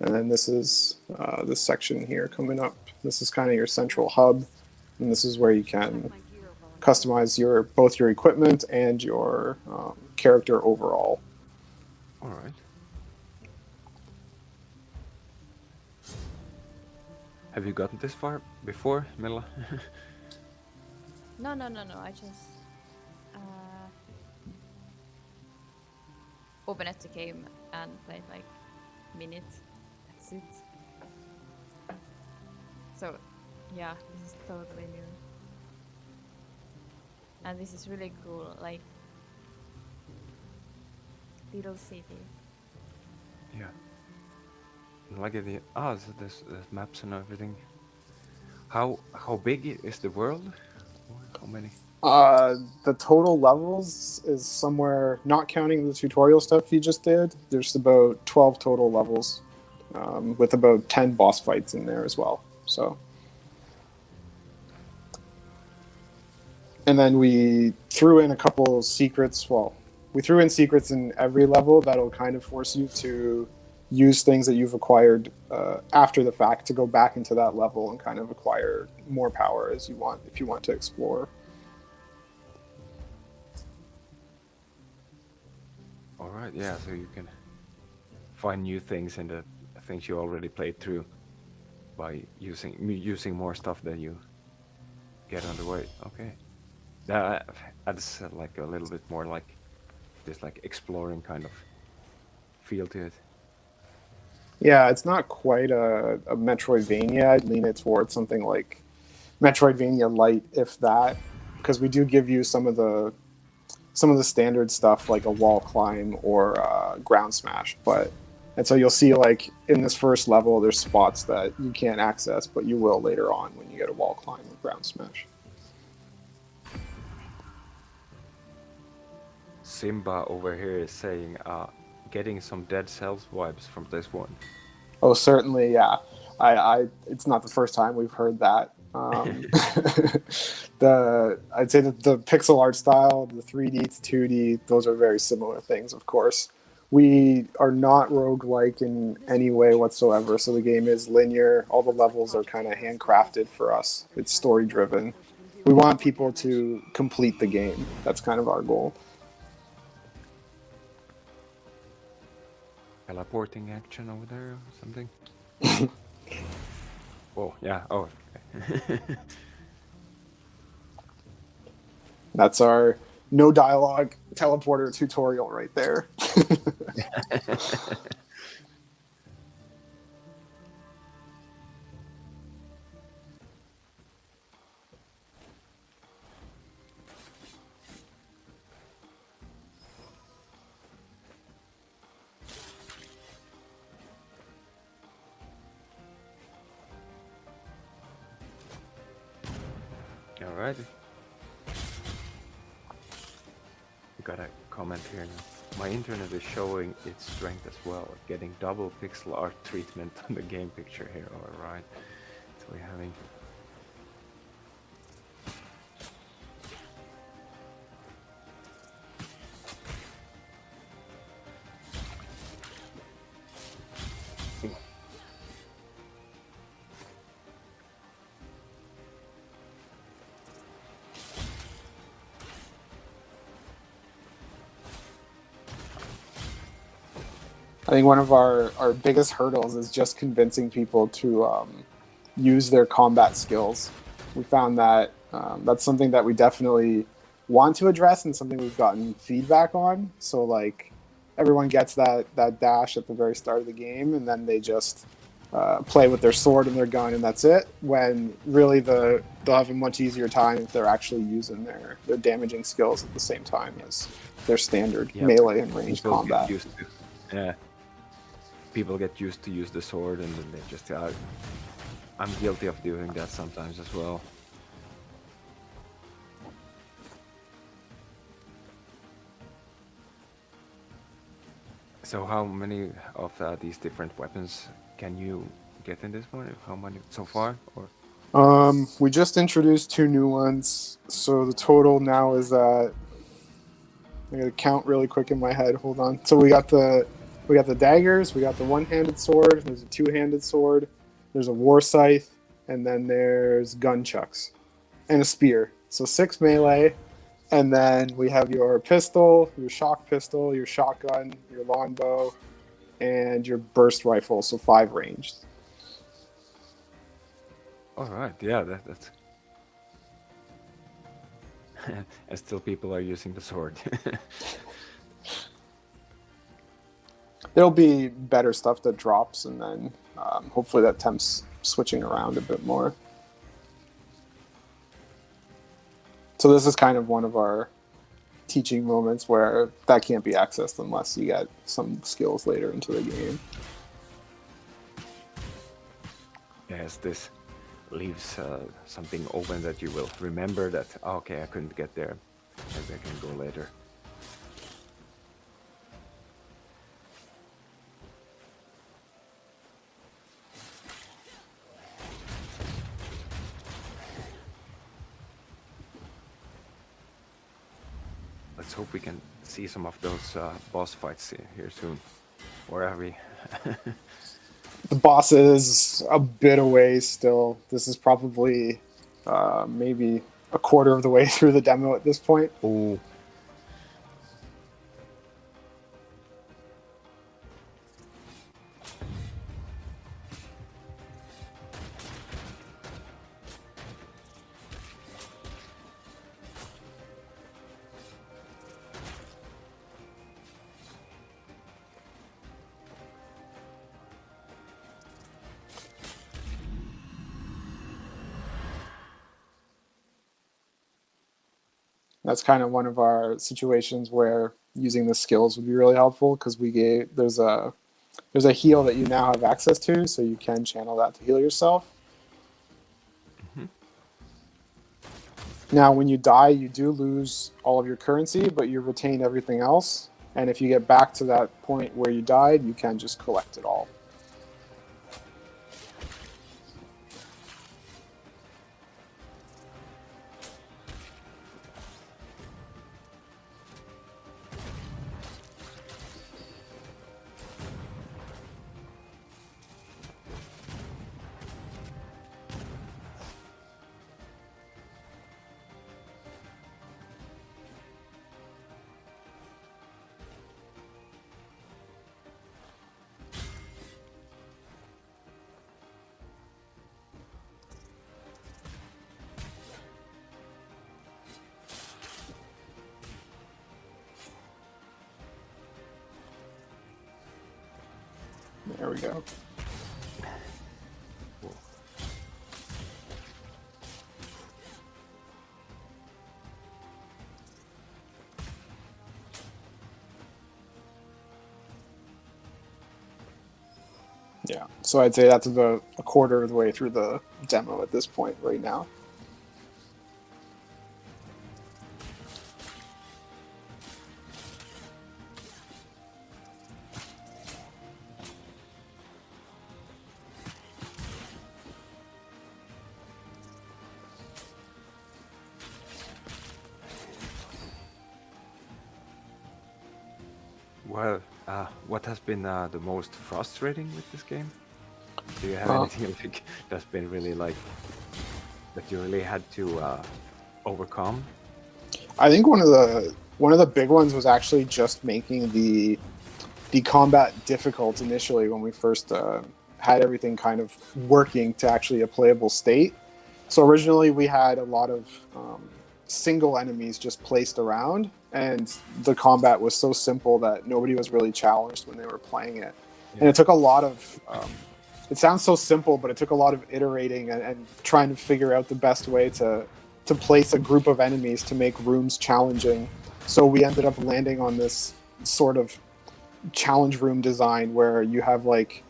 And then this is this section here coming up. This is kind of your central hub, and this is where you can customize both your equipment and your character overall. All right. Have you gotten this far before, Milla? No. I just opened up the game and played like minutes. That's it. So, yeah, this is totally new. And this is really cool, like little city. Yeah. Like the so there's maps and everything. How big is the world? How many? The total levels is somewhere, not counting the tutorial stuff you just did, there's about 12 total levels, with about 10 boss fights in there as well. So, and then we threw in a couple secrets. Well, we threw in secrets in every level that'll kind of force you to use things that you've acquired after the fact to go back into that level and kind of acquire more power as you want, if you want to explore. All right, yeah, so you can find new things in the things you already played through by using more stuff that you get on the way. Okay, that's like a little bit more like this, like exploring kind of feel to it. Yeah, it's not quite a Metroidvania. I'd lean it towards something like Metroidvania Light, if that, because we do give you some of the standard stuff like a wall climb or ground smash. And so you'll see, like, in this first level, there's spots that you can't access, but you will later on when you get a wall climb or ground smash. Simba over here is saying, getting some Dead Cells vibes from this one. Oh, certainly, yeah. It's not the first time we've heard that. I'd say that the pixel art style, the 3D to 2D, those are very similar things, of course. We are not roguelike in any way whatsoever, so the game is linear. All the levels are kind of handcrafted for us. It's story-driven. We want people to complete the game. That's kind of our goal. Teleporting action over there or something? Oh, yeah. Oh, okay. That's our no dialogue teleporter tutorial right there. Alrighty. We got a comment here now. My internet is showing its strength as well, getting double pixel art treatment on the game picture here. Alright. So we're having... I think one of our biggest hurdles is just convincing people to use their combat skills. We found that that's something that we definitely want to address and something we've gotten feedback on. So, like, everyone gets that dash at the very start of the game, and then they just play with their sword and their gun, and that's it. When really they'll have a much easier time if they're actually using their damaging skills at the same time as their standard melee and ranged combat. Yeah. People get used to use the sword, and then they just... I'm guilty of doing that sometimes as well. So how many of these different weapons can you get in this one? How many so far? Or we just introduced 2 new ones, so the total now is at... I gotta count really quick in my head. Hold on. So we got the daggers, we got the one-handed sword, there's a two-handed sword, there's a war scythe, and then there's gunchucks, and a spear. So 6 melee, and then we have your pistol, your shock pistol, your shotgun, your longbow, and your burst rifle. So 5 ranged. All right, yeah, that's. And still, people are using the sword. There'll be better stuff that drops, and then hopefully that tempts switching around a bit more. So this is kind of one of our teaching moments where that can't be accessed unless you get some skills later into the game. Yes, this leaves something open that you will remember that, oh, okay, I couldn't get there. Maybe I can go later. Let's hope we can see some of those boss fights here soon. Or are we? The boss is a bit away still. This is probably maybe a quarter of the way through the demo at this point. Oh. That's kind of one of our situations where using the skills would be really helpful, because there's a heal that you now have access to, so you can channel that to heal yourself. Mm-hmm. Now, when you die, you do lose all of your currency, but you retain everything else. And if you get back to that point where you died, you can just collect it all. There we go. Yeah, so I'd say that's about a quarter of the way through the demo at this point right now. Well, what has been the most frustrating with this game? Do you have Well- anything like that's been really like that you really had to overcome? I think one of the big ones was actually just making the combat difficult initially when we first had everything kind of working to actually a playable state. So originally we had a lot of single enemies just placed around, and the combat was so simple that nobody was really challenged when they were playing it. And it took a lot of it sounds so simple, but it took a lot of iterating and trying to figure out the best way to place a group of enemies to make rooms challenging. So we ended up landing on this sort of challenge room design where you have like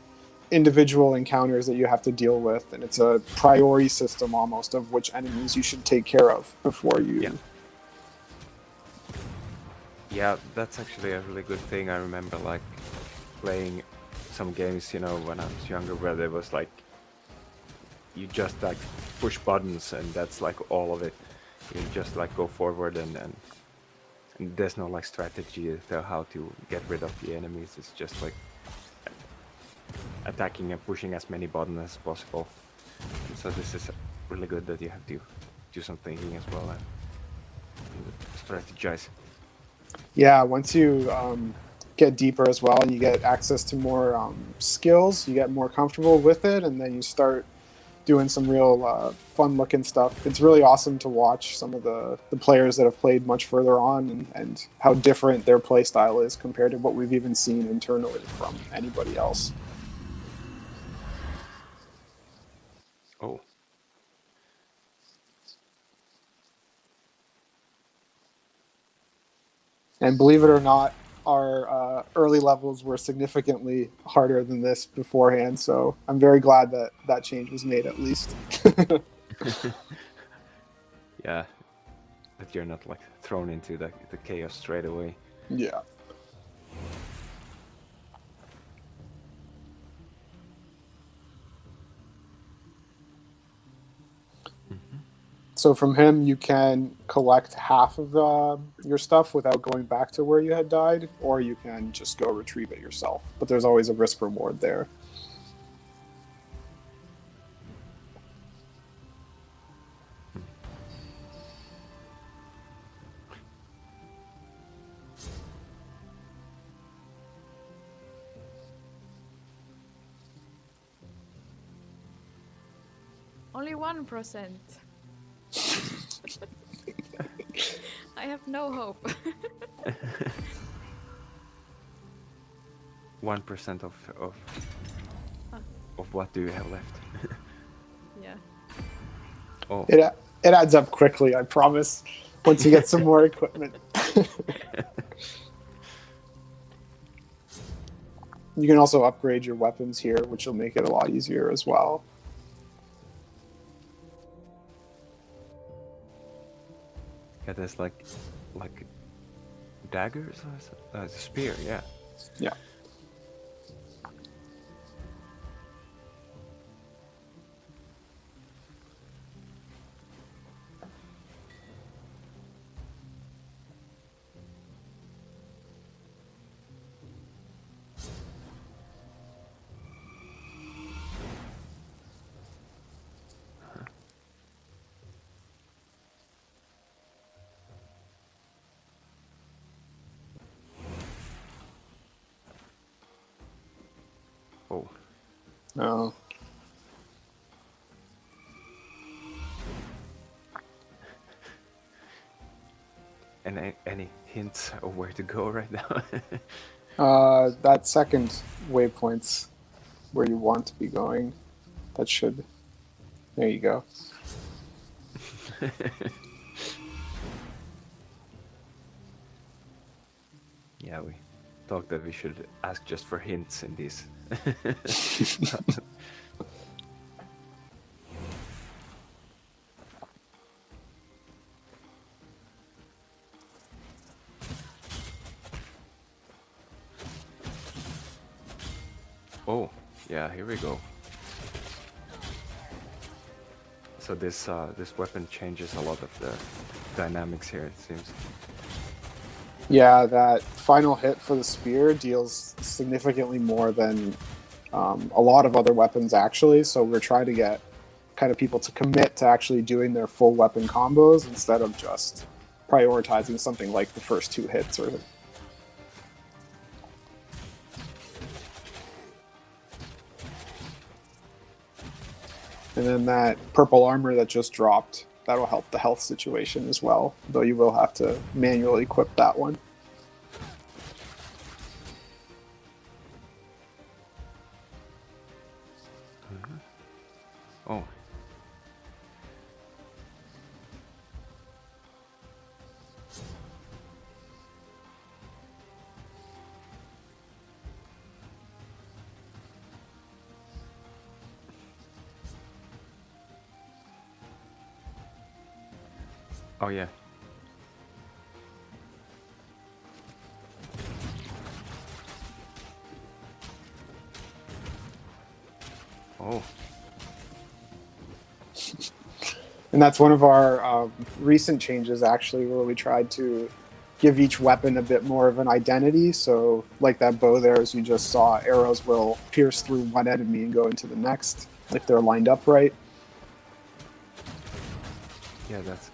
individual encounters that you have to deal with, and it's a priority system almost of which enemies you should take care of before you. Yeah, that's actually a really good thing. I remember like playing some games, you know, when I was younger, where there was like you just like push buttons and that's like all of it. You just like go forward and there's no like strategy to how to get rid of the enemies. It's just like attacking and pushing as many buttons as possible. So this is really good that you have to do some thinking as well and strategize. Yeah, once you get deeper as well, you get access to more skills, you get more comfortable with it, and then you start doing some real fun-looking stuff. It's really awesome to watch some of the players that have played much further on and how different their play style is compared to what we've even seen internally from anybody else. Oh. And believe it or not, our early levels were significantly harder than this beforehand, so I'm very glad that that change was made at least. Yeah, that you're not like thrown into the chaos straight away. Yeah. So from him, you can collect half of your stuff without going back to where you had died, or you can just go retrieve it yourself. But there's always a risk reward there. Only 1%. I have no hope. 1% of what do you have left? Yeah. Oh. It adds up quickly, I promise, once you get some more equipment. You can also upgrade your weapons here, which will make it a lot easier as well. Yeah, there's like daggers or a spear, yeah. Yeah. Oh. Oh. Any hints of where to go right now? That second waypoint's where you want to be going. That should... There you go. Yeah, we thought that we should ask just for hints in these. Oh, yeah, here we go. So this weapon changes a lot of the dynamics here, it seems. Yeah, that final hit for the spear deals significantly more than a lot of other weapons, actually. So we're trying to get kind of people to commit to actually doing their full weapon combos instead of just prioritizing something like the first two hits or... And then that purple armor that just dropped, that'll help the health situation as well, though you will have to manually equip that one. Oh. Oh, yeah. Oh. And that's one of our recent changes, actually, where we tried to give each weapon a bit more of an identity. So, like that bow there, as you just saw, arrows will pierce through one enemy and go into the next if they're lined up right. Yeah, that's.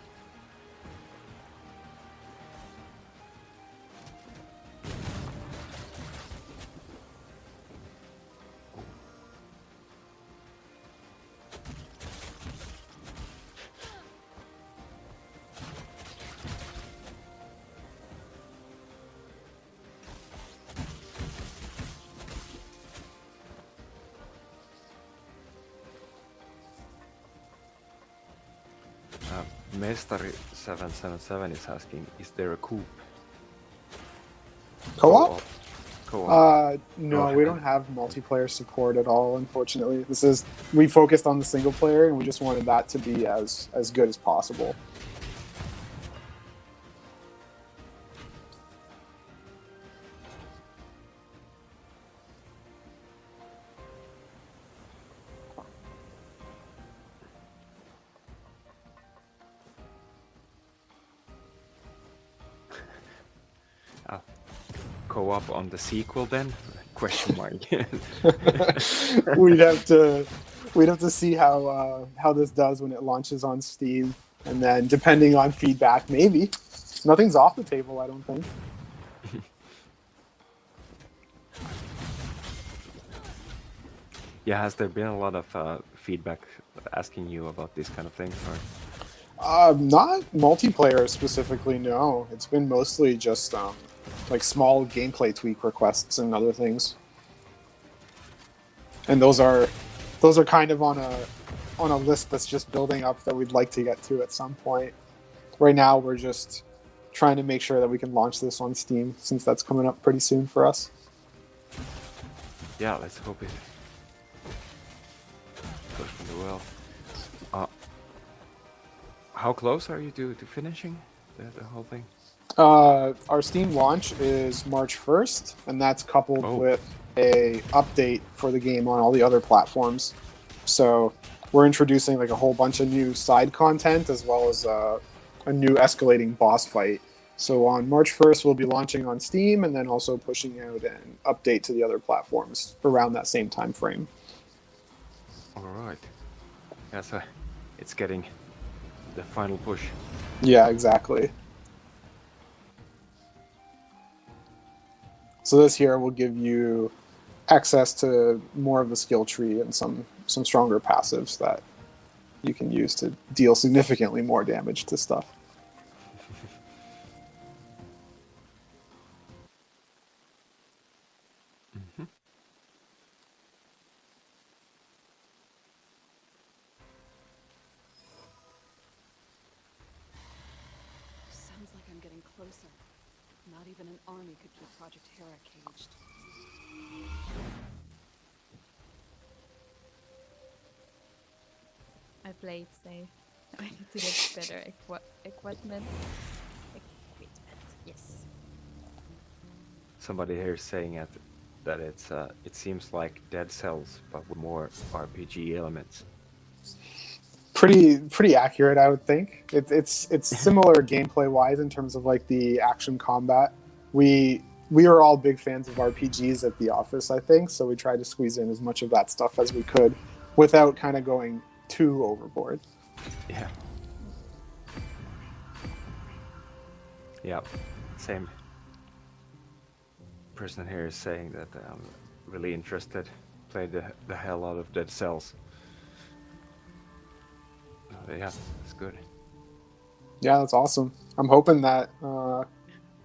Mestari777 is asking, is there a coop? Co-op? Co-op. No, Oh, we don't have multiplayer support at all, unfortunately. We focused on the single player, and we just wanted that to be as good as possible. Co-op on the sequel then? Question mark. we'd have to see how this does when it launches on Steam, and then depending on feedback, maybe. Nothing's off the table, I don't think. Yeah, has there been a lot of feedback asking you about these kind of things? Not multiplayer specifically, no. It's been mostly just like small gameplay tweak requests and other things. And those are kind of on a list that's just building up that we'd like to get to at some point. Right now we're just trying to make sure that we can launch this on Steam, since that's coming up pretty soon for us. Yeah, let's hope it goes really well. How close are you to finishing the whole thing? Our Steam launch is March 1st, and that's coupled with a update for the game on all the other platforms. So we're introducing like a whole bunch of new side content, as well as a new escalating boss fight. So on March 1st, we'll be launching on Steam, and then also pushing out an update to the other platforms around that same time frame. All right. Yeah, so it's getting the final push. Yeah, exactly. So this here will give you access to more of the skill tree and some stronger passives that you can use to deal significantly more damage to stuff. Sounds like I'm getting closer. Not even an army could keep Project Hera caged. I played safe. I need to get better equipment. Yes. Somebody here is saying that it seems like Dead Cells, but with more RPG elements. Pretty accurate, I would think. It's similar gameplay wise in terms of like the action combat. We are all big fans of RPGs at the office, I think, so we tried to squeeze in as much of that stuff as we could without kind of going too overboard. Yeah. Yeah. Same person here is saying that I'm really interested. Played the hell out of Dead Cells. Yeah, it's good. Yeah, that's awesome. I'm hoping that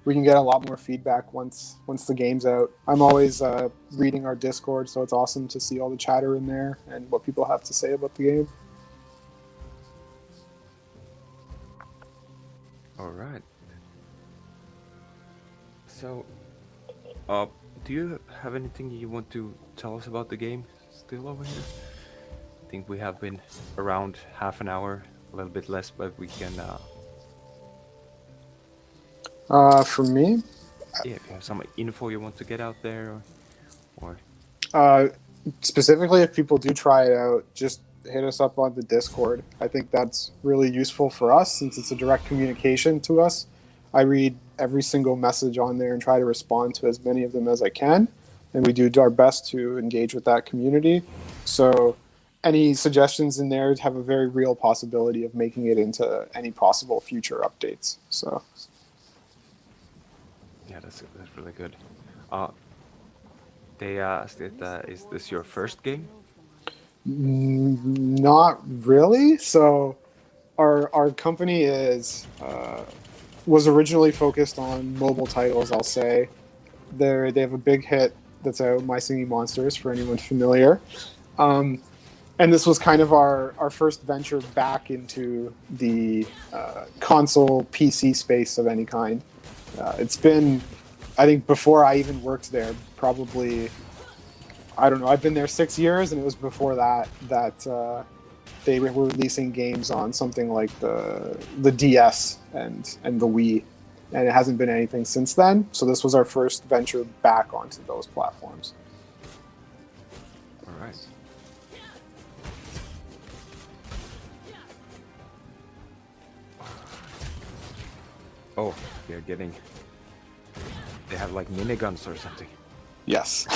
we can get a lot more feedback once the game's out. I'm always reading our Discord, so it's awesome to see all the chatter in there and what people have to say about the game. All right. So, do you have anything you want to tell us about the game still over here? I think we have been around half an hour, a little bit less, but we can... For me? Yeah, if you have some info you want to get out there, or... Specifically, if people do try it out, just hit us up on the Discord. I think that's really useful for us, since it's a direct communication to us. I read every single message on there and try to respond to as many of them as I can, and we do our best to engage with that community. So any suggestions in there have a very real possibility of making it into any possible future updates. So Yeah, that's really good. They asked it, is this your first game? not really. So our company was originally focused on mobile titles. I'll say they have a big hit that's out, My Singing Monsters, for anyone familiar. And this was kind of our first venture back into the console PC space of any kind. It's been, I think, before I even worked there, probably, I don't know, I've been there 6 years, and it was before that they were releasing games on something like the DS and the Wii, and it hasn't been anything since then. So this was our first venture back onto those platforms. All right. Oh, they're getting... They have like miniguns or something. Yes.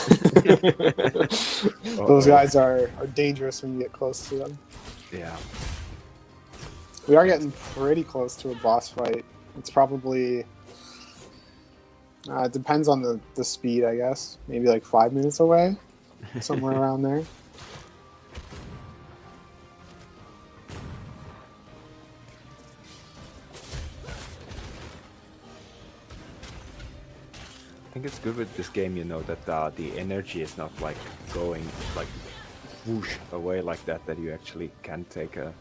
Those guys are dangerous when you get close to them. Yeah. We are getting pretty close to a boss fight. It's probably... it depends on the speed, I guess. Maybe like 5 minutes away. Somewhere around there. I think it's good with this game, you know, that the energy is not like going like whoosh away like that, that you actually can take a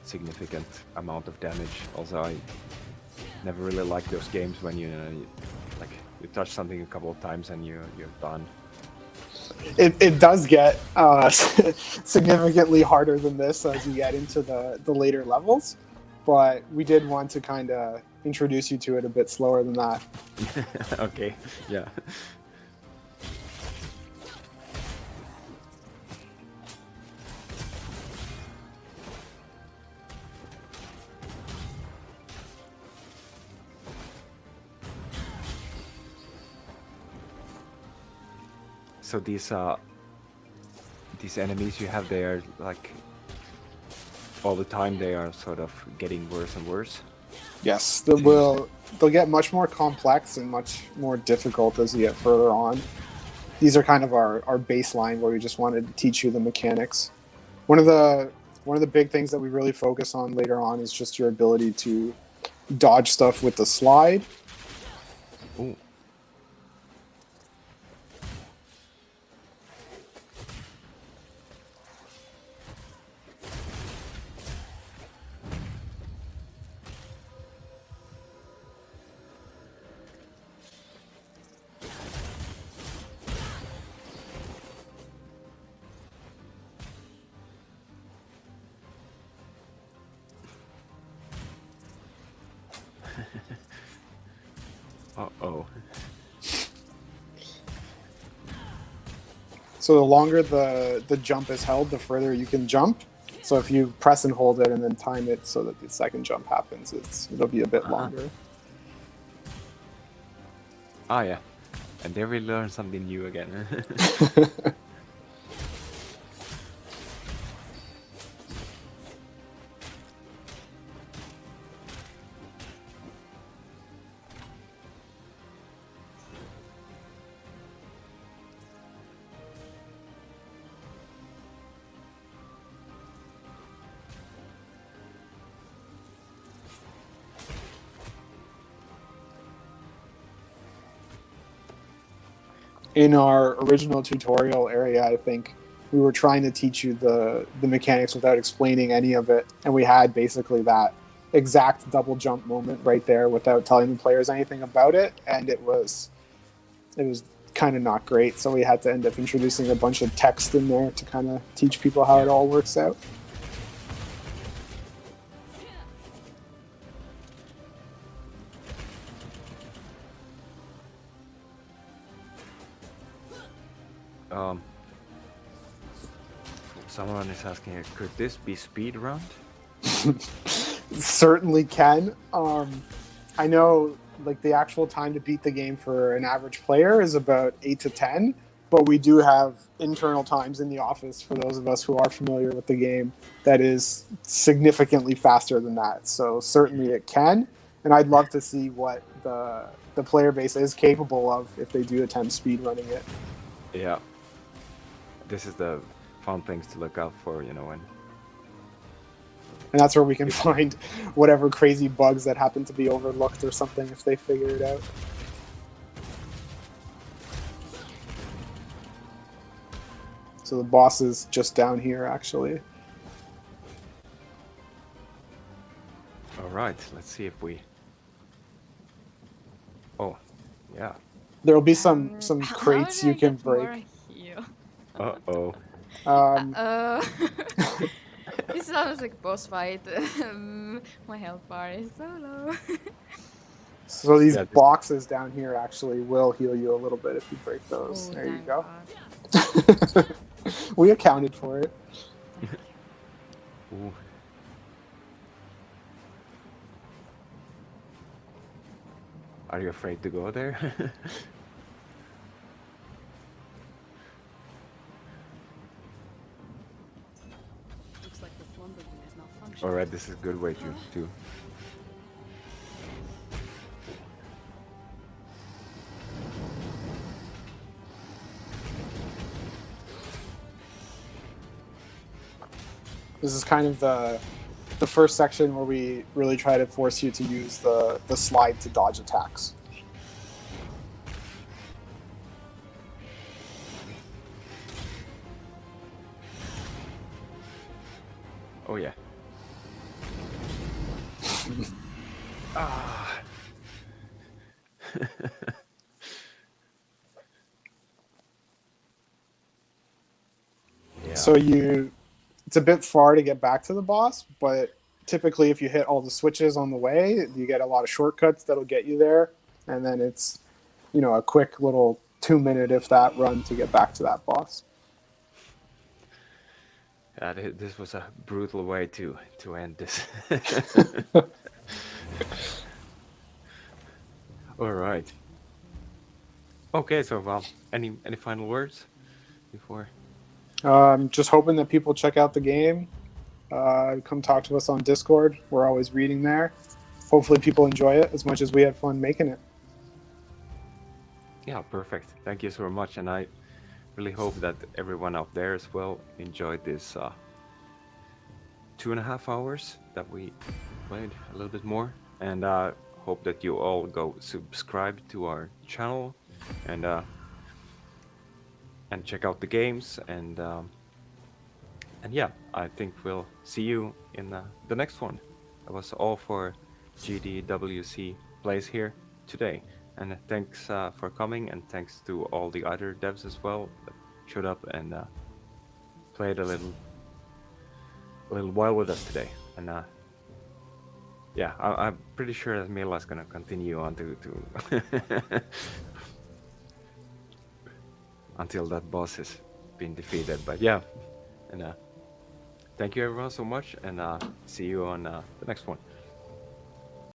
significant amount of damage. Also, I never really like those games when you touch something a couple of times and you're done. It does get significantly harder than this as you get into the later levels, but we did want to kind of introduce you to it a bit slower than that. Okay, yeah. So these enemies you have, they are like all the time they are sort of getting worse and worse. Yes, they'll get much more complex and much more difficult as you get further on. These are kind of our baseline where we just wanted to teach you the mechanics. One of the big things that we really focus on later on is just your ability to dodge stuff with the slide. Ooh. Uh-oh. So the longer the jump is held, the further you can jump. So if you press and hold it and then time it so that the second jump happens, it'll be a bit longer. Ah, yeah. And there we learn something new again. In our original tutorial area, I think we were trying to teach you the mechanics without explaining any of it, and we had basically that exact double jump moment right there without telling the players anything about it, and it was kind of not great, so we had to end up introducing a bunch of text in there to kind of teach people how it all works out. Someone is asking here, could this be speed run? Certainly can. I know like the actual time to beat the game for an average player is about 8 to 10. but we do have internal times in the office for those of us who are familiar with the game that is significantly faster than that. So certainly it can, and I'd love to see what the player base is capable of if they do attempt speed running it. Yeah. This is the fun things to look out for, you know, and that's where we can find whatever crazy bugs that happen to be overlooked or something if they figure it out. So the boss is just down here, actually. all right, let's see if we. Oh, yeah. There'll be some How crates do I you can get more break. heal? Uh-oh. This sounds like boss fight. My health bar is so low. So these Yeah, boxes down here actually will heal you a little bit if you break those. Oh, There you thank go. God. We accounted for it. Ooh. Are you afraid to go there? Looks like the slumber unit malfunctioned. All right, this is a good way to. This is kind of the first section where we really try to force you to use the slide to dodge attacks. Oh yeah. Ah. Yeah. So it's a bit far to get back to the boss, but typically if you hit all the switches on the way, you get a lot of shortcuts that'll get you there, and then it's, you know, a quick little 2-minute if that run to get back to that boss. Yeah, this was a brutal way to end this. All right. Okay, so any final words before? Just hoping that people check out the game. Come talk to us on Discord. We're always reading there. Hopefully people enjoy it as much as we had fun making it. Yeah, perfect. Thank you so much, and I really hope that everyone out there as well enjoyed this 2.5 hours that we played a little bit more, and hope that you all go subscribe to our channel and check out the games, and yeah, I think we'll see you in the next one. That was all for GDWC Plays here today, and thanks for coming, and thanks to all the other devs as well that showed up and played a little while with us today. And yeah, I'm pretty sure that Mila's gonna continue on to until that boss has been defeated. But yeah, and thank you everyone so much, and see you on the next one.